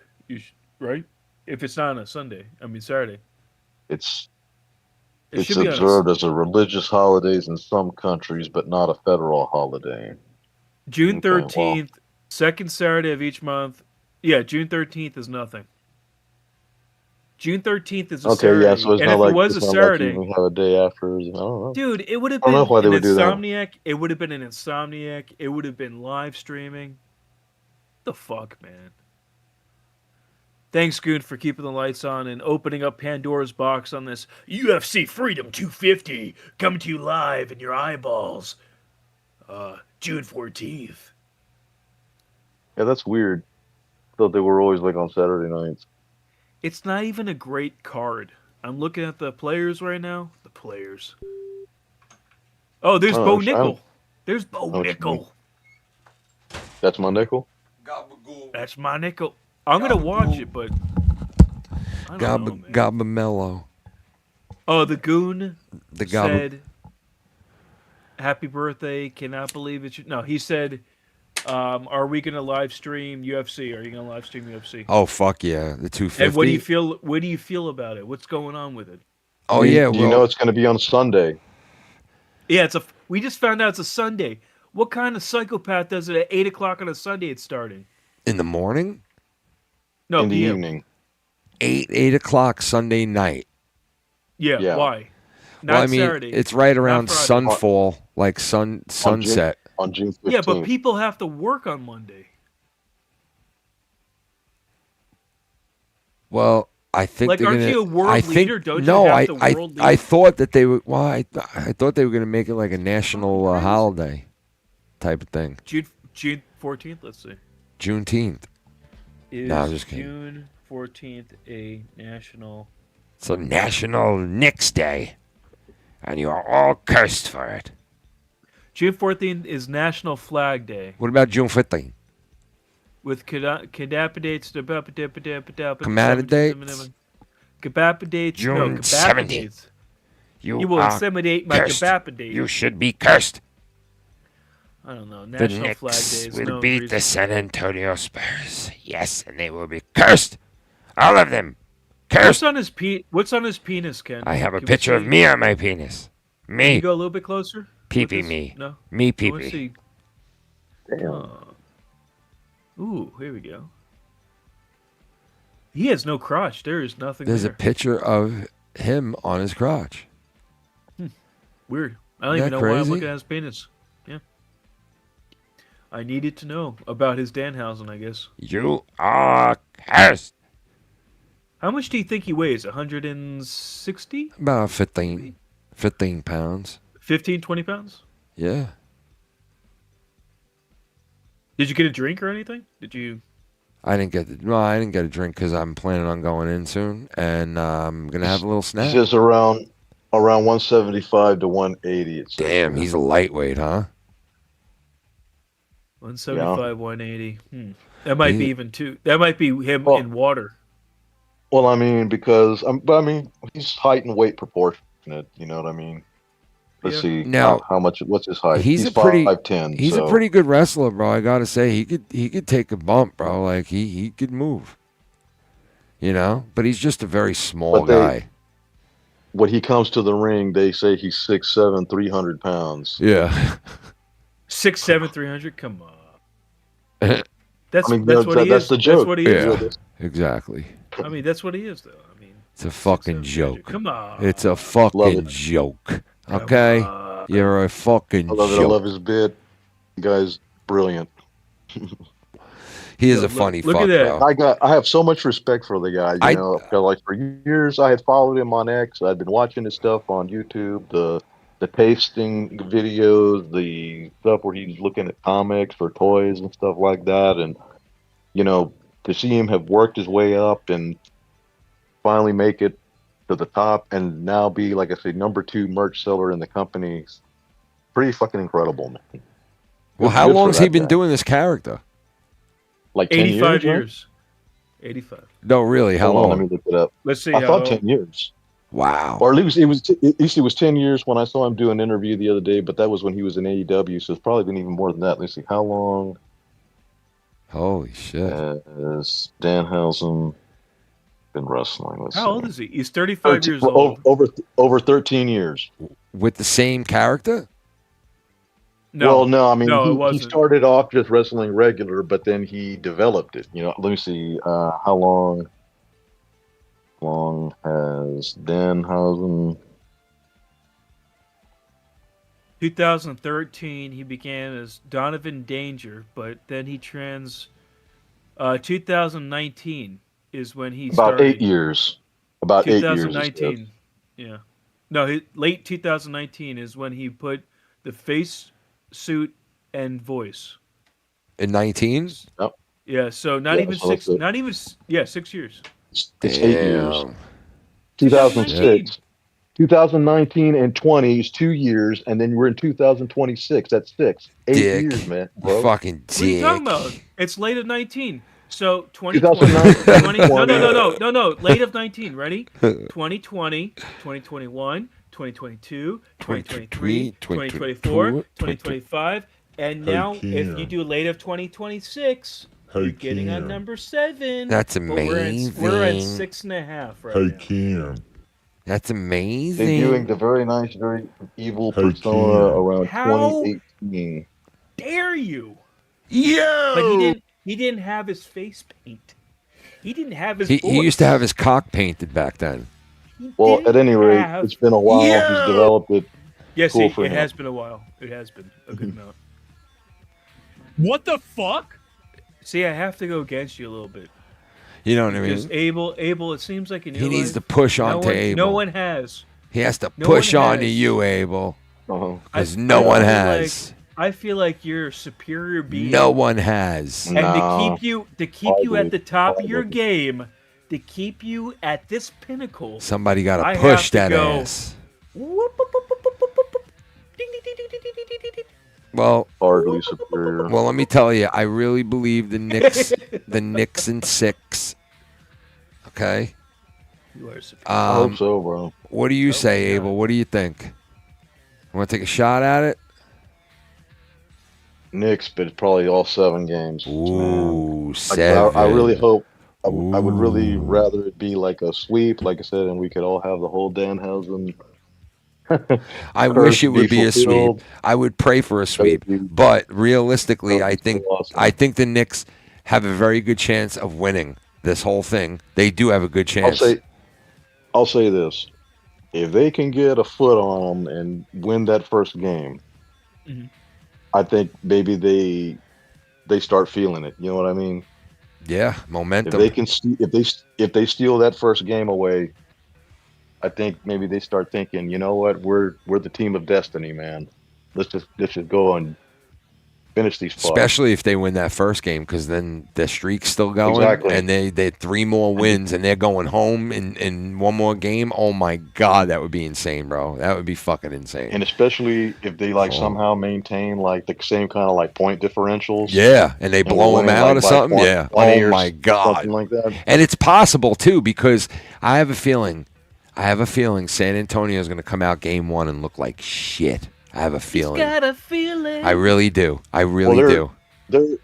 Right? If it's not on a Sunday, I mean Saturday. It's should be observed as a religious holiday in some countries, but not a federal holiday. June 13th, second Saturday of each month. Yeah, June 13th is nothing. June 13th is a Saturday. Yeah, so it's and not if like it was a Saturday, we have a day after. I don't know. Dude, it would have I don't been know why they an would do that. Insomniac. It would have been an Insomniac. It would have been live streaming. The fuck, man. Thanks, Goon, for keeping the lights on and opening up Pandora's box on this UFC Freedom 250 coming to you live in your eyeballs. June 14th. Yeah, that's weird. Thought they were always like on Saturday nights. It's not even a great card. I'm looking at the players right now. The players. Oh, there's Bo Nickel. There's Bo Nickel. That's my nickel? That's my nickel. I'm going to watch it, but I don't know, man. Gabba Mellow. Oh, the Goon The said, happy birthday, cannot believe it. No, he said, are we going to live stream UFC? Are you going to live stream UFC? Oh, fuck yeah. The 250. And what do you feel about it? What's going on with it? Oh, yeah. You know it's going to be on Sunday. Yeah, we just found out it's a Sunday. What kind of psychopath does it at 8 o'clock on a Sunday it's starting? In the morning? No, in the evening. 8 o'clock Sunday night. Yeah. Why? Not Saturday. It's right around sunfall, like sunset. On June 15th. Yeah, but people have to work on Monday. Well, I think like, they're aren't gonna, you a world leader? Don't no, you have the world leader? I thought that they would. Well, I thought they were going to make it like a national holiday type of thing. June 14th. Let's see. Juneteenth. Is no, I'm just kidding. June 14th a national? It's a National Knicks Day, and you are all cursed for it. June 14th is National Flag Day. What about June 15th? With Cadapidates, June 17th. You will inseminate my Cabapidates. You should be cursed. I don't know. The National Flag Day Knicks is will no beat reason. the San Antonio Spurs. Yes, and they will be cursed. All of them. Cursed. What's on his penis, Ken? I have a picture of me on my penis. Me. Can you go a little bit closer? Pee-pee me. No. Me I pee-pee. wanna see. Ooh, here we go. He has no crotch. There is nothing There's there. a picture of him on his crotch. Weird. I don't Isn't even know that why I'm crazy? looking at his penis. Yeah. I needed to know about his Danhausen, I guess. You are cursed. How much do you think he weighs? 160? About 15 pounds. 15, 20 pounds? Yeah. Did you get a drink or anything? Did you? I didn't get a drink because I'm planning on going in soon, and I'm gonna have a little snack. It's just around 175 to 180. It's Damn, he's a lightweight, huh? 175, 180. That might be even two. That might be him in water. Well, I mean, because he's height and weight proportionate. You know what I mean? Let's see now how much. What's his height? He's a 5'10". He's a pretty good wrestler, bro. I gotta say, he could take a bump, bro. Like he could move. You know, but he's just a very small But they- guy. When he comes to the ring, they say he's 6'7", 300 pounds. Yeah. 6'7", 300. Come on. That's I mean, that's what he that's is. the joke. That's what he is. Yeah, exactly. I mean, that's what he is, though. I mean, It's a fucking joke. Come on. It's a fucking joke. Okay? You're a fucking I love it. joke. I love his bit. The guy's brilliant. He is a funny look fuck, at that. bro. I have so much respect for the guy. You know, 'cause, like for years I had followed him on X. I'd been watching his stuff on YouTube, the tasting videos, the stuff where he's looking at comics for toys and stuff like that. And you know, to see him have worked his way up and finally make it to the top, and now be, like I said, #2 merch seller in the company, pretty fucking incredible, man. Well, how Good for long's he that been guy. doing this character? Like 10 85 years. years. 85. No, really, how Hold on, long? let me look it up. Let's see. I how thought old- 10 years. Wow. Or at least it was 10 years when I saw him do an interview the other day, but that was when he was in AEW, so it's probably been even more than that. Let's see, how long Holy shit. has Danhausen been wrestling? Let's How see. old is he? He's 35 years Well, old. over 13 years. With the same character? No. Well, no, I mean, No, it he wasn't. started off just wrestling regular, but then he developed it. You know, let me see, how long has Danhausen? 2013, he began as Donovan Danger, but then he 2019 is when he About started. 8 years. About 8 years. it says. 2019. Yeah. No, late 2019 is when he put the face, suit, and voice. In 19? Yep. Yeah, so not Yeah, even so 6. that's it. Not even 6 years. It's 8 years. Damn. 2006. 2019 and 20 is 2 years, and then we're in 2026. That's 6. 8 Dick. years, man. Bro. Fucking What are you dick. talking about? It's late of 19. So 2019, 2020. No. Late of 19. Ready? 2020, 2021, 2022, 2023, 2024, 2025, and now if you do late of 2026, you're getting on number 7. That's But We're at amazing. 6.5 right now. Cam. That's amazing. Debuting the very nice, very evil persona around How 2018. dare you? Yo! But he didn't have his face paint. He didn't have his He voice. used to have his cock painted back then. Well, at any rate, have- it's been a while. Yo! He's developed it. Yes, Cool for it him. has been a while. It has been a good amount. What the fuck? See, I have to go against you a little bit. You know what I mean? Because Abel, it seems like in He your needs life, to push no onto one, Abel. No one has. He has to No push one on to has. you, Abel. Uh-huh. Because I no one feel has. I feel like you're a superior being. No one has. And No. to keep you at the top of your Hardly. game, to keep you at this pinnacle, Somebody got I to push have to that go. ass. whoop, whoop, whoop, whoop, whoop, whoop, whoop, ding, ding, ding, ding, ding, ding, ding, ding. Well, Hardly superior. let me tell you, I really believe the Knicks, the Knicks in 6. Okay. You are superior. I hope so, bro. What do you say, Abel? What do you think? Want to take a shot at it? Knicks, but it's probably all 7 games. Ooh, Like, 7. I really hope. I would really rather it be like a sweep, like I said, and we could all have the whole Danhausen. I curse wish it would be a fulfilled. sweep. I would pray for a sweep, but realistically, I think the Knicks have a very good chance of winning this whole thing. They do have a good chance. I'll say this: if they can get a foot on them and win that first game, Mhm. I think maybe they start feeling it. You know what I mean? Yeah, If momentum. they can, if they steal that first game away, I think maybe they start thinking, you know what, we're the team of destiny, man. Let's just go and finish these. Especially if they win that first game, because then the streak's still going, Exactly. and they had 3 more wins, and they're going home in 1 more game. Oh my God, that would be insane, bro. That would be fucking insane. And especially if they somehow maintain like the same kind of like point differentials. Yeah, and they blow we're them winning, out like, or by something. 20 Yeah. 20 Oh or my God. something like that. And it's possible too, because I have a feeling San Antonio is going to come out game 1 and look like shit. I have a feeling. Got a feeling. I really do. I really do.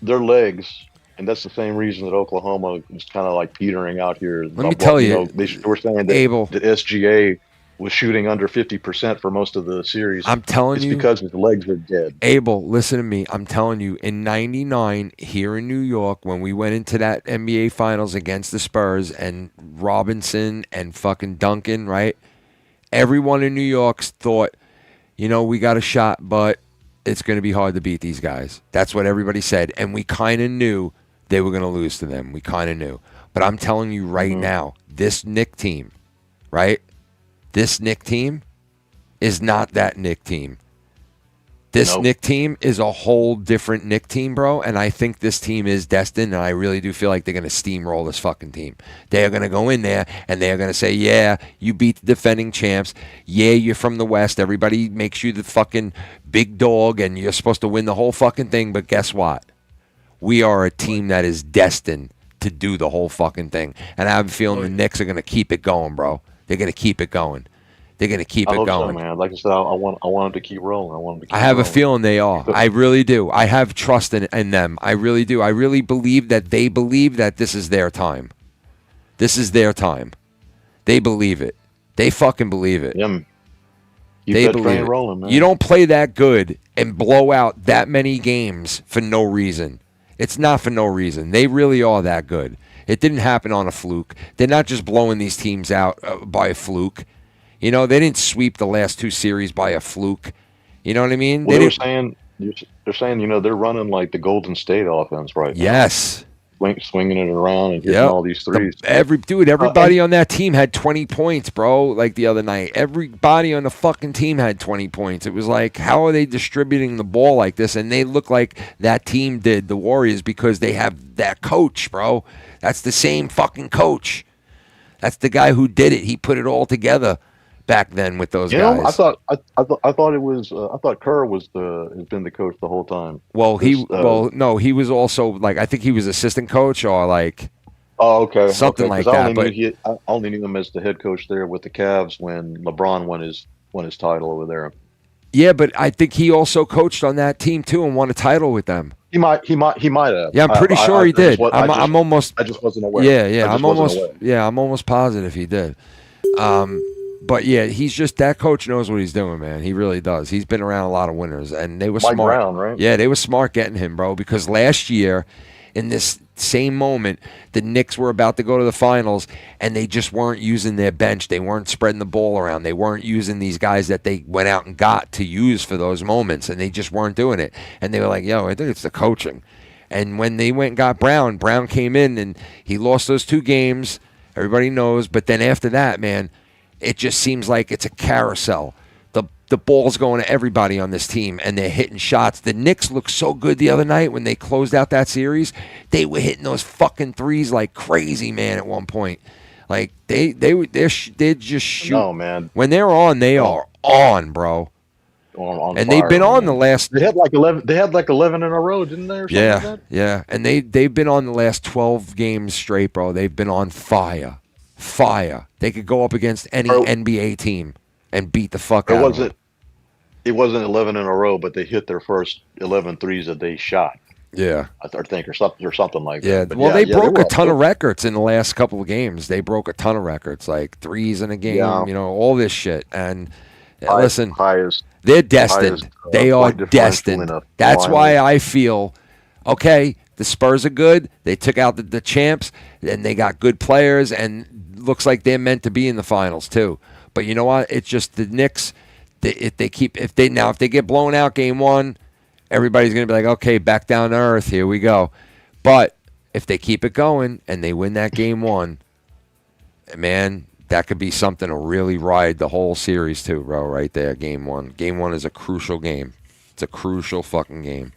Their legs And that's the same reason that Oklahoma is kind of like petering out here. Let me tell you, they were saying that Abel, the SGA was shooting under 50% for most of the series. I'm telling you, it's because his legs are dead. Abel, listen to me. I'm telling you, in '99 here in New York, when we went into that NBA Finals against the Spurs and Robinson and fucking Duncan, right? Everyone in New York thought, we got a shot, but it's going to be hard to beat these guys. That's what everybody said. And we kind of knew they were going to lose to them. We kind of knew. But I'm telling you right now, this Knick team, right? This Knick team is not that Knick team. This Knick team is a whole different Knick team, bro. And I think this team is destined, and I really do feel like they're going to steamroll this fucking team. They are going to go in there, and they are going to say, yeah, you beat the defending champs. Yeah, you're from the West. Everybody makes you the fucking big dog, and you're supposed to win the whole fucking thing. But guess what? We are a team that is destined to do the whole fucking thing. And I have a feeling the Knicks are going to keep it going, bro. They're going to keep it going. They're going to keep I it hope going. so, man. Like I said, I want them to keep rolling. I have a feeling they are. I really do. I have trust in them. I really do. I really believe that they believe that this is their time. This is their time. They believe it. They fucking believe it. Keep They that believe train it. rolling, man. You don't play that good and blow out that many games for no reason. It's not for no reason. They really are that good. It didn't happen on a fluke. They're not just blowing these teams out by a fluke. They didn't sweep the last two series by a fluke. You know what I mean? Well, they're saying, they're running like the Golden State offense right now. Yes. Swinging it around and hitting all these threes. Everybody on that team had 20 points, bro, like the other night. Everybody on the fucking team had 20 points. It was like, how are they distributing the ball like this? And they look like that team did, the Warriors, because they have that coach, bro. That's the same fucking coach. That's the guy who did it. He put it all together back then with those guys. I thought it was. I thought Kerr has been the coach the whole time. Well, no, he was also like, I think he was assistant coach or like. Oh, okay. Something like that. I only knew him as the head coach there with the Cavs when LeBron won his title over there. Yeah, but I think he also coached on that team too and won a title with them. He might have. Yeah, I'm pretty sure he did. I'm almost. I just wasn't aware. Yeah, I'm almost positive he did. But yeah, he's just, that coach knows what he's doing, man. He really does. He's been around a lot of winners, and they were Mike smart. Brown, right? Yeah, they were smart getting him, bro. Because last year, in this same moment, the Knicks were about to go to the finals, and they just weren't using their bench. They weren't spreading the ball around. They weren't using these guys that they went out and got to use for those moments, and they just weren't doing it. And they were like, "Yo, I think it's the coaching." And when they went and got Brown came in, and he lost those 2 games. Everybody knows. But then after that, man, it just seems like it's a carousel. The ball's going to everybody on this team, and they're hitting shots. The Knicks looked so good the other night when they closed out that series. They were hitting those fucking threes like crazy, man, at one point. Like, they're just shoot. No, man. When they're on, they are on, bro. On and fire, they've been on the last. They had like 11. They had like 11 in a row, didn't they? Or something like that? Yeah. And they've been on the last 12 games straight, bro. They've been on fire. They could go up against any NBA team and beat the fuck out of them. It wasn't 11 in a row, but they hit their first 11 threes that they shot. Yeah, I think, or something like yeah. that. But well, they broke a ton of records in the last couple of games. They broke a ton of records, like threes in a game. Yeah. All this shit. And listen, they're destined. Highest, they are destined. That's why I feel okay. The Spurs are good. They took out the champs, and they got good players, and looks like they're meant to be in the finals too. But you know what? It's just the Knicks. If they get blown out game 1, everybody's gonna be like, okay, back down to earth. Here we go. But if they keep it going and they win that game 1, man, that could be something to really ride the whole series too, bro. Right there, game 1. Game 1 is a crucial game. It's a crucial fucking game.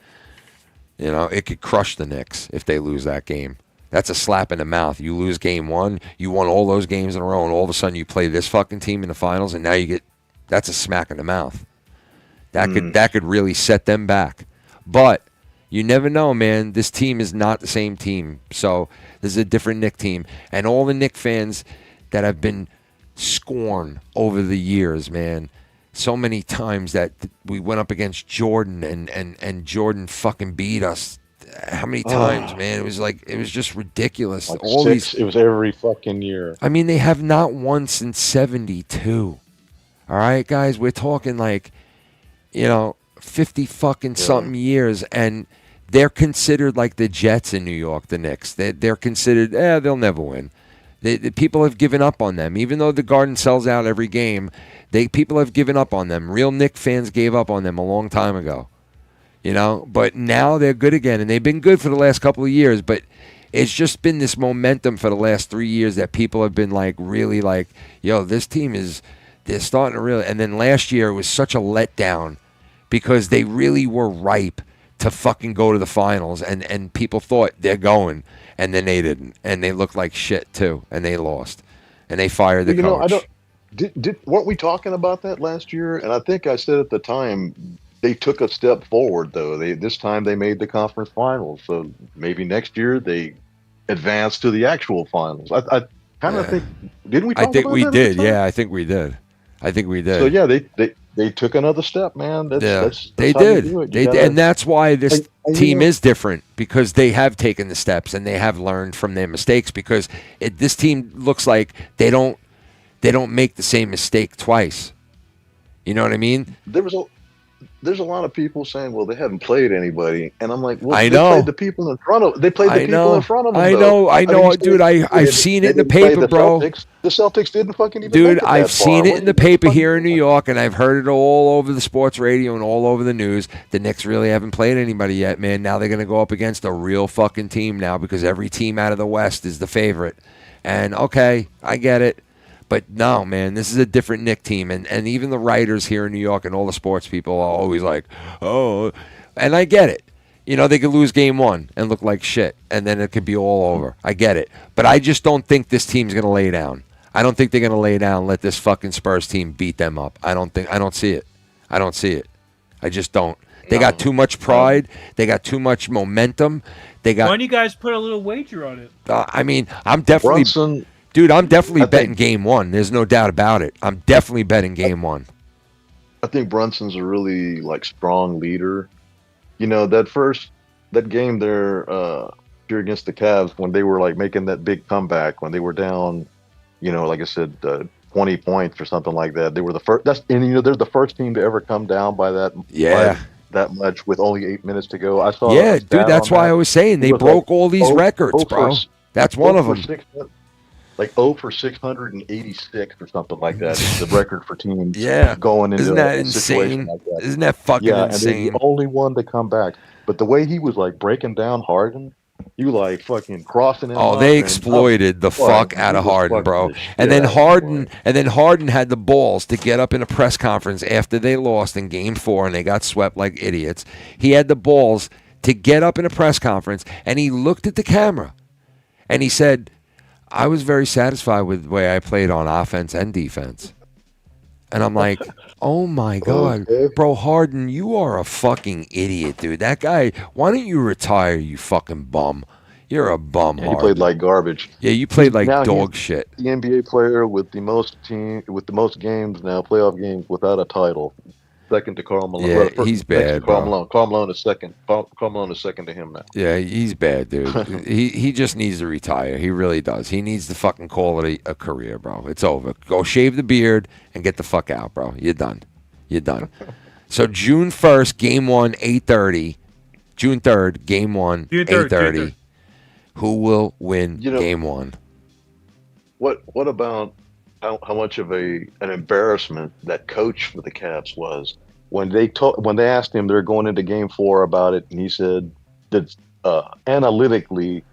It could crush the Knicks if they lose that game. That's a slap in the mouth. You lose game 1, you won all those games in a row, and all of a sudden you play this fucking team in the finals, and now that's a smack in the mouth. That could really set them back. But you never know, man. This team is not the same team. So this is a different Knick team. And all the Knick fans that have been scorned over the years, man. So many times that we went up against Jordan and Jordan fucking beat us how many times, man? It was just ridiculous. Like All six, these. it was every fucking year. I mean, they have not won since '72. All right, guys, we're talking 50 fucking something years, and they're considered like the Jets in New York, the Knicks. They're considered, they'll never win. The people have given up on them, even though the Garden sells out every game. People have given up on them. Real Knicks fans gave up on them a long time ago. But now they're good again, and they've been good for the last couple of years, but it's just been this momentum for the last 3 years that people have been really yo, this team they're starting to really, and then last year it was such a letdown because they really were ripe to fucking go to the finals, and people thought they're going, and then they didn't, and they looked like shit too, and they lost, and they fired the coach. Weren't we talking about that last year? And I think I said at the time, they took a step forward, though. This time they made the conference finals. So maybe next year they advance to the actual finals. I kind of think, didn't we talk about that? We did. Yeah, I think we did. So, yeah, they took another step, man. That's they did. And that's why this team is different, because they have taken the steps and they have learned from their mistakes, because this team looks like they don't make the same mistake twice. You know what I mean? There's a lot of people saying, well, they haven't played anybody, and I'm like, well, I they know. played the people in front of. They played the people in front of them. I know, dude. I've seen it in the paper, bro. The Celtics didn't fucking even. Dude, I've seen it in the paper here in New York, and I've heard it all over the sports radio and all over the news. The Knicks really haven't played anybody yet, man. Now they're gonna go up against a real fucking team now, because every team out of the West is the favorite. And okay, I get it. But no, man, this is a different Knick team. And even the writers here in New York and all the sports people are always like, oh, and I get it. They could lose game one and look like shit, and then it could be all over. I get it. But I just don't think this team's going to lay down. I don't think they're going to lay down and let this fucking Spurs team beat them up. I don't see it. I don't see it. I just don't. They got too much pride. They got too much momentum. Why don't you guys put a little wager on it? I mean, I'm definitely... Dude, I'm definitely betting game one. There's no doubt about it. I'm definitely betting game one. I think Brunson's a really strong leader. That game there here against the Cavs, when they were making that big comeback, when they were down, like I said, 20 points or something like that. They were the first. They're the first team to ever come down by that. Yeah. By that much with only 8 minutes to go. I saw. Yeah, dude. That's why I was saying they broke all these records, bro. That's one of them. 0 for 686 or something like that is the record for teams going into Isn't that a situation insane? like that. Isn't that fucking insane? And the only one to come back. But the way he was breaking down Harden, you fucking crossing him. Oh, they exploited the fuck out of Harden, bro. And then Harden had the balls to get up in a press conference after they lost in game 4 and they got swept like idiots. He had the balls to get up in a press conference, and he looked at the camera and he said, I was very satisfied with the way I played on offense and defense. And I'm like, oh my God, bro, Harden, you are a fucking idiot, dude. That guy, why don't you retire, you fucking bum? You're a bum, Harden. Harden. You played like garbage. Yeah, you played like dog shit. The NBA player with the most games now, playoff games without a title. Second to Karl Malone. Yeah, he's bad, Karl Malone. Karl Malone is second. Karl Malone is second to him now. Yeah, he's bad, dude. he just needs to retire. He really does. He needs to fucking call it a career, bro. It's over. Go shave the beard and get the fuck out, bro. You're done. You're done. So June 1st, game 1, 8:30. June 3rd, game 1, 8:30. Who will win game 1? What about how much of an embarrassment that coach for the Cavs was when they asked him, they're going into game 4 about it, and he said that analytically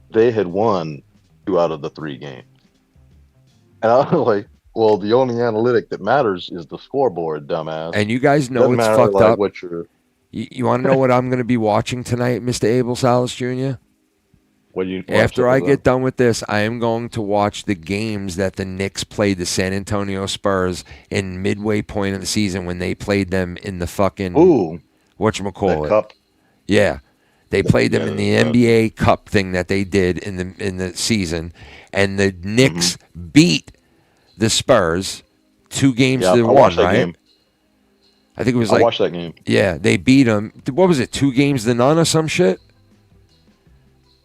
they had won 2 out of the 3 games. And I was like, well, the only analytic that matters is the scoreboard, dumbass. And you guys know it's fucked up. You want to know what I'm going to be watching tonight, Mr. Abel Salas Jr.? After I get done with this, I am going to watch the games that the Knicks played the San Antonio Spurs in midway point of the season when they played them in the fucking whatchamacallit. Cup. Yeah. They played them in the NBA Cup thing that they did in the season, and the Knicks beat the Spurs 2 games to 1, right? Game. I think it was I watched that game. Yeah, they beat them. What was it, 2 games to none or some shit?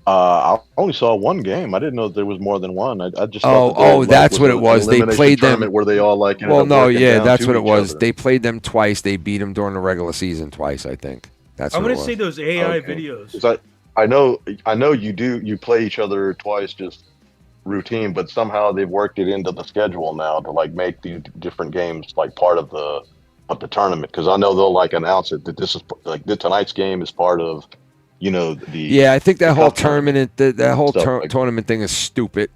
I only saw one game. I didn't know there was more than one. I just that's what it was. They played them where they all like. Well, no, yeah, that's what it was. They played them twice. They beat them during the regular season twice. I think that's. I'm what gonna see those AI videos. I know you do. You play each other twice, just routine, but somehow they've worked it into the schedule now to like make the different games like part of the tournament. Because I know they'll like announce it that this is like tonight's game is part of. The I think that whole tournament, that whole tournament thing is stupid,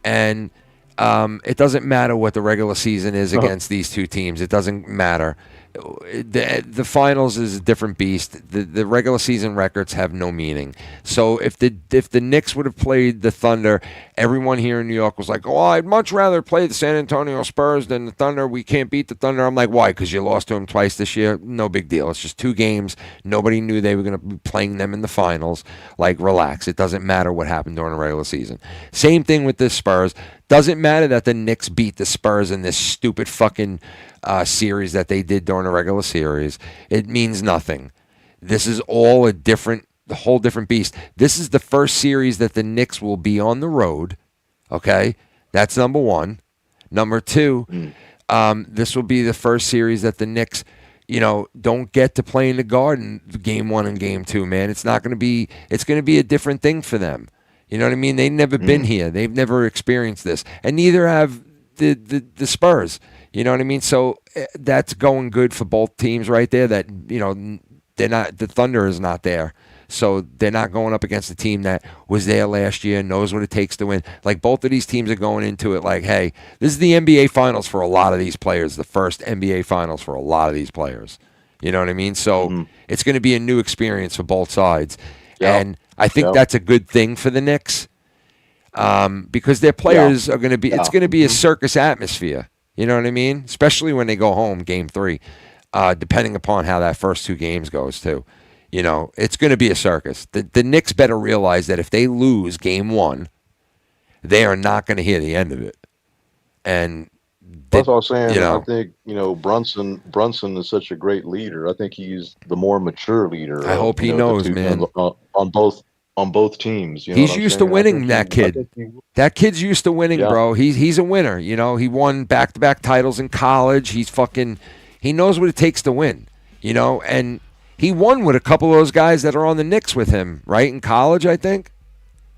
and it doesn't matter what the regular season is against these two teams. It doesn't matter. The finals is a different beast. The regular season records have no meaning. So if the Knicks would have played the Thunder, everyone here in New York was like, "Oh, I'd much rather play the San Antonio Spurs than the Thunder. We can't beat the Thunder." I'm like, "Why? Because you lost to them twice this year. No big deal. It's just 2 games. Nobody knew they were going to be playing them in the finals. Like, relax. It doesn't matter what happened during the regular season." Same thing with the Spurs. Doesn't matter that the Knicks beat the Spurs in this stupid fucking series that they did during the regular series. It means nothing. This is all a whole different beast. This is the first series that the Knicks will be on the road. Okay? That's number 1. Number 2, this will be the first series that the Knicks, don't get to play in the Garden game 1 and game 2, man. It's going to be a different thing for them. You know what I mean? They've never been here. They've never experienced this. And neither have the Spurs. You know what I mean? So that's going good for both teams right there. That, they're not, the Thunder is not there. So they're not going up against a team that was there last year, knows what it takes to win. Like, both of these teams are going into it like, hey, this is the NBA Finals for a lot of these players, the first NBA Finals for a lot of these players. You know what I mean? So it's going to be a new experience for both sides. Yep. And I think that's a good thing for the Knicks because their players are going to be, it's going to be a circus atmosphere. You know what I mean? Especially when they go home, game 3, depending upon how that first 2 games goes too. It's going to be a circus. The Knicks better realize that if they lose game 1, they are not going to hear the end of it. And that's what I was saying. I think, Brunson is such a great leader. I think he's the more mature leader. I hope he knows, man. On both teams. He's used to winning, that kid. That kid's used to winning, bro. He's a winner. He won back-to-back titles in college. He knows what it takes to win, and he won with a couple of those guys that are on the Knicks with him, right, in college, I think.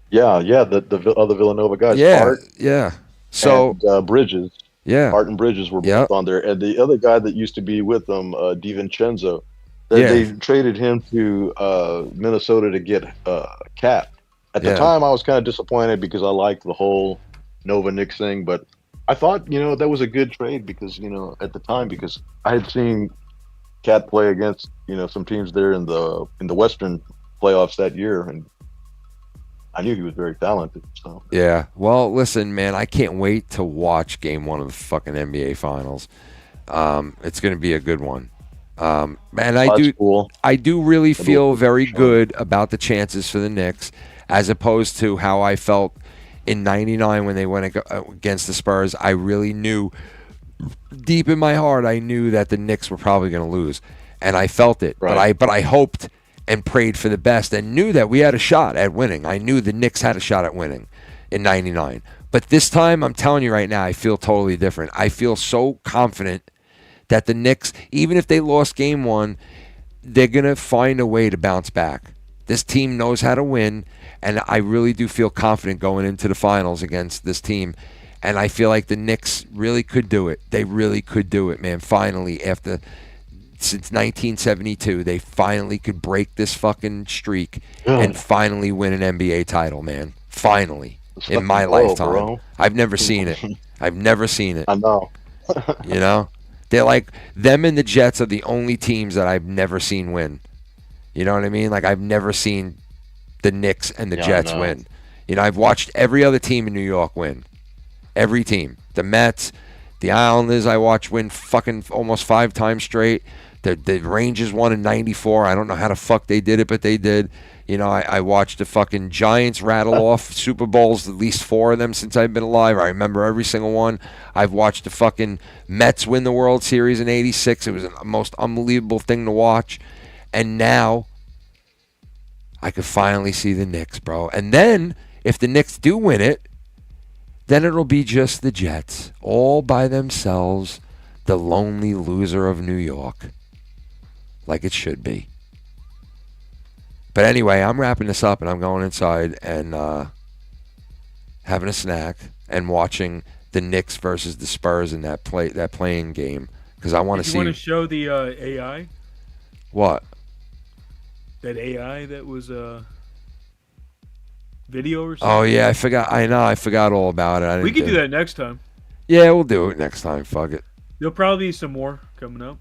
Yeah, the other Villanova guys. Yeah. So and, Bridges. Yeah. Hart and Bridges were both on there. And the other guy that used to be with them, DiVincenzo, they traded him to Minnesota to get Cat. At the time, I was kind of disappointed because I liked the whole Nova Knicks thing. But I thought, that was a good trade because, at the time, because I had seen Cat play against, some teams there in the Western playoffs that year. And I knew he was very talented. So. Yeah. Well, listen, man, I can't wait to watch game 1 of the fucking NBA Finals. It's going to be a good one. And I do really feel very good about the chances for the Knicks, as opposed to how I felt in '99 when they went against the Spurs. I really knew, deep in my heart, I knew that the Knicks were probably going to lose, and I felt it. Right. But I hoped and prayed for the best and knew that we had a shot at winning. I knew the Knicks had a shot at winning in '99. But this time, I'm telling you right now, I feel totally different. I feel so confident that the Knicks, even if they lost game 1, they're going to find a way to bounce back. This team knows how to win, and I really do feel confident going into the finals against this team. And I feel like the Knicks really could do it. They really could do it, man. Finally, since 1972, they finally could break this fucking streak and finally win an NBA title, man. Finally. In my lifetime. Bro. I've never seen it. I've never seen it. I know. They're like, them and the Jets are the only teams that I've never seen win. You know what I mean? Like, I've never seen the Knicks and the Jets win. I've watched every other team in New York win. Every team. The Mets, the Islanders, I watched win fucking almost 5 times straight. The Rangers won in '94. I don't know how the fuck they did it, but they did. I watched the fucking Giants rattle off Super Bowls, at least 4 of them since I've been alive. I remember every single one. I've watched the fucking Mets win the World Series in '86. It was the most unbelievable thing to watch. And now, I could finally see the Knicks, bro. And then, if the Knicks do win it, then it'll be just the Jets, all by themselves, the lonely loser of New York, like it should be. But anyway, I'm wrapping this up, and I'm going inside and having a snack and watching the Knicks versus the Spurs in that playing game, because I want to see. You want to show the AI? What? That AI that was video or something? Oh yeah, I forgot. I forgot all about it. We can do that next time. Yeah, we'll do it next time. Fuck it. There'll probably be some more coming up.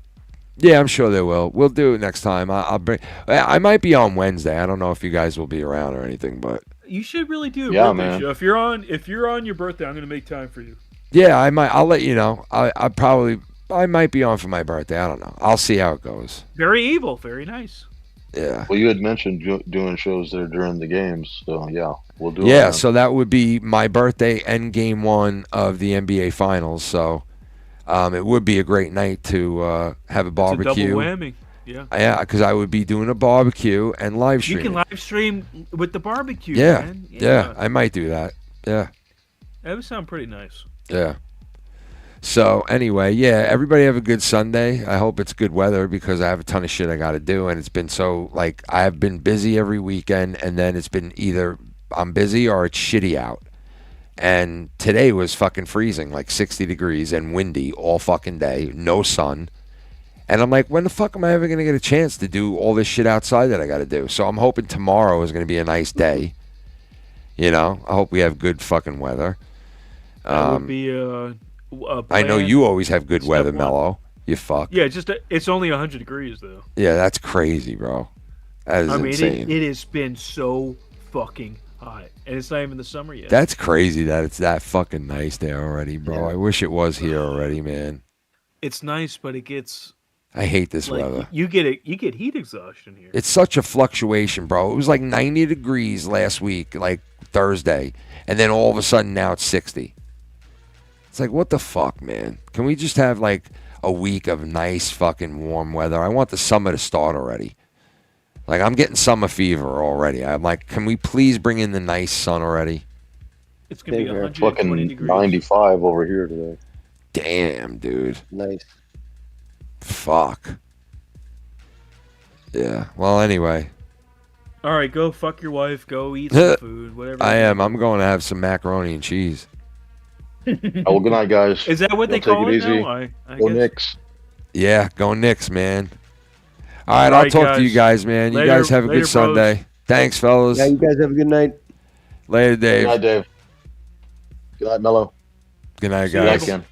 Yeah, I'm sure there will. We'll do it next time. I'll bring. I might be on Wednesday. I don't know if you guys will be around or anything, but You should really do a Yeah, birthday man. show. If you're on your birthday, I'm gonna make time for you. yeah, I might. I'll let you know. I might be on for my birthday. I don't know. I'll see how it goes. Very evil, very nice. Yeah. Well, you had mentioned doing shows there during the games, so yeah, we'll do it. Yeah, man. so that would be my birthday and game 1 of the NBA Finals. So it would be a great night to have a barbecue. It's a double whammy. Yeah. Yeah, because I would be doing a barbecue and live You streaming. can live stream with the barbecue. Yeah, Man. yeah, I might do that. Yeah, That would sound pretty nice. yeah. So anyway, yeah, everybody have a good Sunday. I hope it's good weather because I have a ton of shit I got to do, and it's been so like I've been busy every weekend, and then it's been either I'm busy or it's shitty out. And today was fucking freezing, like 60 degrees and windy all fucking day, no sun. And I'm like, when the fuck am I ever going to get a chance to do all this shit outside that I got to do? So I'm hoping tomorrow is going to be a nice day. You know, I hope we have good fucking weather. That would be I know plan. you always have good Step weather, one. Mellow. You fuck. Yeah, it's only 100 degrees though. Yeah, that's crazy, bro. That is I mean, insane. it has been so fucking hot, and it's not even the summer yet. That's crazy that it's that fucking nice there already, bro. Yeah. I wish it was here already, man. It's nice, but it gets. I hate this Like, weather. you get heat exhaustion here. It's such a fluctuation, bro. It was like 90 degrees last week, like Thursday, and then all of a sudden now it's 60. It's like, what the fuck, man? Can we just have like a week of nice fucking warm weather? I want the summer to start already. Like, I'm getting summer fever already. I'm like, can we please bring in the nice sun already? It's gonna be Fucking 120 degrees. 95 over here today. Damn, dude. Nice. Fuck. Yeah. Well, anyway. All right, go fuck your wife. Go eat some food. Whatever. I am. I'm going to have some macaroni and cheese. Oh, well, good night, guys. Is that what they Y'all call take it it easy. now? I Go guess. Knicks. Yeah, go Knicks, man. All right, All I'll right, talk to you guys. guys, man. You Later- guys have a later, good Sunday. bros. Thanks, fellas. Yeah, you guys have a good night. Later, Dave. Good night, Dave. Good night, Mello. Good night, See you guys. again.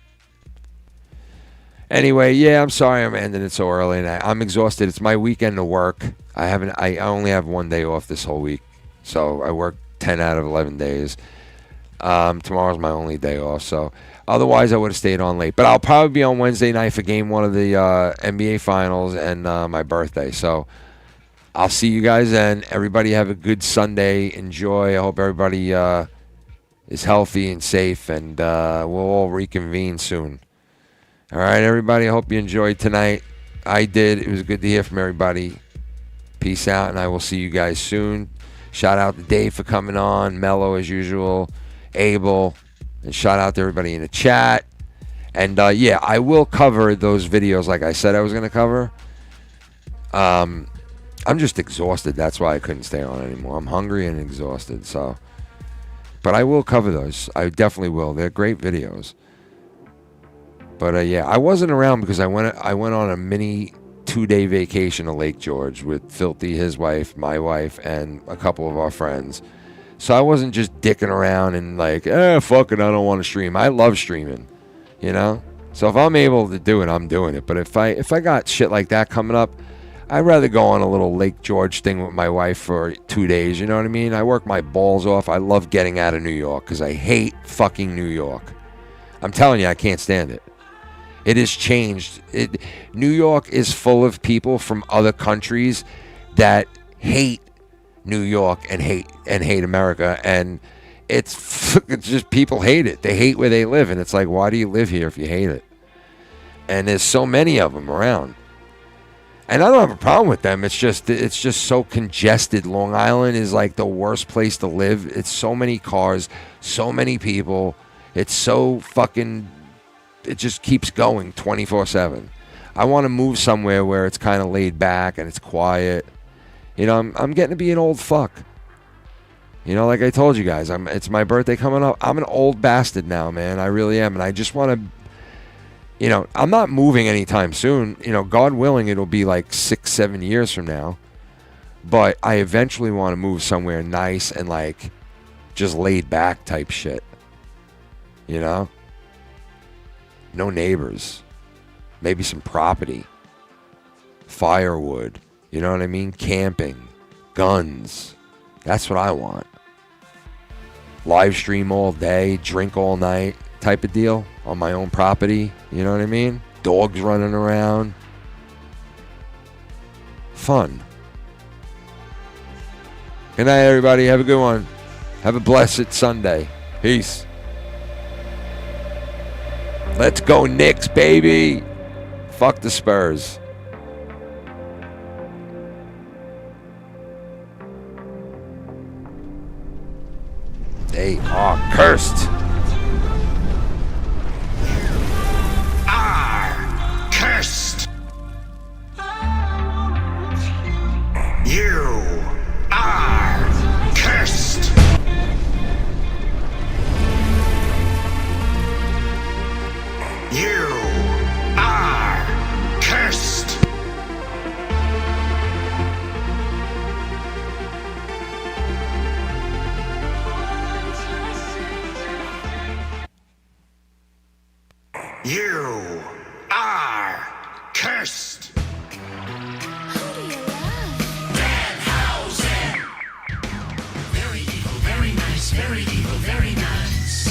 Anyway, yeah, I'm sorry I'm ending it so early, and I'm exhausted. It's my weekend to work. I only have one day off this whole week, so I work 10 out of 11 days. Tomorrow's my only day off, so otherwise I would have stayed on late. But I'll probably be on Wednesday night for game 1 of the NBA Finals and my birthday. So I'll see you guys then. Everybody have a good Sunday. Enjoy. I hope everybody is healthy and safe, and we'll all reconvene soon. All right, everybody. I hope you enjoyed tonight. I did. It was good to hear from everybody. Peace out, and I will see you guys soon. Shout out to Dave for coming on, Mellow as usual, Abel, and shout out to everybody in the chat. And yeah, I will cover those videos like I said I was going to cover. I'm just exhausted. That's why I couldn't stay on anymore. I'm hungry and exhausted. So, but I will cover those. I definitely will. They're great videos. But yeah, I wasn't around because I went on a mini 2-day vacation to Lake George with Filthy, his wife, my wife, and a couple of our friends. So I wasn't just dicking around and like, fuck it, I don't want to stream. I love streaming, you know? So if I'm able to do it, I'm doing it. But if I got shit like that coming up, I'd rather go on a little Lake George thing with my wife for 2 days, you know what I mean? I work my balls off. I love getting out of New York because I hate fucking New York. I'm telling you, I can't stand it. It has changed. New York is full of people from other countries that hate New York and hate America, and it's just people hate it. They hate where they live, and it's like, why do you live here if you hate it? And there's so many of them around. And I don't have a problem with them. It's just so congested. Long Island is like the worst place to live. It's so many cars, so many people. It's so fucking, it just keeps going 24/7. I want to move somewhere where it's kind of laid back and it's quiet. You know, I'm getting to be an old fuck. You know, like I told you guys, it's my birthday coming up. I'm an old bastard now, man. I really am. And I just want to, you know, I'm not moving anytime soon. You know, God willing, it'll be like 6-7 years from now. But I eventually want to move somewhere nice and like just laid back type shit. You know? No neighbors. Maybe some property. Firewood. You know what I mean? Camping. Guns. That's what I want. Live stream all day. Drink all night type of deal. On my own property. You know what I mean? Dogs running around. Fun. Good night, everybody. Have a good one. Have a blessed Sunday. Peace. Let's go Knicks, baby. Fuck the Spurs. They are cursed. Are cursed. You are cursed. You are cursed. You are cursed. Very evil, very nice, very evil, very nice.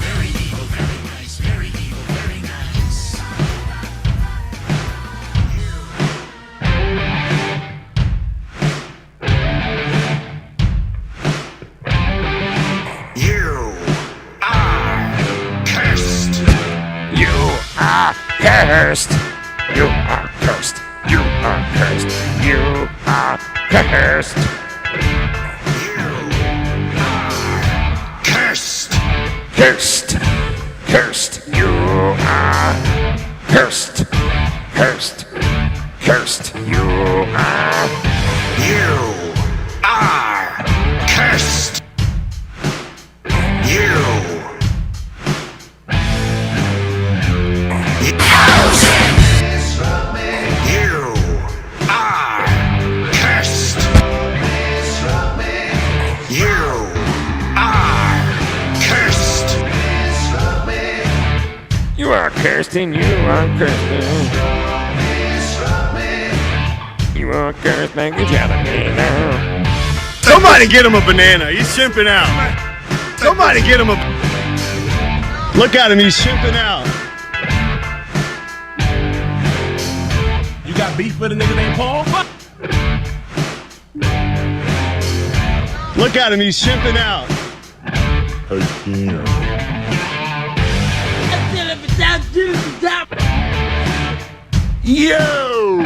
Very evil, very nice, very evil, very nice. You are cursed. You are cursed. You are cursed. You are cursed. You are cursed. Cursed. Cursed. Cursed. You are cursed. Cursed. Cursed. You are. You are cursed. You. You are cursed. You are cursed. You are cursed and you are cursed. You are cursed, thank you, Jelly. Somebody get him a banana. He's simping out. Somebody get him a... Look at him. He's simping out. You got beef with a nigga named Paul? Look at him. He's simping out. Again. Yo!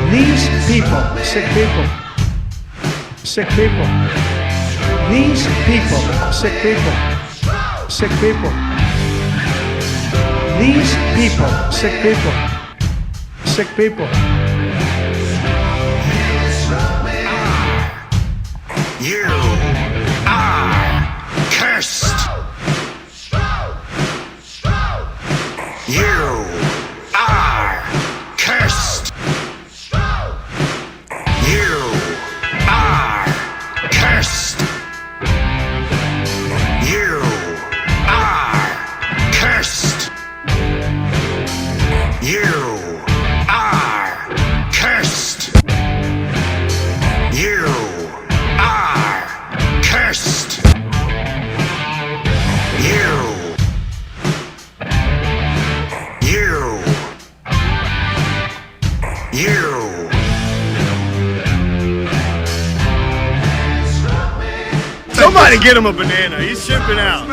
These people, sick people, sick people. These people, sick people, sick people. These people, sick people, sick people. You are cursed. You are cursed. You are cursed. You are cursed. You are cursed. You are cursed. You. Somebody get him a banana. He's simping out.